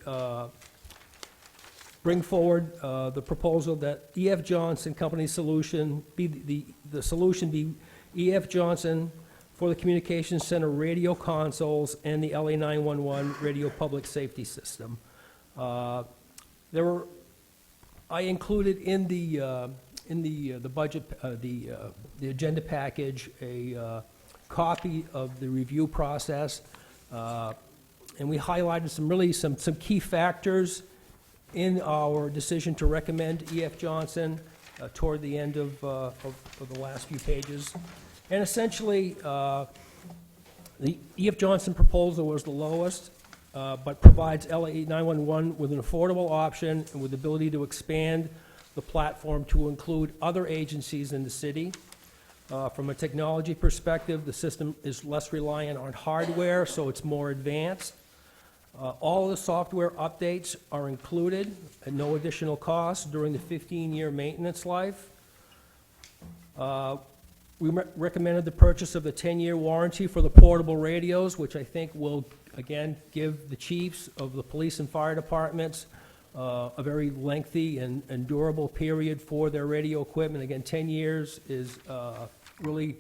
bring forward the proposal that E.F. Johnson Company's solution be the solution be E.F. Johnson for the Communications Center radio consoles and the LA 911 radio public safety system. I included in the budget, the agenda package, a copy of the review process, and we highlighted some key factors in our decision to recommend E.F. Johnson toward the end of the last few pages. And essentially, the E.F. Johnson proposal was the lowest, but provides LA 911 with an affordable option and with the ability to expand the platform to include other agencies in the city. From a technology perspective, the system is less reliant on hardware, so it's more advanced. All of the software updates are included at no additional cost during the 15-year maintenance life. We recommended the purchase of the 10-year warranty for the portable radios, which I think will, again, give the chiefs of the police and fire departments a very lengthy and durable period for their radio equipment. Again, 10 years is really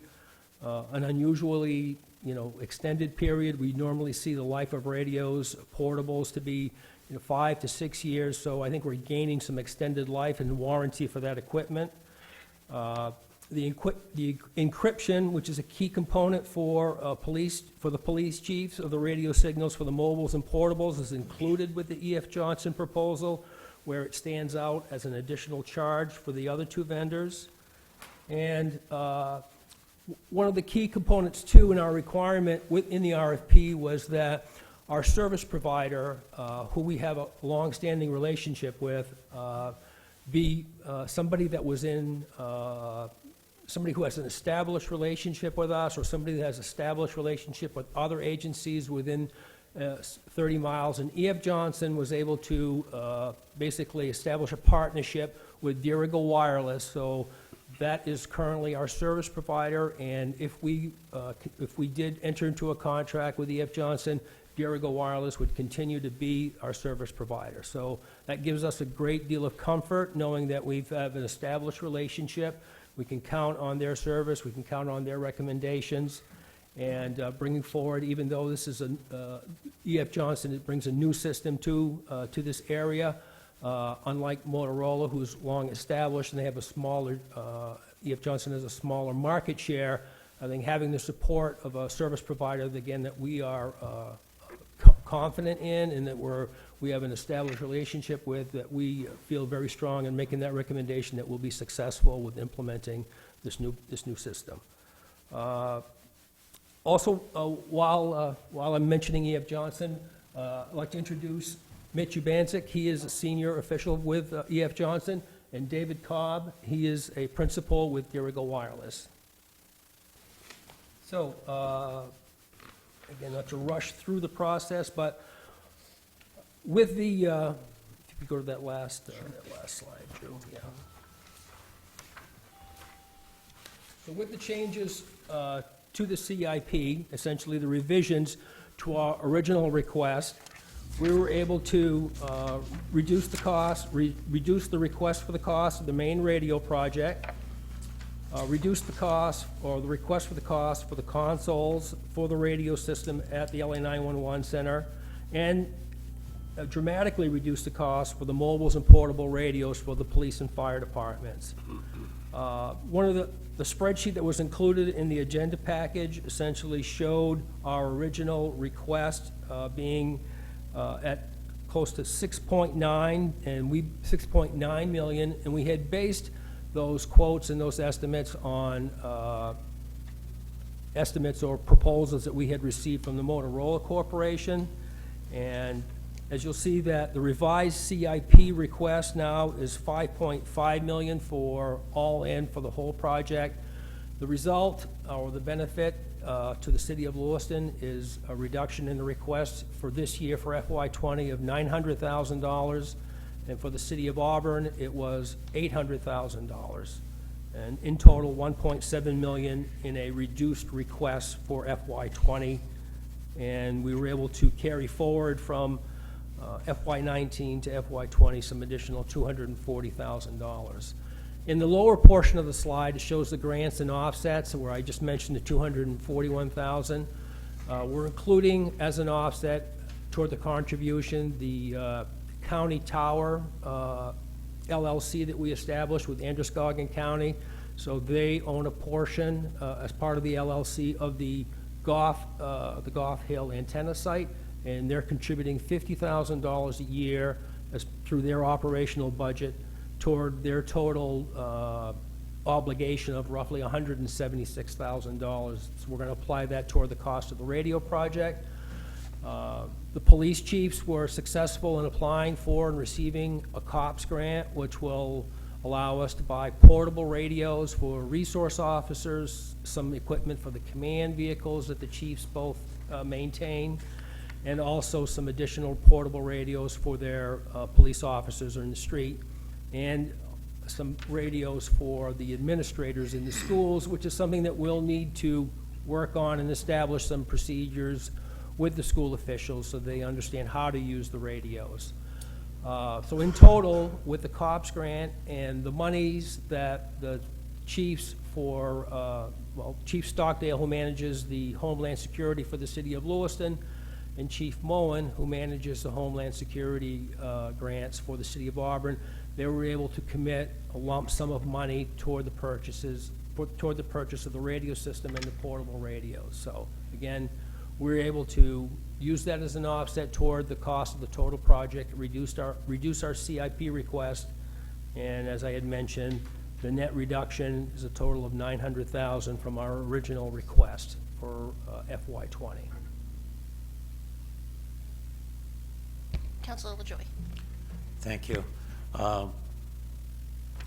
an unusually extended period. We normally see the life of radios, portables, to be 5 to 6 years, so I think we're gaining some extended life and warranty for that equipment. The encryption, which is a key component for the police chiefs of the radio signals for the mobiles and portables, is included with the E.F. Johnson proposal, where it stands out as an additional charge for the other two vendors. And one of the key components, too, in our requirement within the RFP was that our service provider, who we have a long-standing relationship with, be somebody that was in, somebody who has an established relationship with us, or somebody that has established relationship with other agencies within 30 miles. And E.F. Johnson was able to basically establish a partnership with Dirigo Wireless, so that is currently our service provider, and if we did enter into a contract with E.F. Johnson, Dirigo Wireless would continue to be our service provider. So that gives us a great deal of comfort, knowing that we have an established relationship. We can count on their service, we can count on their recommendations, and bringing forward, even though this is E.F. Johnson, it brings a new system to this area. Unlike Motorola, who's long established, and they have a smaller, E.F. Johnson has a smaller market share. I think having the support of a service provider, again, that we are confident in, and that we have an established relationship with, that we feel very strong in making that recommendation that we'll be successful with implementing this new system. Also, while I'm mentioning E.F. Johnson, I'd like to introduce Mitch Ubanczyk. He is a senior official with E.F. Johnson, and David Cobb, he is a principal with Dirigo Wireless. So, again, not to rush through the process, but with the, if you go to that last slide, Drew, yeah. So with the changes to the CIP, essentially the revisions to our original request, we were able to reduce the cost, reduce the request for the cost of the Maine radio project, reduce the cost, or the request for the cost for the consoles for the radio system at the LA 911 Center, and dramatically reduce the cost for the mobiles and portable radios for the police and fire departments. One of the spreadsheet that was included in the agenda package essentially showed our original request being at close to 6.9 million, and we had based those quotes and those estimates on estimates or proposals that we had received from the Motorola Corporation. And as you'll see, that the revised CIP request now is 5.5 million for all in for the whole project. The result, or the benefit to the city of Lewiston, is a reduction in the request for this year for FY20 of $900,000, and for the city of Auburn, it was $800,000. And in total, 1.7 million in a reduced request for FY20. And we were able to carry forward from FY19 to FY20 some additional $240,000. In the lower portion of the slide, it shows the grants and offsets, where I just mentioned the $241,000. We're including as an offset toward the contribution the County Tower LLC that we established with Androscoggin County. So they own a portion as part of the LLC of the Goff Hill antenna site, and they're contributing $50,000 a year through their operational budget toward their total obligation of roughly $176,000. So we're going to apply that toward the cost of the radio project. The police chiefs were successful in applying for and receiving a COPS grant, which will allow us to buy portable radios for resource officers, some equipment for the command vehicles that the chiefs both maintain, and also some additional portable radios for their police officers in the street, and some radios for the administrators in the schools, which is something that we'll need to work on and establish some procedures with the school officials so they understand how to use the radios. So in total, with the COPS grant and the monies that the chiefs for, Chief Stockdale, who manages the Homeland Security for the city of Lewiston, and Chief Moen, who manages the Homeland Security grants for the city of Auburn, they were able to commit a lump sum of money toward the purchases, toward the purchase of the radio system and the portable radios. So again, we're able to use that as an offset toward the cost of the total project, reduce our CIP request, and as I had mentioned, the net reduction is a total of $900,000 from our original request for FY20. Councilor LaJoy. Thank you.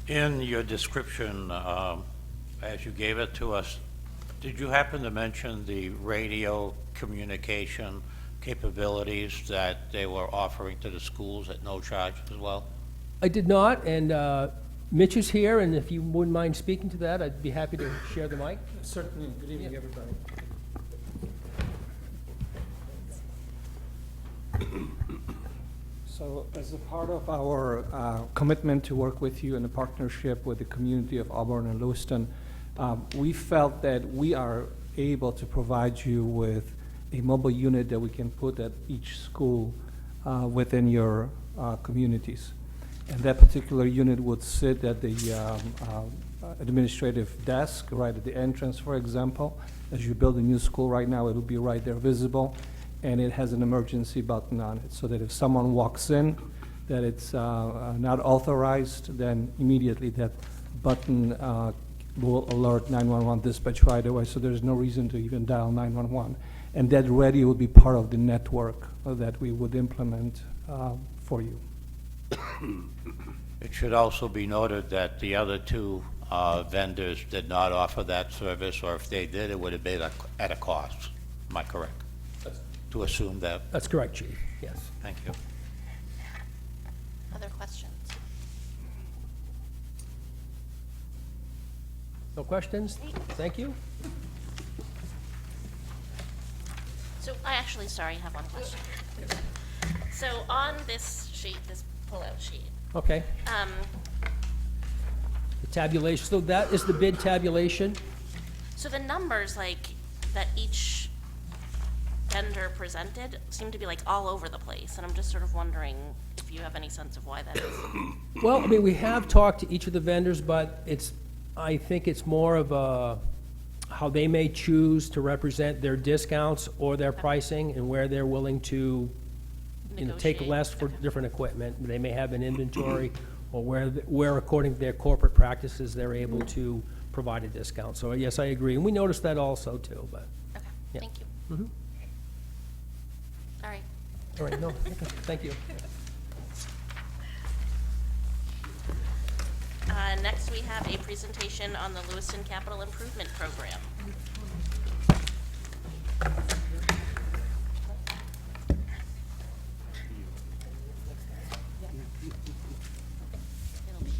In your description, as you gave it to us, did you happen to mention the radio communication capabilities that they were offering to the schools at no charge as well? I did not, and Mitch is here, and if you wouldn't mind speaking to that, I'd be happy to share the mic. Certainly. Good evening, everybody. So as a part of our commitment to work with you in a partnership with the community of Auburn and Lewiston, we felt that we are able to provide you with a mobile unit that we can put at each school within your communities. And that particular unit would sit at the administrative desk, right at the entrance, for example. As you build a new school right now, it'll be right there visible. And it has an emergency button on it, so that if someone walks in that it's not authorized, then immediately that button will alert 911 dispatch right away, so there's no reason to even dial 911. And that radio will be part of the network that we would implement for you. It should also be noted that the other two vendors did not offer that service, or if they did, it would have been at a cost. Am I correct? To assume that? That's correct, Chief, yes. Thank you. Other questions? No questions? Thank you. So I actually, sorry, have one question. So on this sheet, this pullout sheet, Okay. The tabulation, so that is the bid tabulation? so the numbers like that each vendor presented seem to be like all over the place, and I'm just sort of wondering if you have any sense of why that is. Well, I mean, we have talked to each of the vendors, but I think it's more of a, how they may choose to represent their discounts or their pricing and where they're willing to, take Negotiate. less for different equipment. They may have an inventory, or where according to their corporate practices, they're able to provide a discount. So yes, I agree, and we noticed that also too, but, Okay, Yeah. thank you. Mhm. All right. All right, no, okay, thank you. Next, we have a presentation on the Lewiston Capital Improvement Program. It'll be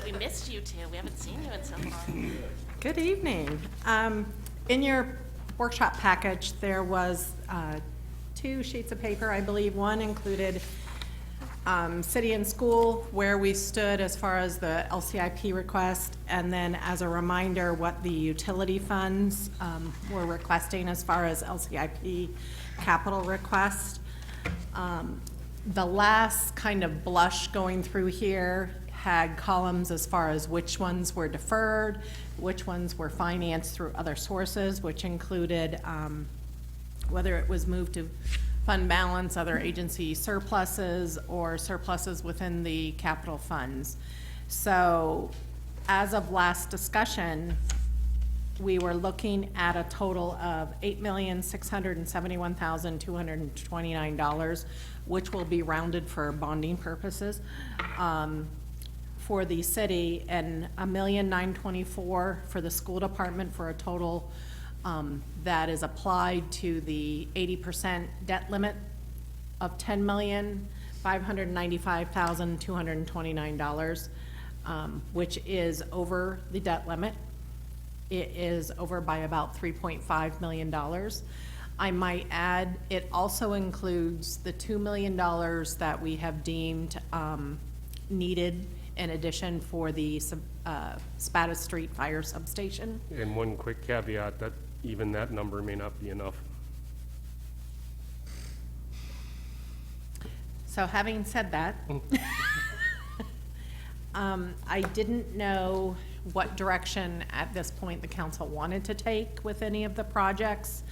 We missed you two. We haven't seen you in so long. Good evening. In your workshop package, there was 2 sheets of paper, I believe. One included city and school, where we stood as far as the LCIP request, and then as a reminder, what the utility funds were requesting as far as LCIP capital request. The last kind of blush going through here had columns as far as which ones were deferred, which ones were financed through other sources, which included whether it was moved to fund balance, other agency surpluses, or surpluses within the capital funds. So as of last discussion, we were looking at a total of $8,671,229, which will be rounded for bonding purposes, for the city, and $1,924,000 for the school department, for a total that is applied to the 80% debt limit of $10,595,229, which is over the debt limit. It is over by about $3.5 million. I might add, it also includes the $2 million that we have deemed needed in addition for the Spada Street Fire Substation. And one quick caveat, that even that number may not be enough. So having said that, I didn't know what direction at this point the council wanted to take with any of the projects.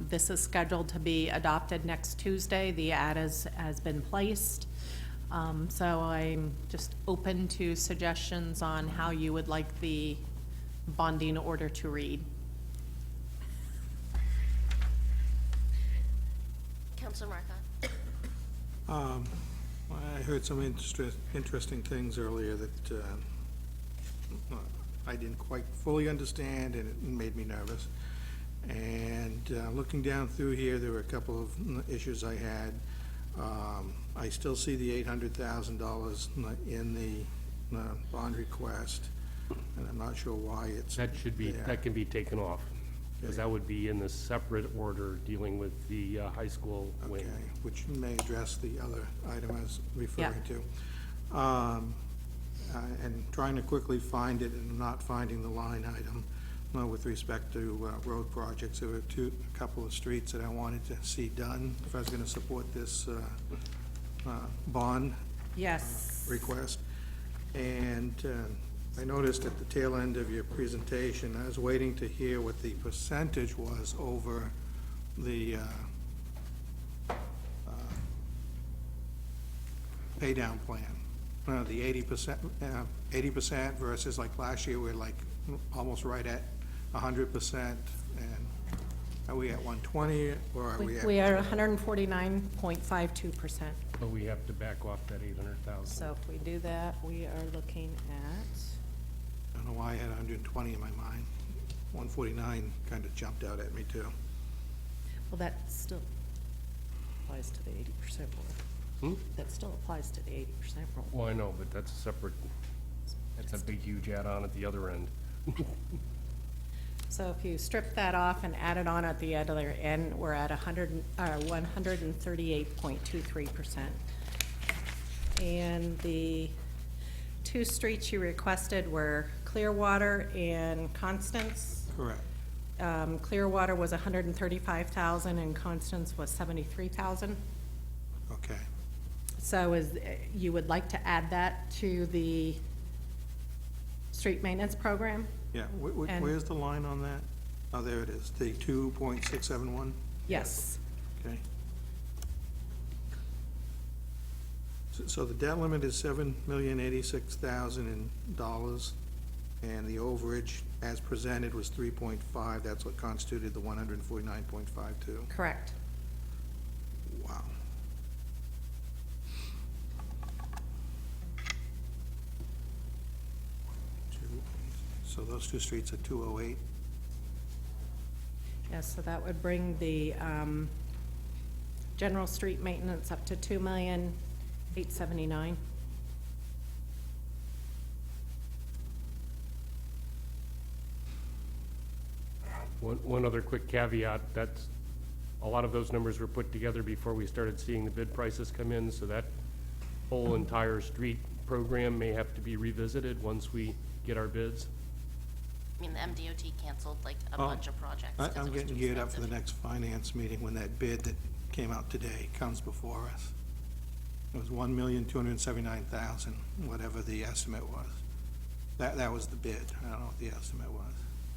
This is scheduled to be adopted next Tuesday. The ad has been placed. So I'm just open to suggestions on how you would like the bonding order to read. Councilor Marcotte. I heard some interesting things earlier that I didn't quite fully understand, and it made me nervous. And looking down through here, there were a couple of issues I had. I still see the $800,000 in the bond request, and I'm not sure why it's That should be, there. that can be taken off, because that would be in the separate order dealing with the high school wing. Okay, which may address the other item I was referring to. And trying to quickly find it and not finding the line item with respect to road projects. There were a couple of streets that I wanted to see done if I was going to support this bond Yes. request. And I noticed at the tail end of your presentation, I was waiting to hear what the percentage was over the pay down plan. The 80% versus like last year, we're like almost right at 100%. And I Are we at 120, or are we at? We are 149.52%. But we have to back off that 800,000. So if we do that, we are looking at, I don't know why I had 120 in my mind. 149 kind of jumped out at me, too. well, that still applies to the 80% rule. That still applies to the 80% rule. Well, I know, but that's a separate, that's a big, huge add-on at the other end. So if you strip that off and add it on at the other end, we're at 138.23%. And the two streets you requested were Clearwater and Constance. Correct. Clearwater was 135,000 and Constance was 73,000. Okay. So you would like to add that to the street maintenance program? Yeah, And- where's the line on that? Oh, there it is, the 2.671? Yes. Okay. So the debt limit is $7,086,000, and the overage as presented was 3.5. That's what constituted the 149.52. Correct. Wow. So those two streets are 208. Yes, so that would bring the general street maintenance up to $2,879,000. One other quick caveat, that's, a lot of those numbers were put together before we started seeing the bid prices come in, so that whole entire street program may have to be revisited once we get our bids. I mean, the MDOT canceled like a Oh, bunch of projects. 'cause I'm it was getting too geared up for the expensive. next finance meeting when that bid that came out today comes before us. It was $1,279,000, whatever the estimate was. That was the bid. I don't know what the estimate was.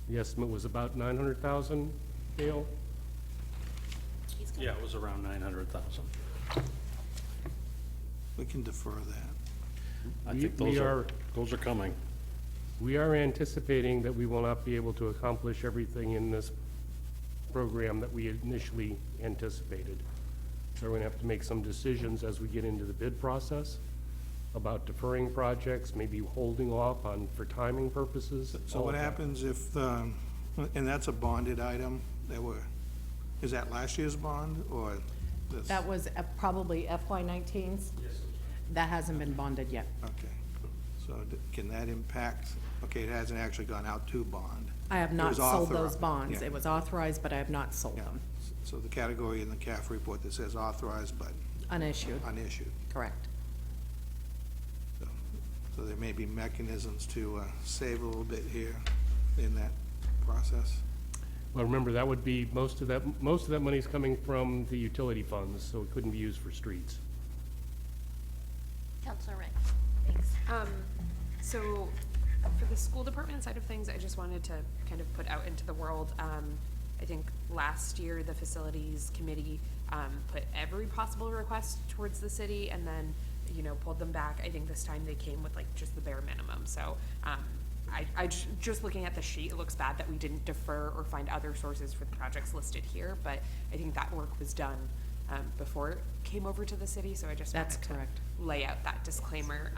The estimate was about 900,000, Dale? Yeah, it was around 900,000. We can defer that. I We- think we those are coming. We are anticipating that we will not be able to accomplish everything in this program that we initially anticipated. So we're gonna have to make some decisions as we get into the bid process about deferring projects, maybe holding off on, for timing purposes. So all what of that. happens if, and that's a bonded item, is that last year's bond, or this? That was probably FY19's? Yes. That hasn't been bonded yet. Okay, so can that impact, okay, it hasn't actually gone out to bond. I have It not was sold those authorized, bonds. yeah. It was authorized, but I have not sold Yeah. them. So the category in the CAF report that says authorized but Unissued, unissued. correct. So there may be mechanisms to save a little bit here in that process. Well, remember, that would be, most of that money's coming from the utility funds, so it couldn't be used for streets. Counselor Ray. Thanks. So for the school department side of things, I just wanted to kind of put out into the world, I think last year, the facilities committee, put every possible request towards the city and then, pulled them back. I think this time they came with like just the bare minimum. So, just looking at the sheet, it looks bad that we didn't defer or find other sources for the projects listed here, but I think that work was done, before it came over to the city, so I just That's wanted correct. to lay out that disclaimer,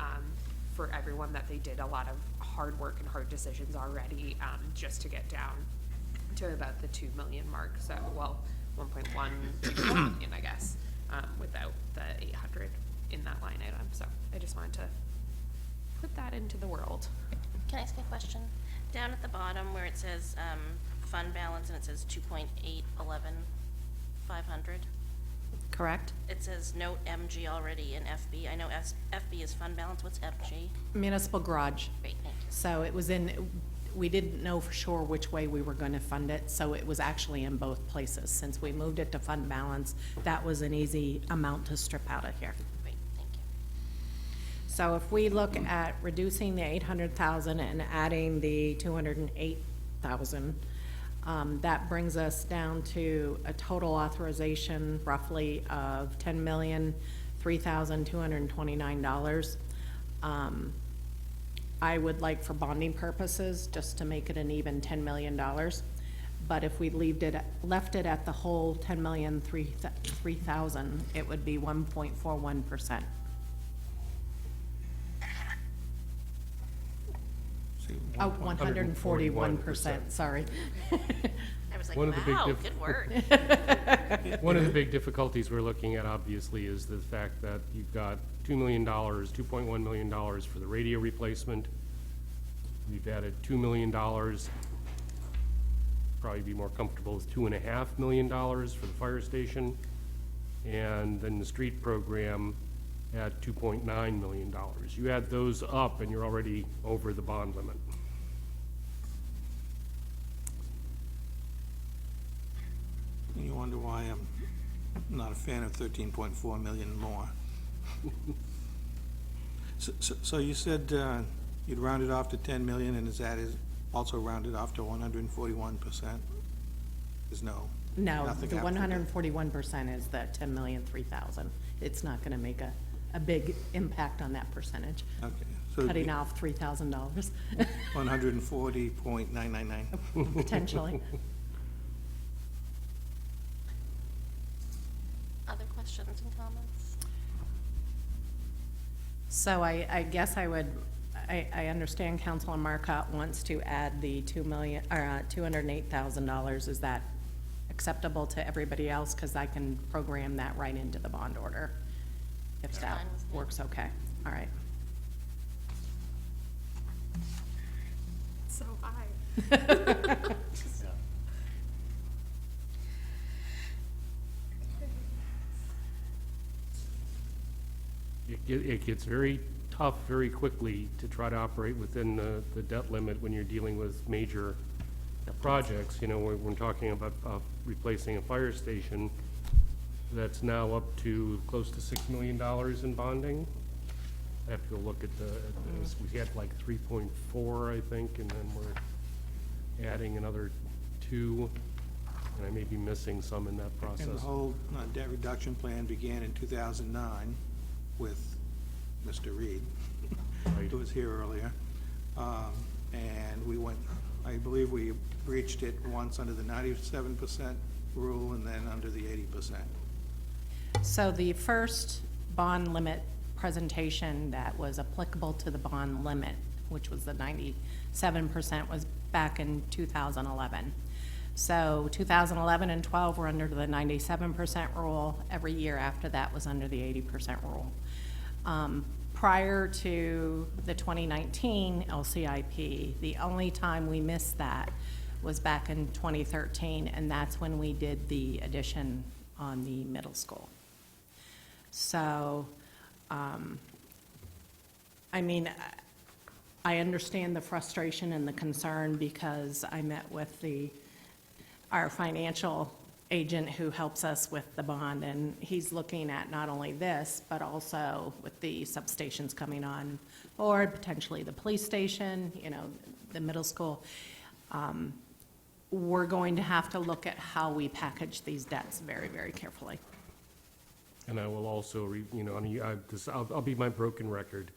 for everyone that they did a lot of hard work and hard decisions already, just to get down to about the 2 million mark, so, well, 1.1 million, I guess, without the 800 in that line item, so I just wanted to put that into the world. Can I ask a question? Down at the bottom where it says, fund balance and it says 2.811,500. Correct? It says note MG already in FB. I know FB is fund balance. What's FG? Municipal garage. Great, thank you. So it was we didn't know for sure which way we were gonna fund it, so it was actually in both places. Since we moved it to fund balance, that was an easy amount to strip out of here. Great, thank you. So if we look at reducing the 800,000 and adding the 208,000, that brings us down to a total authorization roughly of $10,003,229. I would like, for bonding purposes, just to make it an even $10 million, But if we left it at the whole 10,003,000, it would be 1.41%. Oh, 141%, sorry. I was like, One of the big wow, diff- good word. One of the big difficulties we're looking at, obviously, is the fact that you've got $2 million, $2.1 million for the radio replacement. We've added $2 million, probably be more comfortable with $2.5 million for the fire station. And then the street program at $2.9 million. You add those up and you're already over the bond limit. You wonder why I'm not a fan of 13.4 million more. So you said you'd round it off to 10 million, and is also rounded off to 141%? Is no? No, nothing the after that? 141% is the 10,003,000. It's not gonna make a big impact on that percentage. Okay. So it'd Cutting be off $3,000, 140.999. potentially. Other questions and comments? So I guess I understand Councilor Marcotte wants to add the $208,000. Is that acceptable to everybody else? Because I can program that right into the bond order, if that Fine with me. works okay. All right. So high. It gets very tough very quickly to try to operate within the debt limit when you're dealing with major projects. You know, we're talking about replacing a fire station that's now up to close to $6 million in bonding. I have to go look at we had like 3.4, I think, and then we're adding another 2, and I may be missing some in that process. And the whole debt reduction plan began in 2009 with Mr. Reed, Right. who was here earlier. And we went, I believe we breached it once under the 97% rule and then under the 80%. So the first bond limit presentation that was applicable to the bond limit, which was the 97%, was back in 2011. So 2011 and 12 were under the 97% rule. Every year after that was under the 80% rule. Prior to the 2019 LCIP, the only time we missed that was back in 2013, and that's when we did the addition on the middle school. So, I mean, I understand the frustration and the concern because I met with our financial agent who helps us with the bond, and he's looking at not only this, but also with the substations coming on, or potentially the police station, you know, the middle school. We're going to have to look at how we package these debts very, very carefully. And I will also, I'll be my broken record.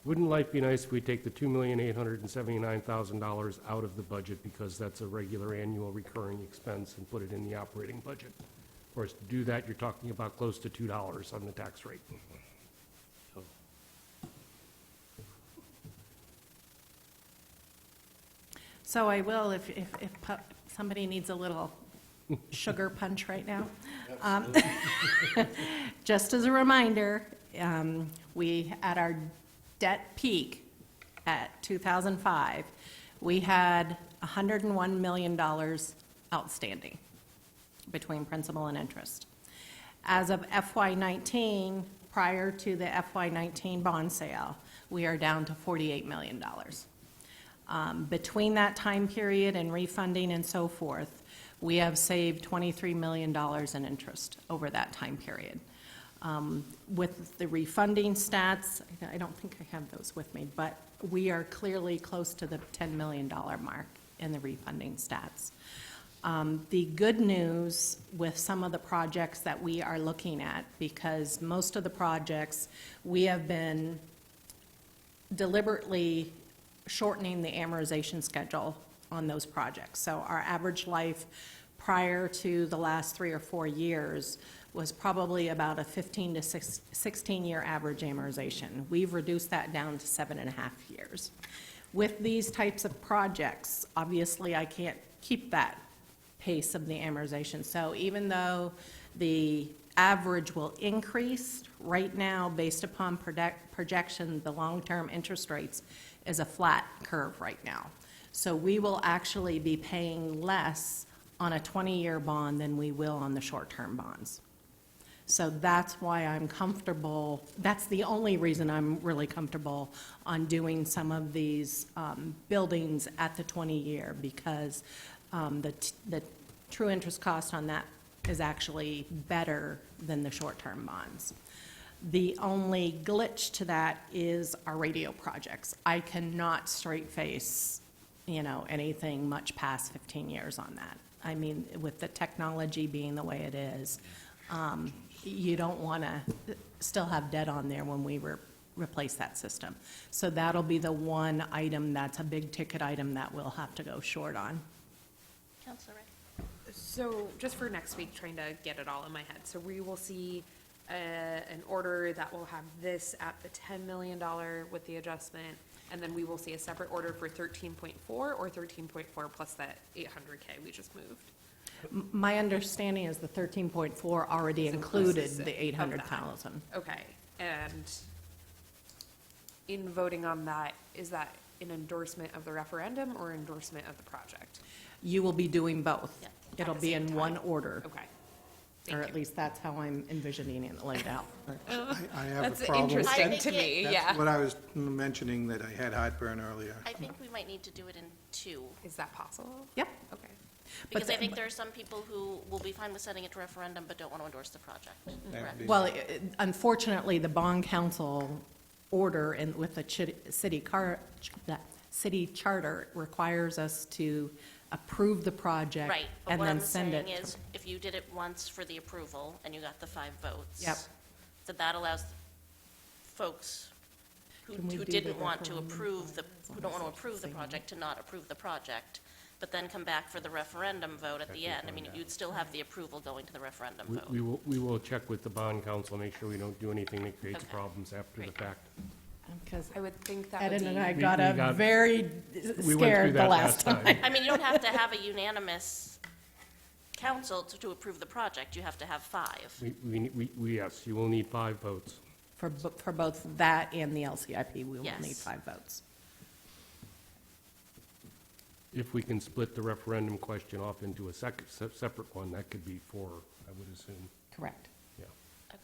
Wouldn't life be nice if we take the $2,879,000 out of the budget because that's a regular annual recurring expense and put it in the operating budget? Of course, to do that, you're talking about close to $2 on the tax rate. So I will, if somebody needs a little sugar punch right now. Just as a reminder, we, at our debt peak at 2005, we had $101 million outstanding between principal and interest. As of FY19, prior to the FY19 bond sale, we are down to $48 million. Between that time period and refunding and so forth, we have saved $23 million in interest over that time period. With the refunding stats, I don't think I have those with me, but we are clearly close to the $10 million mark in the refunding stats. The good news with some of the projects that we are looking at, because most of the projects, we have been deliberately shortening the amortization schedule on those projects. So our average life prior to the last 3 or 4 years was probably about a 15 to 16-year average amortization. We've reduced that down to 7.5 years. With these types of projects, obviously, I can't keep that pace of the amortization. So even though the average will increase, right now, based upon projection, the long-term interest rates is a flat curve right now. So we will actually be paying less on a 20-year bond than we will on the short-term bonds. So that's why I'm comfortable, that's the only reason I'm really comfortable on doing some of these buildings at the 20-year, because the true interest cost on that is actually better than the short-term bonds. The only glitch to that is our radio projects. I cannot straight face, anything much past 15 years on that. I mean, with the technology being the way it is, you don't want to still have debt on there when we replace that system. So that'll be the one item that's a big ticket item that we'll have to go short on. Counselor Ray? So just for next week, trying to get it all in my head. So we will see an order that will have this at the $10 million with the adjustment, and then we will see a separate order for 13.4 or 13.4 plus that 800K we just moved. My understanding is the 13.4 already included the 800,000. Okay, and in voting on that, is that an endorsement of the referendum or endorsement of the project? You will be doing both. Yeah. It'll the be same in time. one order, Okay. or at least that's how I'm envisioning it laid out. I have That's a problem. interesting think to me, That's yeah. what I was mentioning, that I had heartburn earlier. I think we might need to do it in 2. Is that possible? Yep. Okay. Because I the- think there are some people who will be fine with sending it to referendum but don't want to endorse the project. Correct. be- Well, unfortunately, the bond council order and with the city charter requires us to approve the project Right, but and what then I'm send it. saying is, if you did it once for the approval and you got the 5 votes. Yep. That allows folks who Can we do didn't the want to referendum approve the, as long who don't as want to it's approve the same? project to not approve the project, but then come back for the referendum vote at the end. I mean, you'd still have the approval going to the referendum vote. We will check with the bond council, make sure we don't do anything that creates Okay. problems after the Great. fact. Because I would think that would Ed be. and I We got very we went through scared the that last time. I mean, you don't have to have a unanimous council to approve the project. You have to have 5. Yes, you will need 5 votes. For both that and the LCIP, we will Yes. need 5 votes. If we can split the referendum question off into a separate one, that could be 4, I would assume. Correct. Yeah. Okay.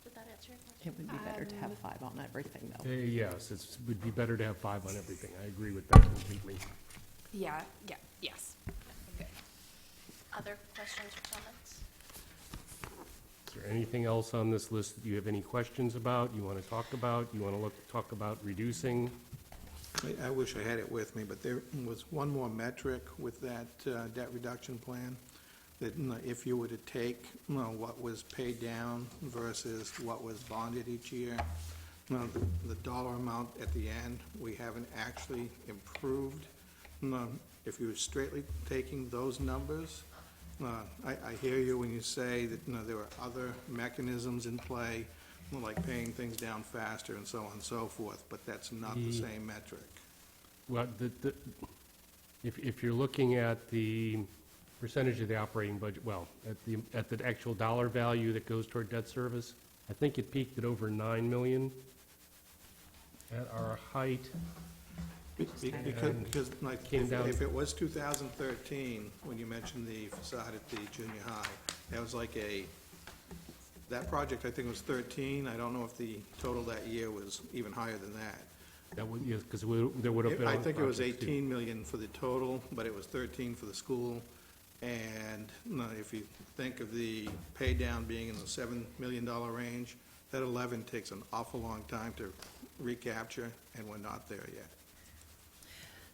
Did that answer your question? It would be better to have 5 on everything, though. Yes, it would be better to have 5 on everything. I agree with that completely. Yeah, yes. Okay. Other questions or comments? Is there anything else on this list that you have any questions about, you want to talk about, you want to talk about reducing? I wish I had it with me, but there was one more metric with that debt reduction plan, that if you were to take what was paid down versus what was bonded each year, the dollar amount at the end, we haven't actually improved. If you were straightly taking those numbers, I hear you when you say that there are other mechanisms in play, like paying things down faster and so on and so forth, but that's not the same metric. Well, if you're looking at the percentage of the operating budget, well, at the actual dollar value that goes toward debt service, I think it peaked at over 9 million at our height. Because like, Came down. if it was 2013, when you mentioned the facade at the junior high, that was like that project I think was 13. I don't know if the total that year was even higher than that. That would, yes, because there would have been. I other think it was projects, too. 18 million for the total, but it was 13 for the school. And if you think of the pay down being in the $7 million range, that 11 takes an awful long time to recapture, and we're not there yet.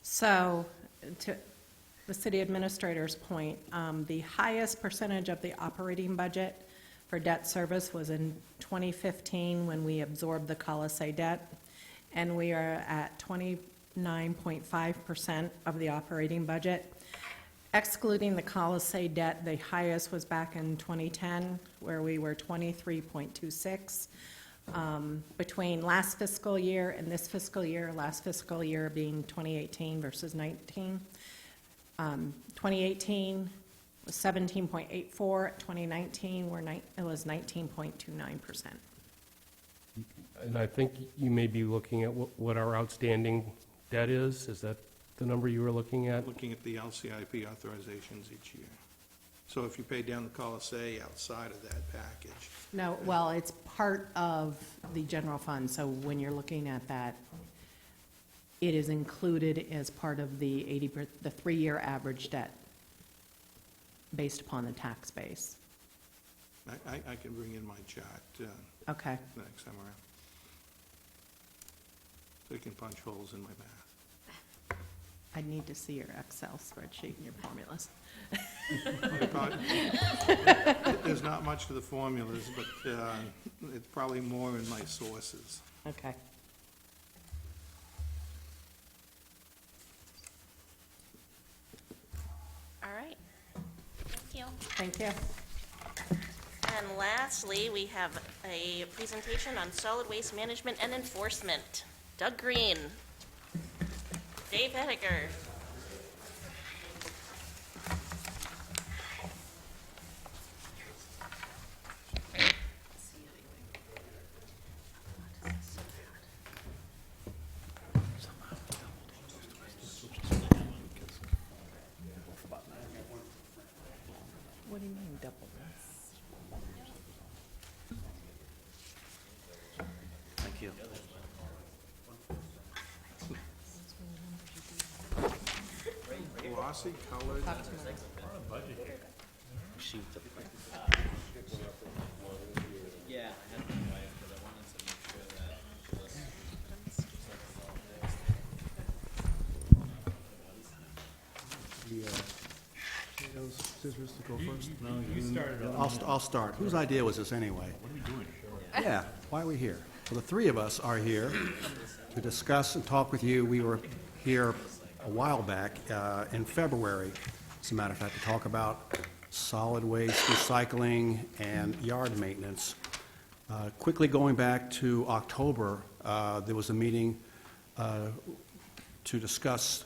So, to the city administrator's point, the highest percentage of the operating budget for debt service was in 2015 when we absorbed the Colisay debt, and we are at 2019 9.5% of the operating budget. Excluding the Colisade debt, the highest was back in 2010, where we were 23.26. Between last fiscal year and this fiscal year, last fiscal year being 2018 versus 19, 2018 was 17.84, 2019 it was 19.29%. And I think you may be looking at what our outstanding debt is. Is that the number you were looking at? Looking at the LCIP authorizations each year. So if you pay down the Colisade outside of that package, No, well, it's part of the general fund, so when you're looking at that, it is included as part of the 3-year average debt based upon the tax base. I can bring in my chart Okay. next time around. So you can punch holes in my math. I need to see your Excel spreadsheet and your formulas. There's not much to the formulas, but it's probably more in my sources. Okay. All right. Thank you. Thank you. And lastly, we have a presentation on solid waste management and enforcement. Doug Green. Dave Hediger. What do you mean double? Thank you. Glossy colored. Received the Yeah, I had my wife, but I wanted to make sure that this. Scissors to go first? You started I'll start. Whose idea was this anyway? What are we doing? Yeah, why are we here? Well, the three of us are here to discuss and talk with you. We were here a while back, in February, as a matter of fact, to talk about solid waste recycling and yard maintenance. Quickly going back to October, there was a meeting to discuss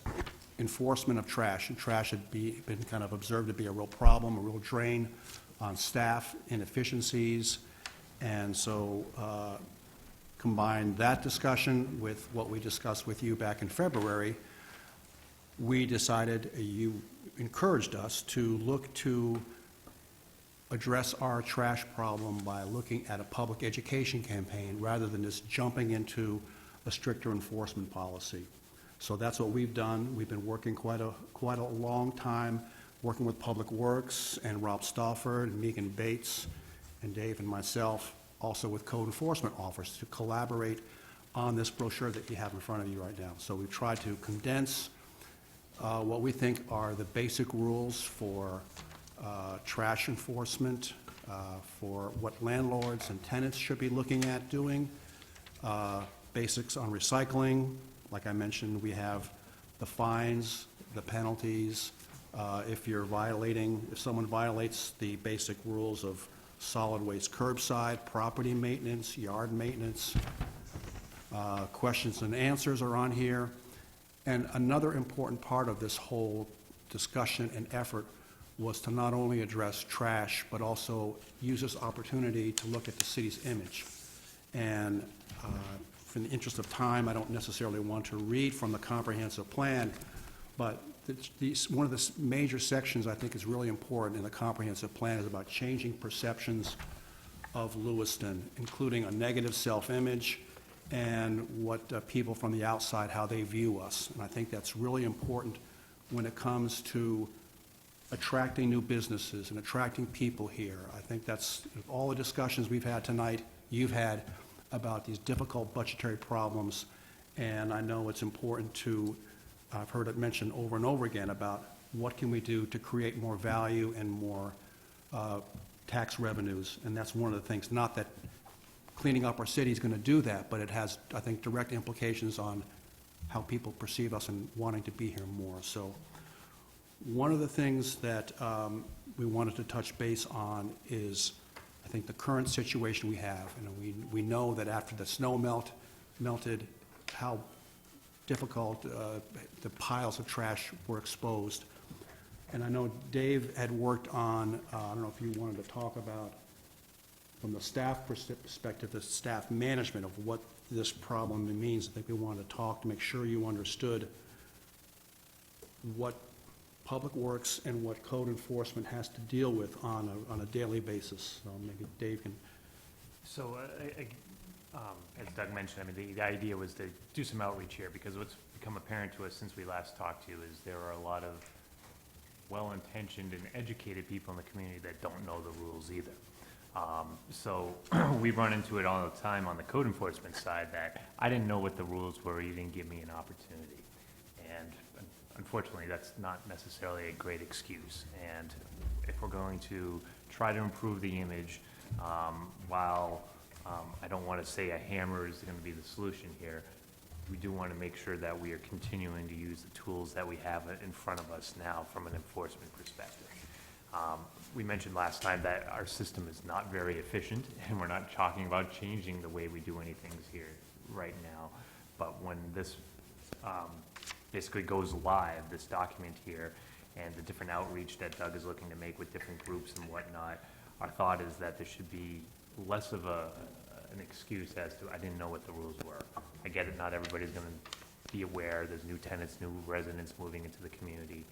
enforcement of trash, and trash had been kind of observed to be a real problem, a real drain on staff, inefficiencies, and so combine that discussion with what we discussed with you back in February. We decided, you encouraged us to look to address our trash problem by looking at a public education campaign rather than just jumping into a stricter enforcement policy. So that's what we've done. We've been working quite a long time, working with Public Works and Rob Stafford and Megan Bates and Dave and myself, also with code enforcement officers, to collaborate on this brochure that you have in front of you right now. So we've tried to condense what we think are the basic rules for trash enforcement, for what landlords and tenants should be looking at doing, basics on recycling. Like I mentioned, we have the fines, the penalties, if someone violates the basic rules of solid waste curbside, property maintenance, yard maintenance. Questions and answers are on here. And another important part of this whole discussion and effort was to not only address trash, but also use this opportunity to look at the city's image. And in the interest of time, I don't necessarily want to read from the comprehensive plan, but one of the major sections I think is really important in the comprehensive plan is about changing perceptions of Lewiston, including a negative self-image and what people from the outside, how they view us. And I think that's really important when it comes to attracting new businesses and attracting people here. I think that's all the discussions we've had tonight, you've had about these difficult budgetary problems, and I know it's important to, I've heard it mentioned over and over again about what can we do to create more value and more tax revenues, and that's one of the things, not that cleaning up our city is going to do that, but it has, I think, direct implications on how people perceive us and wanting to be here more. So one of the things that we wanted to touch base on is, I think, the current situation we have. And we know that after the snow melted, how difficult the piles of trash were exposed. And I know Dave had worked on, I don't know if you wanted to talk about, from the staff perspective, the staff management of what this problem means. I think we wanted to talk to make sure you understood what Public Works and what code enforcement has to deal with on a daily basis. So maybe Dave can. So, as Doug mentioned, I mean, the idea was to do some outreach here, because what's become apparent to us since we last talked to you is there are a lot of well-intentioned and educated people in the community that don't know the rules either. So we run into it all the time on the code enforcement side, that I didn't know what the rules were, you didn't give me an opportunity. And unfortunately, that's not necessarily a great excuse. And if we're going to try to improve the image, while I don't want to say a hammer is going to be the solution here, we do want to make sure that we are continuing to use the tools that we have in front of us now from an enforcement perspective. We mentioned last time that our system is not very efficient, and we're not talking about changing the way we do anything here right now. But when this basically goes live, this document here, and the different outreach that Doug is looking to make with different groups and whatnot, our thought is that there should be less of an excuse as to, I didn't know what the rules were. I get it, not everybody's going to be aware. There's new tenants, new residents moving into the community.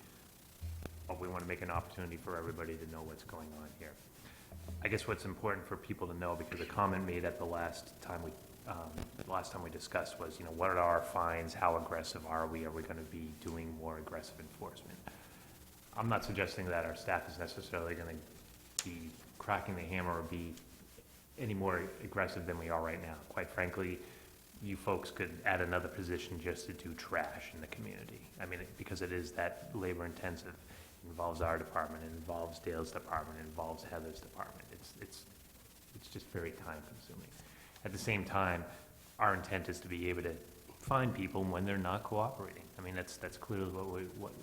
But we want to make an opportunity for everybody to know what's going on here. I guess what's important for people to know, because a comment made at the last time we discussed was, what are our fines? How aggressive are we? Are we going to be doing more aggressive enforcement? I'm not suggesting that our staff is necessarily going to be cracking the hammer or be any more aggressive than we are right now. Quite frankly, you folks could add another position just to do trash in the community. I mean, because it is that labor intensive. It involves our department, it involves Dale's department, it involves Heather's department. It's just very time consuming. At the same time, our intent is to be able to find people when they're not cooperating. I mean, that's clearly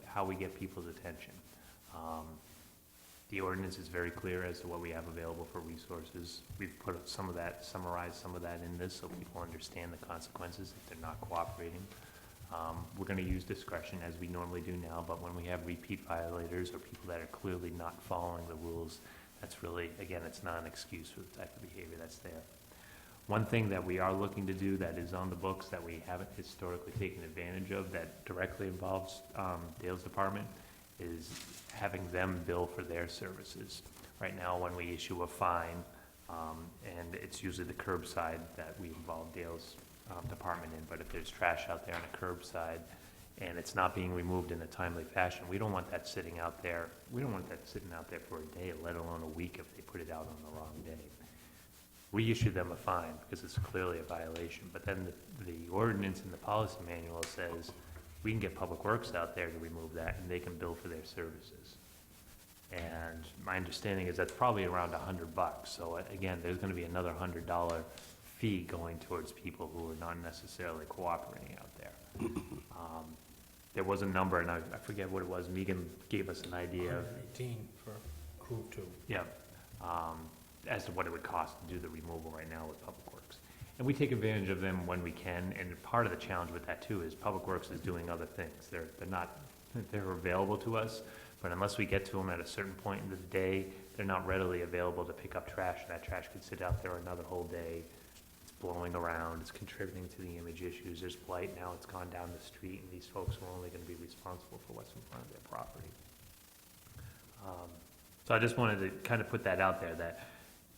how we get people's attention. The ordinance is very clear as to what we have available for resources. We've put some of that, summarized some of that in this so people understand the consequences if they're not cooperating. We're going to use discretion as we normally do now, but when we have repeat violators or people that are clearly not following the rules, that's really, again, it's not an excuse for the type of behavior that's there. One thing that we are looking to do that is on the books that we haven't historically taken advantage of that directly involves Dale's department is having them bill for their services. Right now, when we issue a fine, and it's usually the curbside that we involve Dale's department in, but if there's trash out there on a curbside and it's not being removed in a timely fashion, we don't want that sitting out there. We don't want that sitting out there for a day, let alone a week if they put it out on the wrong day. We issue them a fine because it's clearly a violation, but then the ordinance and the policy manual says we can get Public Works out there to remove that and they can bill for their services. And my understanding is that's probably around $100. So again, there's going to be another $100 fee going towards people who are not necessarily cooperating out there. There was a number, and I forget what it was. Megan gave us an idea. 118 for crew 2. Yeah, as to what it would cost to do the removal right now with Public Works. And we take advantage of them when we can, and part of the challenge with that too is Public Works is doing other things. They're available to us, but unless we get to them at a certain point in the day, they're not readily available to pick up trash, and that trash could sit out there another whole day. It's blowing around, it's contributing to the image issues. There's blight now, it's gone down the street, and these folks are only going to be responsible for what's in front of their property. So I just wanted to kind of put that out there, that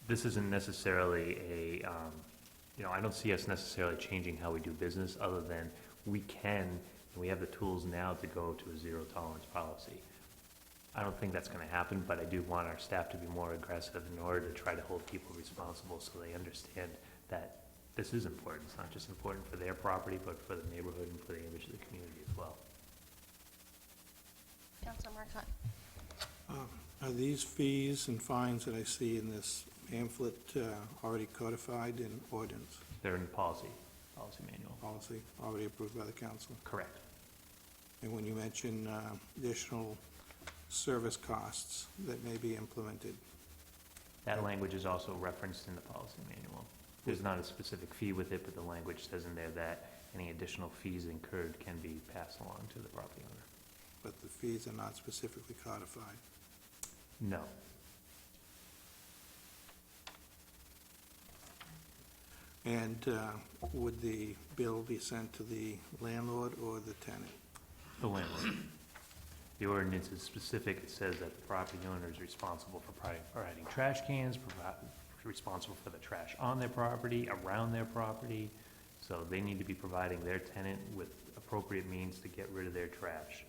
this isn't necessarily I don't see us necessarily changing how we do business, other than we can, and we have the tools now to go to a zero tolerance policy. I don't think that's going to happen, but I do want our staff to be more aggressive in order to try to hold people responsible so they understand that this is important. It's not just important for their property, but for the neighborhood and for the image of the community as well. Councilor Marcotte. Are these fees and fines that I see in this pamphlet already codified in ordinance? They're in the policy. policy manual. Policy already approved by the council. Correct. And when you mention additional service costs that may be implemented, That language is also referenced in the policy manual. There's not a specific fee with it, but the language says in there that any additional fees incurred can be passed along to the property owner. but the fees are not specifically codified. No. And would the bill be sent to the landlord or the tenant? The landlord. The ordinance is specific. It says that the property owner is responsible for providing trash cans, responsible for the trash on their property, around their property. So they need to be providing their tenant with appropriate means to get rid of their trash.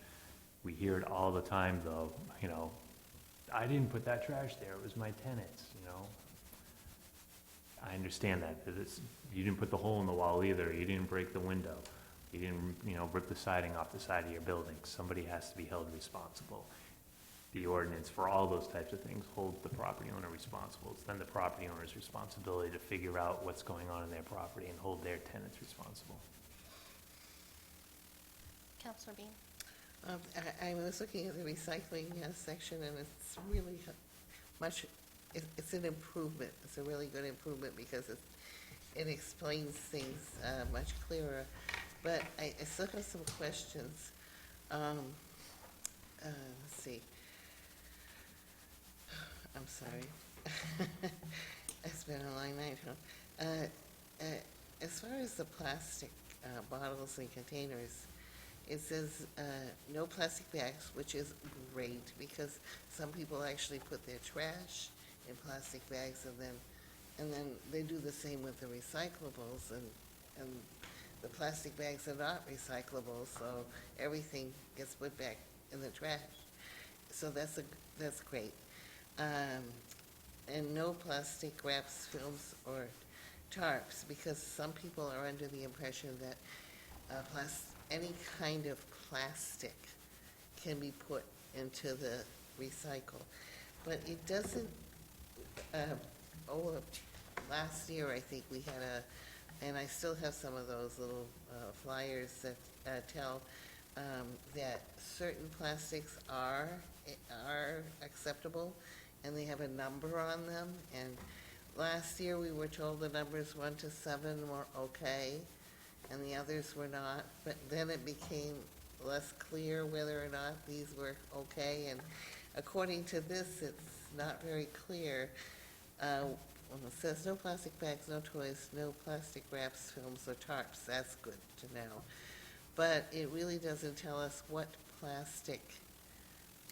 We hear it all the time, though, you know, I didn't put that trash there, it was my tenant's, you know? I understand that, you didn't put the hole in the wall either, you didn't break the window, you didn't, you know, rip the siding off the side of your building. Somebody has to be held responsible. The ordinance for all those types of things holds the property owner responsible. It's then the property owner's responsibility to figure out what's going on in their property and hold their tenants responsible. Counselor Bean? I was looking at the recycling section, and it's really much, it's an improvement. It's a really good improvement because it explains things much clearer. But I still have some questions. Let's see. I'm sorry. It's been a long night, huh? As far as the plastic bottles and containers, it says no plastic bags, which is great because some people actually put their trash in plastic bags and then they do the same with the recyclables, and the plastic bags are not recyclable, so everything gets put back in the trash. So that's great. And no plastic wraps, films, or tarps, because some people are under the impression that any kind of plastic can be put into the recycle. But it doesn't, last year I think we had and I still have some of those little flyers that tell that certain plastics are acceptable, and they have a number on them. And last year we were told the numbers 1 to 7 were okay, and the others were not. But then it became less clear whether or not these were okay. And according to this, it's not very clear. When it says no plastic bags, no toys, no plastic wraps, films, or tarps, that's good to know. But it really doesn't tell us what plastic,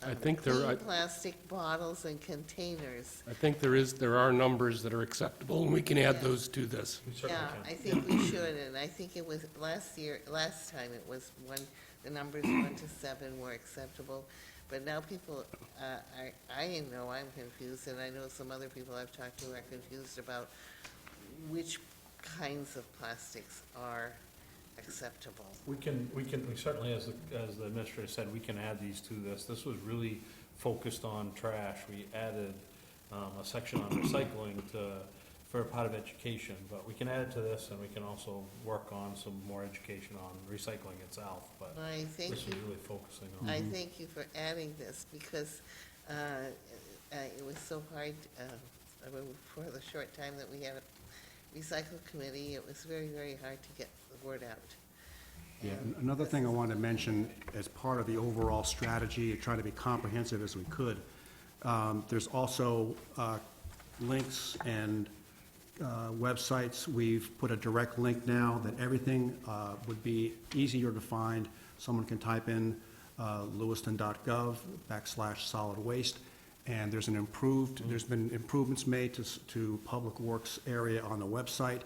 I think clean plastic bottles and containers. I think there are numbers that are acceptable, and we can add those to this. Yeah, I think we should, and I think it was last time it was the numbers 1 to 7 were acceptable. But now people, I know I'm confused, and I know some other people I've talked to are confused about which kinds of plastics are acceptable. We certainly, as the administrator said, we can add these to this. This was really focused on trash. We added a section on recycling for a part of education, but we can add it to this, and we can also work on some more education on recycling itself, but this is really focusing on. I thank you for adding this, because it was so hard, for the short time that we had a recycle committee, it was very, very hard to get the word out. Yeah, another thing I wanted to mention as part of the overall strategy, try to be comprehensive as we could, there's also links and websites. We've put a direct link now that everything would be easier to find. Someone can type in lewiston.gov/solid waste, and there's been improvements made to Public Works area on the website.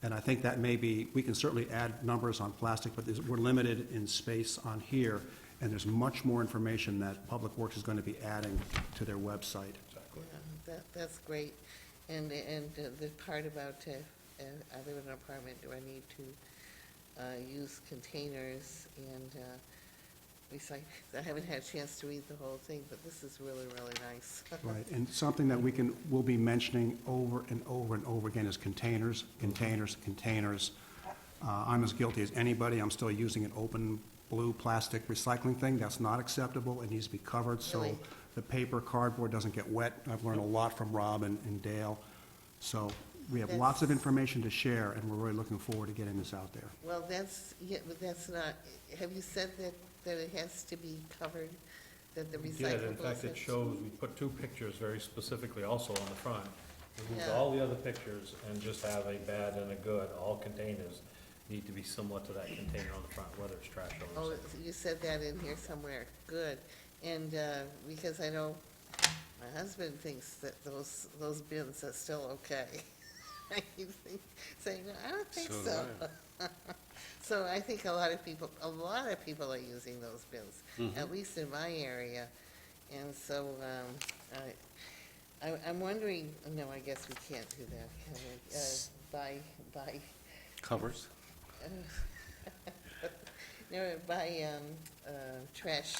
And I think that we can certainly add numbers on plastic, but we're limited in space on here, and there's much more information that Public Works is going to be adding to their website. Exactly. Yeah, that's great. And the part about, I live in an apartment, do I need to use containers and recycle? I haven't had a chance to read the whole thing, but this is really, really nice. Right, and something that we'll be mentioning over and over and over again is containers, containers, containers. I'm as guilty as anybody. I'm still using an open blue plastic recycling thing. That's not acceptable. It needs to be covered so Really? the paper, cardboard doesn't get wet. I've learned a lot from Rob and Dale. So we have lots of information to share, and we're really looking forward to getting this out there. Well, that's, yeah, but that's not, have you said that it has to be covered, that the recyclables? Yeah, in fact, it have- shows, we put 2 pictures very specifically also on the front. We moved Yeah. all the other pictures and just have a bad and a good. All containers need to be similar to that container on the front, whether it's trash or Oh, recyclable. you said that in here somewhere, good. And, because I know my husband thinks that those bins are still okay. I keep saying, no, I don't think So so. do So I think a lot of people are using those bins, at least in my area. And so, I'm wondering, no, I guess we can't do that, can we? Buy Covers? no, buy, trash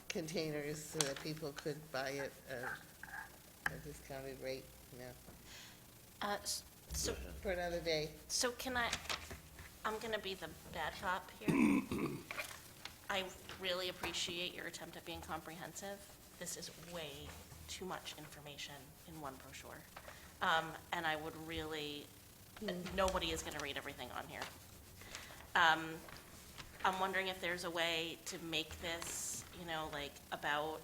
containers so that people could buy it at a discounted rate, no, So, for another day. so I'm gonna be the bad cop here. I really appreciate your attempt at being comprehensive. This is way too much information in one brochure. And I would really, nobody is gonna read everything on here. I'm wondering if there's a way to make this, you know, like, about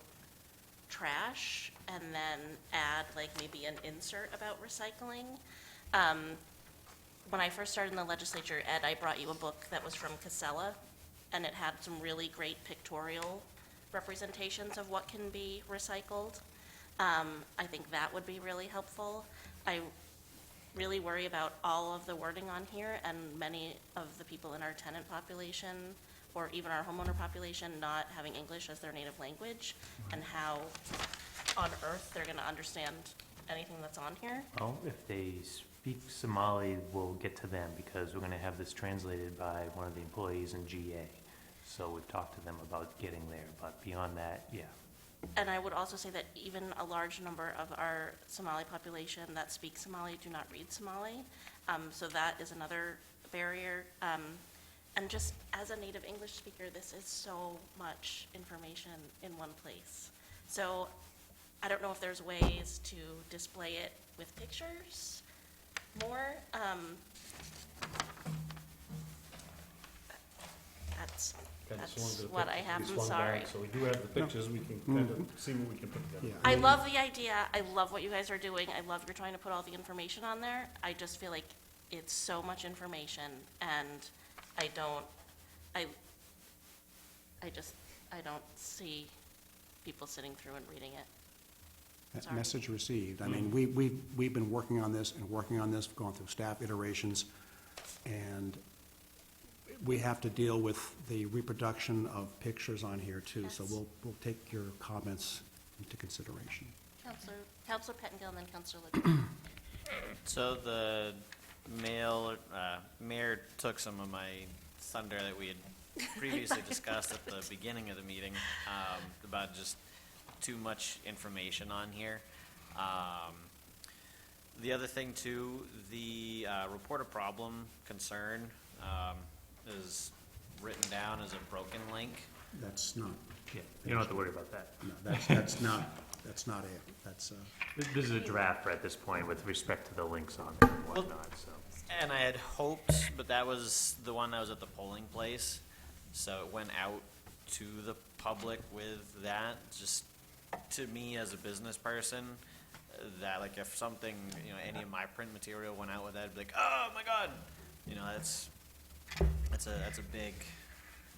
trash, and then add, like, maybe an insert about recycling. When I first started in the legislature, Ed, I brought you a book that was from Casella, and it had some really great pictorial representations of what can be recycled. I think that would be really helpful. I really worry about all of the wording on here, and many of the people in our tenant population, or even our homeowner population, not having English as their native language, and how on earth they're gonna understand anything that's on here. Well, if they speak Somali, we'll get to them, because we're gonna have this translated by one of the employees in GA. So we've talked to them about getting there, but beyond that, yeah. And I would also say that even a large number of our Somali population that speak Somali do not read Somali. So that is another barrier. And just as a native English speaker, this is so much information in one place. So I don't know if there's ways to display it with pictures more. That's what I have, I'm sorry. So we do have the pictures, we can kind of see what we can put together. I love the idea, I love what you guys are doing, I love you're trying to put all the information on there. I just feel like it's so much information, and I don't see people sitting through and reading it. Sorry. Message received. I mean, we've been working on this, going through staff iterations, and we have to deal with the reproduction of pictures on here too, so Yes. we'll take your comments into consideration. Counselor Pettingill and then Counselor Libby. So the mayor took some of my thunder that we had previously discussed at the beginning of the meeting, about just too much information on here. The other thing too, the report a problem concern is written down as a broken link. That's not, Yeah, you don't have to worry about that. no, that's not it. That's, This is a draft at this point with respect to the links on it and whatnot, so. And I had hoped, but that was the one that was at the polling place, so it went out to the public with that. Just to me as a business person, that like if something, you know, any of my print material went out with that, I'd be like, oh my God, you know, that's a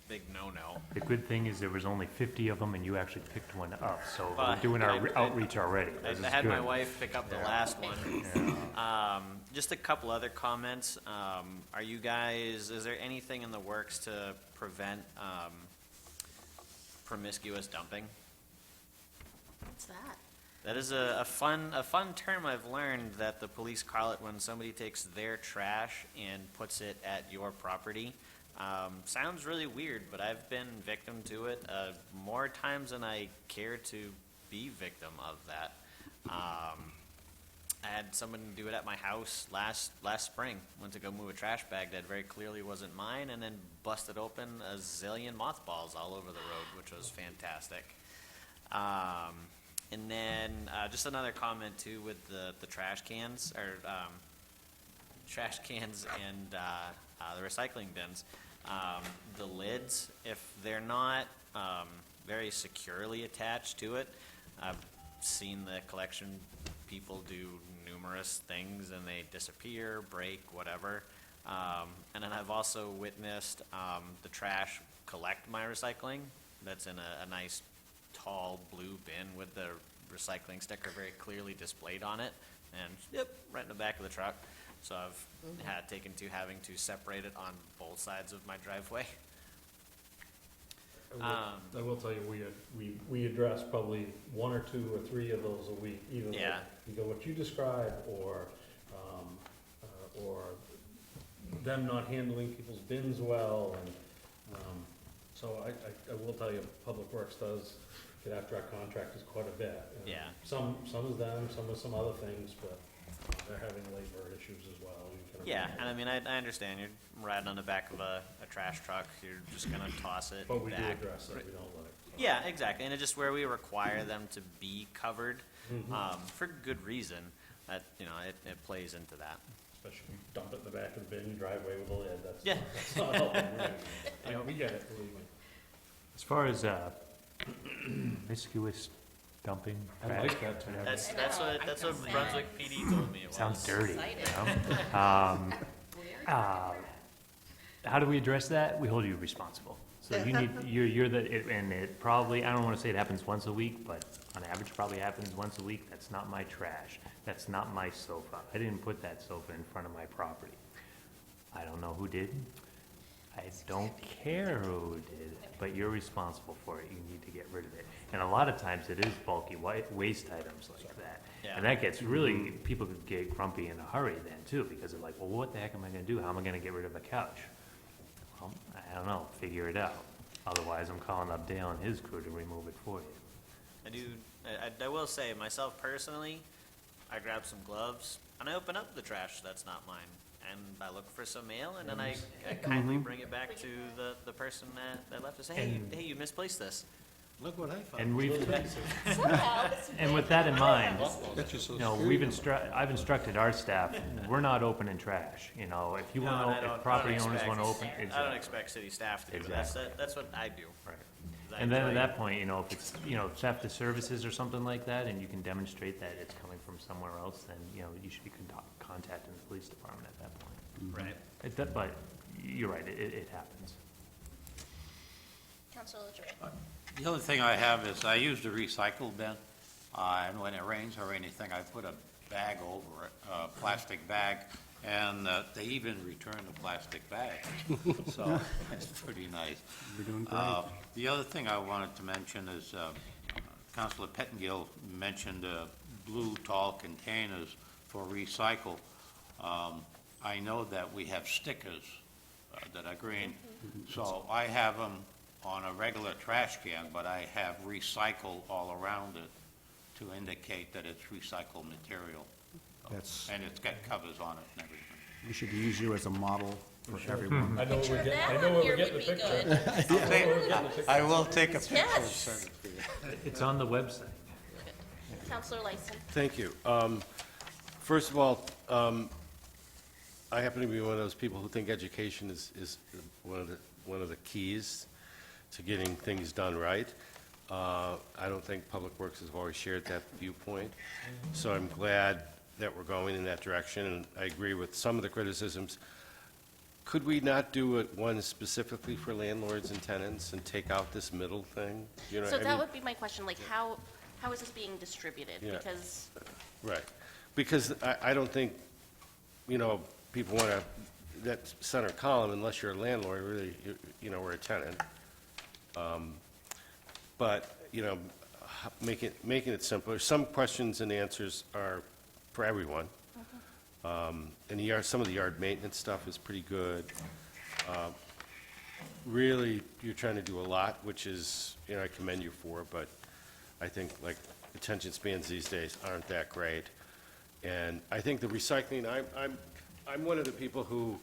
big no-no. The good thing is there was only 50 of them and you actually picked one up, so Well, we're doing our I- outreach already. I This is had my good. wife pick up the last one. Just a couple other comments. Are you guys, is there anything in the works to prevent promiscuous dumping? What's that? That is a fun term I've learned that the police call it when somebody takes their trash and puts it at your property. Sounds really weird, but I've been victim to it more times than I care to be victim of that. I had had someone do it at my house last spring. Went to go move a trash bag that very clearly wasn't mine, and then busted open a zillion mothballs all over the road, which was fantastic. And then just another comment too with the trash cans and the recycling bins. The lids, if they're not very securely attached to it, I've seen the collection people do numerous things and they disappear, break, whatever. And then I've also witnessed the trash collect my recycling. That's in a nice tall blue bin with the recycling sticker very clearly displayed on it, and yep, right in the back of the truck. So I've had taken to having to separate it on both sides of my driveway. I will tell you, we address probably 1 or 2 or 3 of those a week, either Yeah. either what you describe or them not handling people's bins well, and so I will tell you, Public Works does get after our contractors quite a bit. Yeah. Some is them, some is some other things, but they're having labor issues as well. You can Yeah, imagine. and I mean, I understand you're riding on the back of a trash truck, you're just gonna toss it But we do back. address it, we don't let it. Yeah, exactly, and it's just where we require them to be covered, for good reason, that, you know, it plays into that. Especially if you dump it in the back of the bin, driveway with a lid, Yeah. that's not helping, right? Yeah, we get it, believe me. As far as promiscuous dumping. I like that term. That's what Brunswick PD told me it was. Sounds dirty, you know? How do we address that? We hold you responsible. So you need, you're and it probably, I don't wanna say it happens once a week, but on average probably happens once a week. That's not my trash. That's not my sofa. I didn't put that sofa in front of my property. I don't know who did. I don't care who did, but you're responsible for it. You need to get rid of it. And a lot of times it is bulky waste items like that. Yeah. And that gets really, people could get grumpy in a hurry then too, because they're like, well, what the heck am I gonna do? How am I gonna get rid of a couch? Well, I don't know, figure it out. Otherwise, I'm calling up Dale and his crew to remove it for you. I will say, myself personally, I grab some gloves, and I open up the trash that's not mine. And I look for some mail, and then I kindly bring it back to the person that left us, hey, you misplaced this. Look what I found. And we've, Somehow, and with that in mind, That you're so you know, scared. I've instructed our staff, we're not opening trash, you know, if you No, and wanna, I don't- if property I don't owners wanna expect- open. I don't expect city staff to do that. Exactly. That's what I do. Right. 'Cause I And then at enjoy- that point, you know, if it's, you know, theft of services or something like that, and you can demonstrate that it's coming from somewhere else, then, you know, you should be contacting the police department at that point. Right. But you're right, it happens. Councilor LaJoy. The other thing I have is I use the recycle bin, and when it rains or anything, I put a bag over it, a plastic bag, and they even return the plastic bag. So it's pretty nice. You're doing great. The other thing I wanted to mention is Councilor Pettingill mentioned blue tall containers for recycle. I know that we have stickers that are green, so I have them on a regular trash can, but I have recycle all around it to indicate that it's recycled material. That's, And it's got covers on it and everything. we should use you as a model for everyone. I know Picture we're of getting, that I know on where here we're getting the would be picture. good. I will take a picture and Yes. send it to you. It's on the website. Councilor Lyson. Thank you. First of all, I happen to be one of those people who think education is one of the keys to getting things done right. I don't think Public Works has always shared that viewpoint, so I'm glad that we're going in that direction, and I agree with some of the criticisms. Could we not do it one specifically for landlords and tenants and take out this middle thing? You know, So I that mean- would be my question, like, how is this being distributed? Yeah. Because, Right, because I don't think, you know, people want to, that center column, unless you're a landlord, really, you know, we're a tenant. But, you know, making it simpler, some questions and answers are for everyone. And some of the yard maintenance stuff is pretty good. Really, you're trying to do a lot, which is, you know, I commend you for, but I think, like, attention spans these days aren't that great. And I think the recycling, I'm one of the people who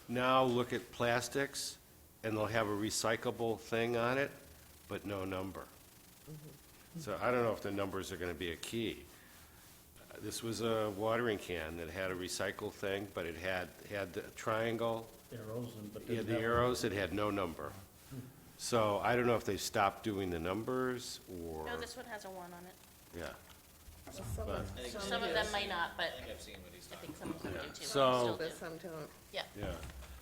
now look at plastics, and they'll have a recyclable thing on it, but no number. So I don't know if the numbers are gonna be a key. This was a watering can that had a recycle thing, but it had the triangle, Arrows but yeah, didn't the have- arrows, it had no number. So I don't know if they've stopped doing the numbers, or, No, this one has a 1 on it. yeah. Some of them might not, but I think I've seen what he's I talking think some of them do too. So- Still do. But some don't. Yeah. Yeah,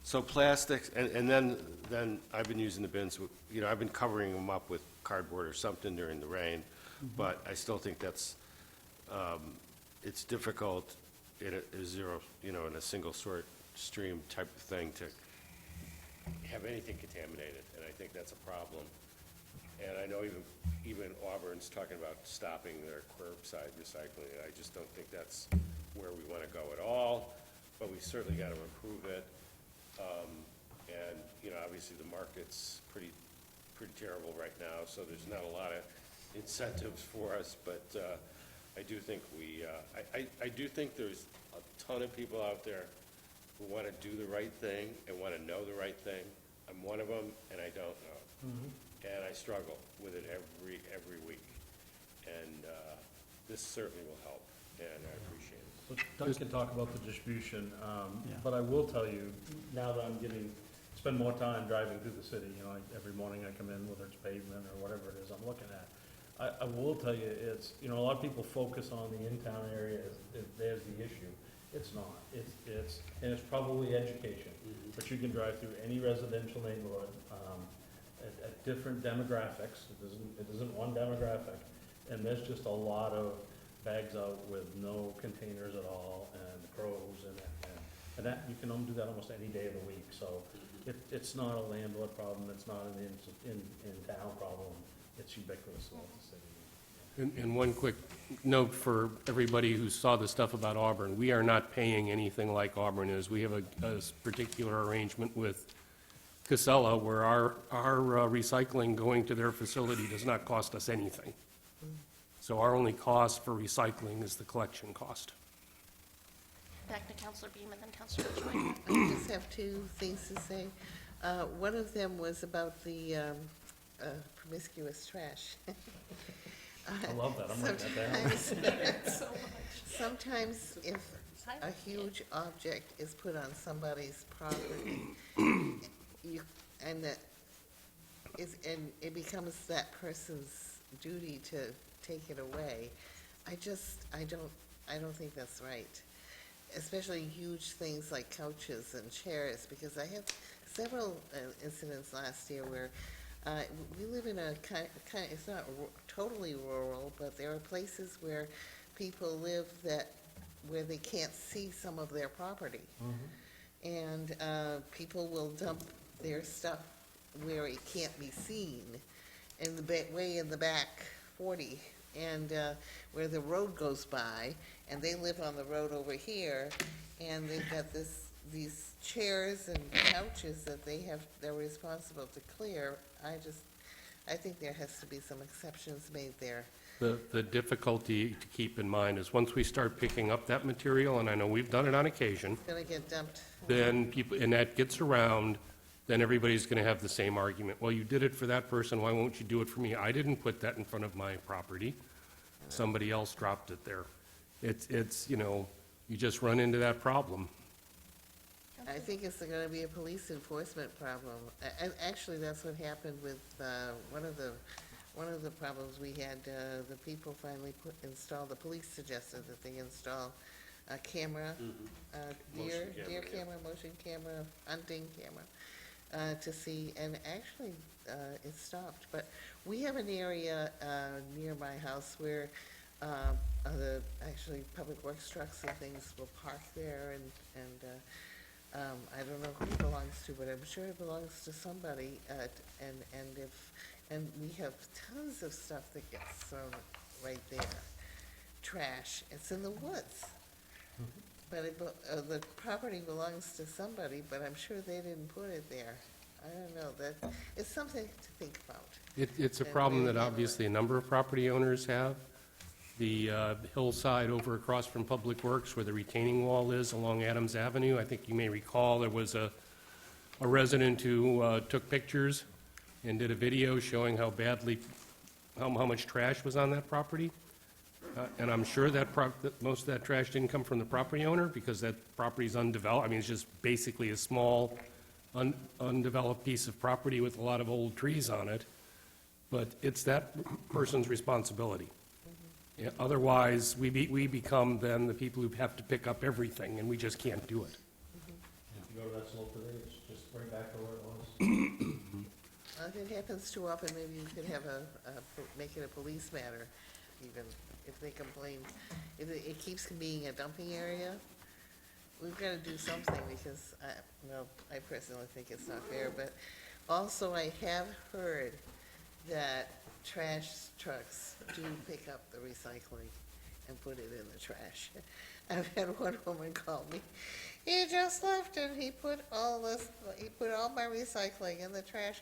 so plastics, and then I've been using the bins, you know, I've been covering them up with cardboard or something during the rain, but I still think that's, it's difficult in a zero, you know, in a single sort stream type of thing to have anything contaminated, and I think that's a problem. And I know even Auburn's talking about stopping their curbside recycling, and I just don't think that's where we want to go at all, but we certainly got to improve it. And, you know, obviously the market's pretty terrible right now, so there's not a lot of incentives for us, but I do think I do think there's a ton of people out there who want to do the right thing and want to know the right thing. I'm one of them, and I don't know. And I struggle with it every week. And this certainly will help, and I appreciate it. But Doug can talk about the distribution, but I will tell you, now that I'm spend more time driving through the city, you know, every morning I come in, whether it's pavement or whatever it is I'm looking at, I will tell you, it's, you know, a lot of people focus on the in-town area as there's the issue. It's not. And it's probably education, but you can drive through any residential neighborhood, at different demographics. It isn't one demographic, and there's just a lot of bags out with no containers at all, and crows, and that, you can do that almost any day of the week, so it's not a landlord problem, it's not an in-town problem, it's ubiquitous throughout the city. And one quick note for everybody who saw the stuff about Auburn, we are not paying anything like Auburn is. We have a particular arrangement with Casella where our recycling going to their facility does not cost us anything. So our only cost for recycling is the collection cost. Back to Counselor Beam and then Counselor Ridgway. I just have two things to say. One of them was about the promiscuous trash. I love that, I'm writing that down. Sometimes if a huge object is put on somebody's property, and it becomes that person's duty to take it away, I don't think that's right. Especially huge things like couches and chairs, because I had several incidents last year where we live in a kind of, it's not totally rural, but there are places where people live where they can't see some of their property. And people will dump their stuff where it can't be seen, way in the back 40, and where the road goes by, and they live on the road over here, and they've got these chairs and couches that they're responsible to clear. I think there has to be some exceptions made there. The difficulty to keep in mind is once we start picking up that material, and I know we've done it on occasion, It's gonna get dumped. then people, and that gets around, then everybody's gonna have the same argument. Well, you did it for that person, why won't you do it for me? I didn't put that in front of my property. Somebody else dropped it there. It's, you know, you just run into that problem. I think it's gonna be a police enforcement problem. And actually, that's what happened with one of the problems we had. The people finally the police suggested that they install a camera, deer camera, motion camera, hunting camera, to see, and actually, it stopped. But we have an area near my house where actually public works trucks and things will park there, and I don't know who it belongs to, but I'm sure it belongs to somebody, and we have tons of stuff that gets thrown right there. Trash, it's in the woods. But the property belongs to somebody, but I'm sure they didn't put it there. I don't know, it's something to think about. It's a And problem maybe that handle it. obviously a number of property owners have, the hillside over across from Public Works where the retaining wall is along Adams Avenue. I think you may recall there was a resident who took pictures and did a video showing how much trash was on that property. And I'm sure that most of that trash didn't come from the property owner because that property's undeveloped. I mean, it's just basically a small, undeveloped piece of property with a lot of old trees on it. But it's that person's responsibility. Yeah, otherwise, we become then the people who have to pick up everything, and we just can't do it. If you go to that slope today, it's just right back to where it was. If it happens too often, maybe you could have make it a police matter, even if they complain. If it keeps being a dumping area, we've got to do something because, I personally think it's not fair. But also, I have heard that trash trucks do pick up the recycling and put it in the trash. I've had one woman call me, he just left and he put all my recycling in the trash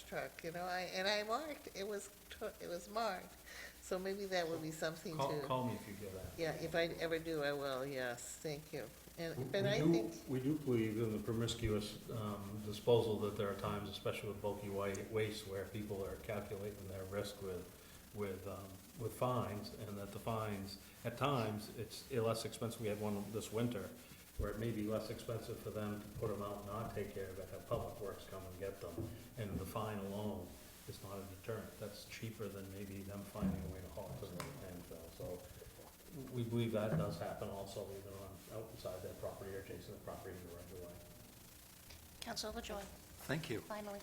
truck, you know, and I marked, it was marked. So maybe that would be something to. Call me if you get that. Yeah, if I ever do, I will, yes, thank you. But I We think, do believe in the promiscuous disposal that there are times, especially with bulky waste, where people are calculating their risk with fines, and that the fines, at times, it's less expensive. We had one this winter where it may be less expensive for them to put them out and not take care of it, have Public Works come and get them, and the fine alone is not a deterrent. That's cheaper than maybe them finding a way to haul it to the landfill. So we believe that does happen also, either on outside their property or adjacent to the property in the right of way. Councilor LaJoy, Thank you. finally.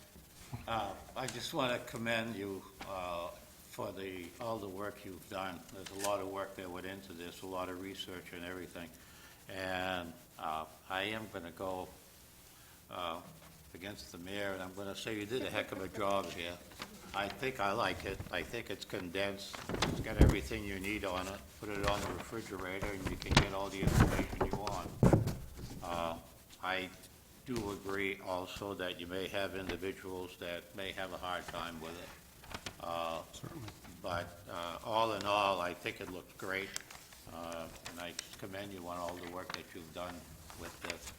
I just want to commend you for all the work you've done. There's a lot of work that went into this, a lot of research and everything. And I am going to go against the mayor, and I'm going to say you did a heck of a job here. I think I like it. I think it's condensed. It's got everything you need on it. Put it on the refrigerator, and you can get all the information you want. I do agree also that you may have individuals that may have a hard time with it. Certainly. But all in all, I think it looks great, and I commend you on all the work that you've done with this.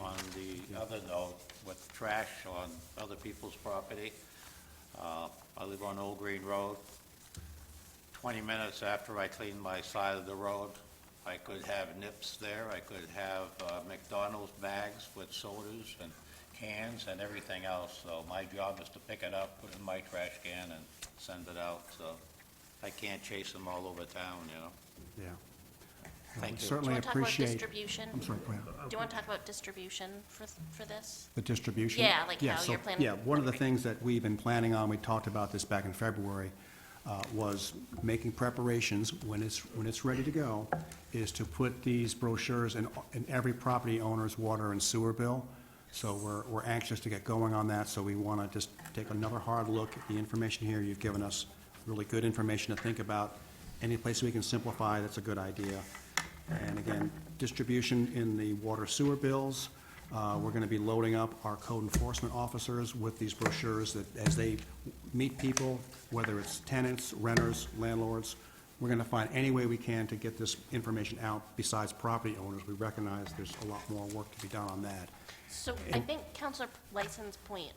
On the other note, with trash on other people's property, I live on Old Green Road. 20 minutes after I clean my side of the road, I could have nips there. I could have McDonald's bags with sodas and cans and everything else. So my job is to pick it up, put it in my trash can, and send it out. So I can't chase them all over town, you know. Yeah. Thank you. Do you Certainly want to talk about appreciate. distribution? I'm sorry, go ahead. Do you want to talk about distribution for this? The distribution? Yeah, like how so- you're planning. Yeah, one of the things that we've been planning on, we talked about this back in February, was making preparations, when it's ready to go, is to put these brochures in every property owner's water and sewer bill. So we're anxious to get going on that, so we want to just take another hard look at the information here. You've given us really good information to think about. Any place we can simplify, that's a good idea. And again, distribution in the water sewer bills. We're going to be loading up our code enforcement officers with these brochures that as they meet people, whether it's tenants, renters, landlords, we're going to find any way we can to get this information out besides property owners. We recognize there's a lot more work to be done on that. So I think Councilor Lyson's point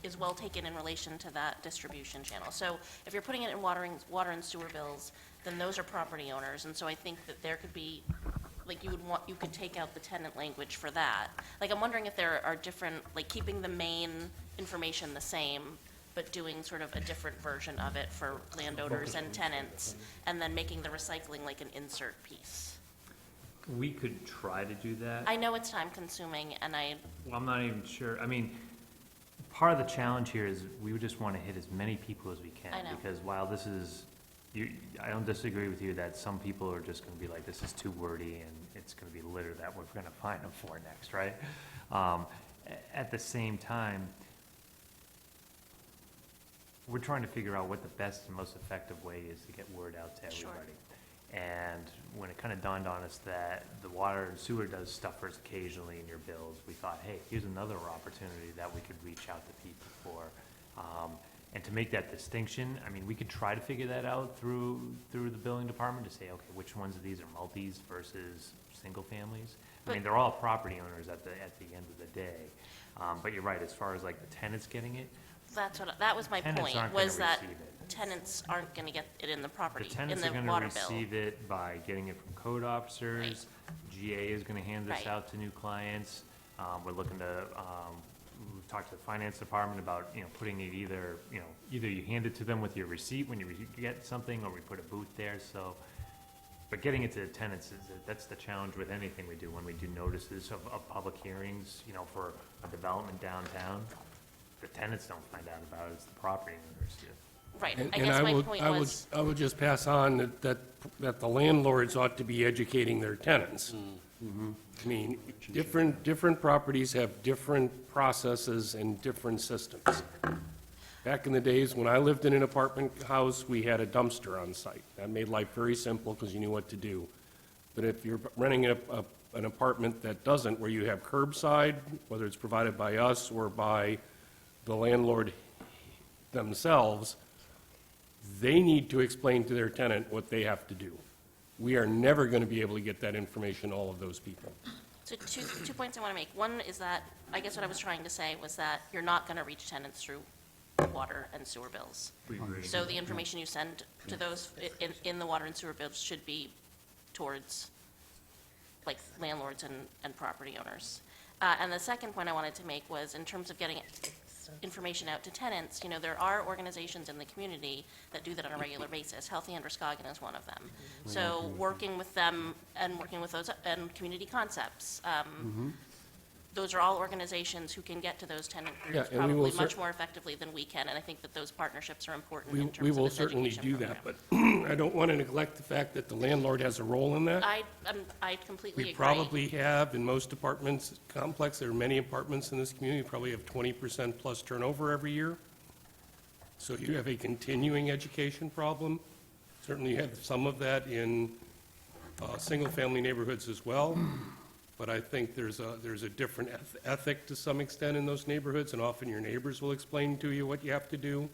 is well taken in relation to that distribution channel. So if you're putting it in water and sewer bills, then those are property owners, and so I think that there could be, like, you could take out the tenant language for that. Like, I'm wondering if there are different, like, keeping the main information the same, but doing sort of a different version of it for landowners and tenants, and then making the recycling like an insert piece. We could try to do that. I know it's time consuming, and Well, I'm not even sure. I mean, part of the challenge here is we would just want to hit as many people as we can. I know. Because while this is, I don't disagree with you that some people are just going to be like, this is too wordy and it's going to be litter that we're going to find them for next, right? At the same time, we're trying to figure out what the best and most effective way is to get word out to everybody. And when it kind of dawned on us that the water and sewer does stuffers occasionally in your bills, we thought, hey, here's another opportunity that we could reach out to people for. And to make that distinction, I mean, we could try to figure that out through the building department to say, okay, which ones of these are multis versus single families? I mean, they're all property owners at the end of the day. But you're right, as far as like the tenants getting it, That was my Tenants point, aren't gonna was that receive it. tenants aren't gonna get it in the the property, in tenants the are gonna water bill. receive it by getting it from code officers. GA is gonna hand this Right. out to new clients. We're looking to, we've talked to the finance department about, putting it either you hand it to them with your receipt when you get something, or we put a booth there, so. But getting it to the tenants that's the challenge with anything we do, when we do notices of public hearings, for a development downtown. The tenants don't find out about it, it's the property owners do. Right, And I and guess my would- point I would- was, I would just pass on that the landlords ought to be educating their tenants. I mean, different properties have different processes and different systems. Back in the days when I lived in an apartment house, we had a dumpster on site. That made life very simple because you knew what to do. But if you're renting an apartment that doesn't, where you have curbside, whether it's provided by us or by the landlord themselves, they need to explain to their tenant what they have to do. We are never going to be able to get that information, all of those people. so two points I wanna make. One is that, I guess what I was trying to say was that you're not gonna reach tenants through water and sewer bills. So the information you send to those in the water and sewer bills should be towards, like, landlords and property owners. And the second point I wanted to make was, in terms of getting information out to tenants, there are organizations in the community that do that on a regular basis. Healthy Androscoggin is one of them. So working with them and working with those, and Community Concepts, those are all organizations who can get to those tenant Yeah, groups and we will probably much more effectively than we can, and I think that those partnerships are important in We terms of will this certainly education do that, program. but I don't want to neglect the fact that the landlord has a role in that. I completely We agree. probably have, in most apartments complex, there are many apartments in this community, probably have 20% plus turnover every year. So you have a continuing education problem. Certainly you have some of that in single-family neighborhoods as well. But I think there's a different ethic to some extent in those neighborhoods, and often your neighbors will explain to you what you have to do.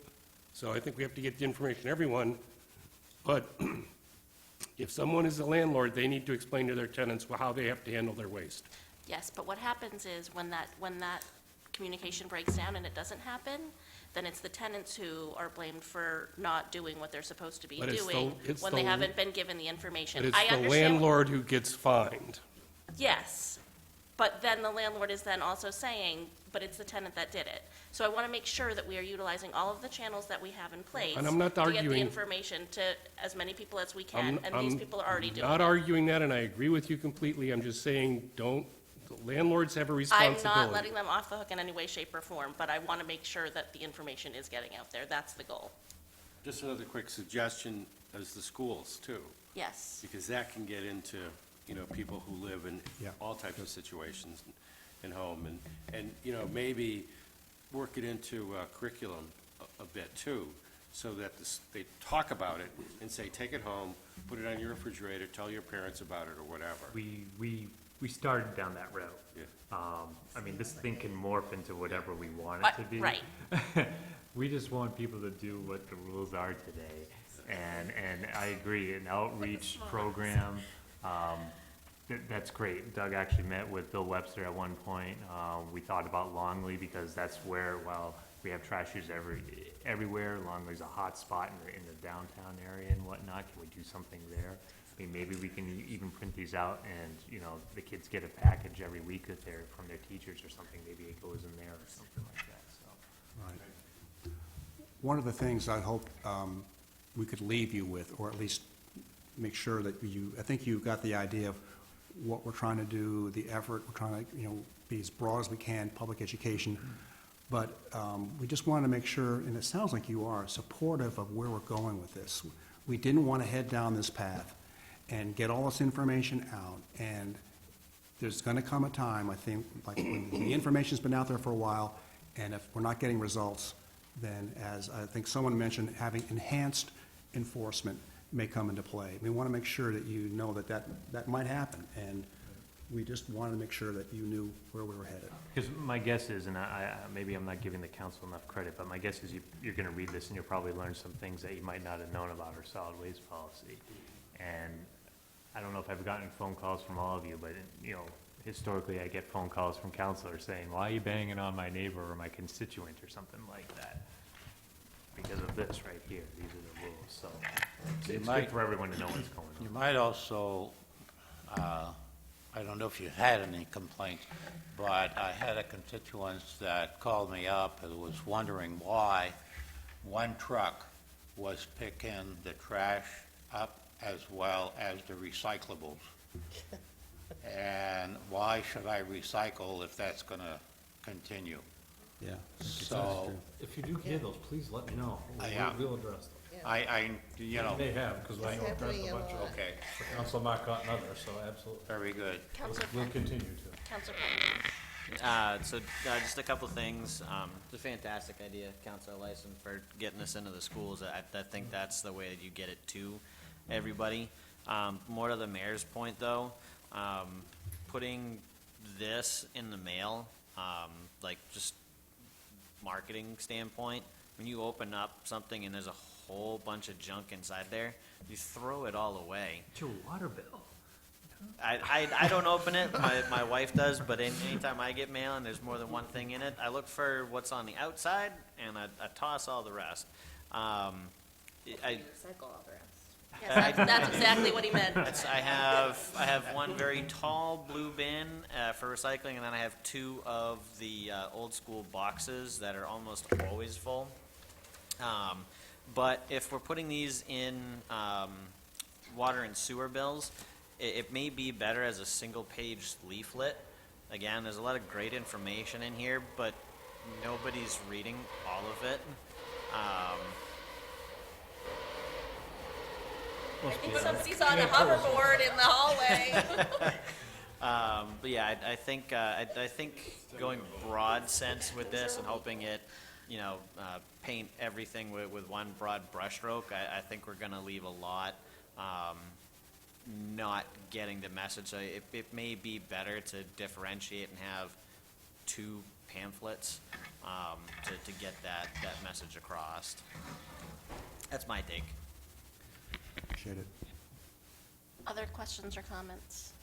So I think we have to get the information to everyone. But if someone is a landlord, they need to explain to their tenants how they have to handle their waste. Yes, but what happens is when that communication breaks down and it doesn't happen, then it's the tenants who are blamed for not doing what they're supposed to be But it's the- doing it's when the- they haven't been given the information. But it's I the understand- landlord who gets fined. Yes, but then the landlord is then also saying, but it's the tenant that did it. So I want to make sure that we are utilizing all of the channels that we have in place And I'm not to get the arguing- information to as many people as we can, and these I'm people are already doing not it. arguing that, and I agree with you completely. I'm just saying, the landlords have a I'm responsibility. not letting them off the hook in any way, shape, or form, but I want to make sure that the information is getting out there. That's the goal. Just another quick suggestion is the schools, too. Yes. Because that can get into, people who live in Yeah. all types of situations in home, and maybe work it into curriculum a bit, too, so that they talk about it and say, take it home, put it on your refrigerator, tell your parents about it, or whatever. We started down that route. Yeah. This thing can morph into whatever we want it to be. Right. We just want people to do what the rules are today. And I agree, an outreach program, that's great. Doug actually met with Bill Webster at one point. We thought about Longley because that's where, we have trash use everywhere. Longley's a hot spot in the downtown area and whatnot. Can we do something there? Maybe we can even print these out and, the kids get a package every week from their teachers or something. Maybe it goes in there or something like that, so. Right. One of the things I hope we could leave you with, or at least make sure that I think you got the idea of what we're trying to do, the effort, we're trying to, be as broad as we can, public education. But we just want to make sure, and it sounds like you are, supportive of where we're going with this. We didn't want to head down this path and get all this information out. And there's going to come a time, I think, like when the information's been out there for a while, and if we're not getting results, then as I think someone mentioned, having enhanced enforcement may come into play. We want to make sure that you know that might happen. And We just wanted to make sure that you knew where we were headed. Because my guess is, and maybe I'm not giving the council enough credit, but my guess is you're gonna read this and you'll probably learn some things that you might not have known about our solid waste policy. And I don't know if I've gotten phone calls from all of you, but, you know, historically, I get phone calls from counselors saying, why are you banging on my neighbor or my constituent or something like that? Because of this right here, these are the rules, so it's good for everyone to know what's going on. You might also, I don't know if you had any complaints, but I had a constituent that called me up and was wondering why one truck was picking the trash up as well as the recyclables. And why should I recycle if that's going to continue? Yeah. So, If you do hear those, please let me know. Yeah. We'll address them. you know, They have, because I It's know addressed happening a a bunch of lot. them. okay, For Council Marcotte and others, so absolutely. very good. Counselor We'll Penn. continue to. Counselor Penn. Just a couple things. It's a fantastic idea, Councilor Lyson, for getting this into the schools. I think that's the way that you get it to everybody. More to the mayor's point, though, putting this in the mail, like just marketing standpoint, when you open up something and there's a whole bunch of junk inside there, you throw it all away. It's your water bill. I don't open it, my wife does, but anytime I get mail and there's more than one thing in it, I look for what's on the outside and I toss all the rest. Recycle all the rest. Yes, that's exactly what he meant. I have one very tall blue bin for recycling, and then I have two of the old school boxes that are almost always full. But if we're putting these in water and sewer bills, it may be better as a single page leaflet. Again, there's a lot of great information in here, but nobody's reading all of it. I think somebody's on a hoverboard in the hallway. But yeah, I think going broad sense with this and hoping it, paint everything with one broad brushstroke, I think we're gonna leave a lot, not getting the message. So it may be better to differentiate and have two pamphlets, to get that message across. That's my take. Appreciate it. Other questions or comments?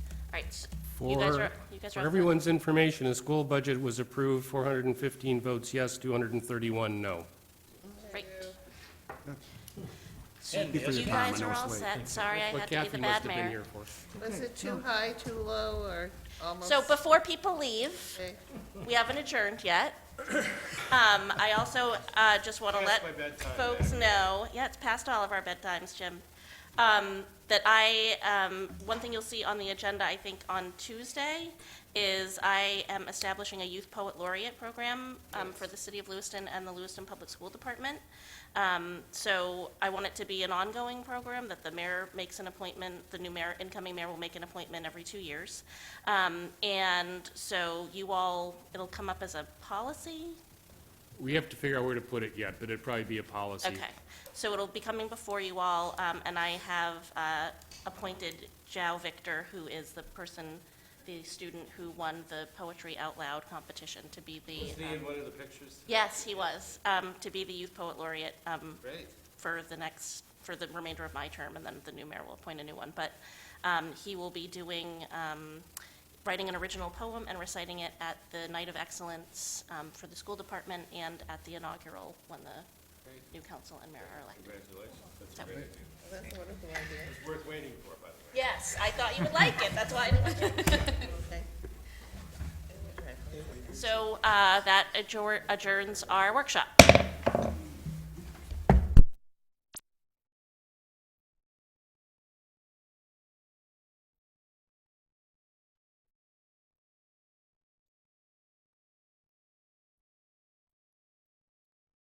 All right, you guys are For all set? everyone's information, the school budget was approved, 415 votes yes, 231 no. Great. Thank you for You your time. guys I know are it's all late. set. Sorry I What had to be Kathy the must bad have been mayor. here for. Was it too high, too low, or almost? So before people leave, Okay. we haven't adjourned yet. I also just want to let folks know, yeah, it's past all of our bedtimes, Jim, that one thing you'll see on the agenda, I think, on Tuesday, is I am establishing a Youth Poet Laureate program for the City of Lewiston and the Lewiston Public School Department. So I want it to be an ongoing program, that the mayor makes an appointment, the new mayor, incoming mayor will make an appointment every 2 years. And so you all, it'll come up as a policy. We have to figure out where to put it yet, but it'd probably be a policy. Okay, so it'll be coming before you all, and I have appointed Jow Victor, who is the person, the student who won the Poetry Out Loud competition, to be the. Was he in one of the pictures? Yes, he was, to be the Youth Poet Laureate Great. for the remainder of my term, and then the new mayor will appoint a new one. But he will be doing, writing an original poem and reciting it at the Night of Excellence for the school department and at the inaugural when the new council and mayor are elected. Congratulations. That's So- a great idea. That's a wonderful idea. It's worth waiting for, by the way. Yes, I thought you would like it, that's why I did it. Okay. So that adjourns our workshop.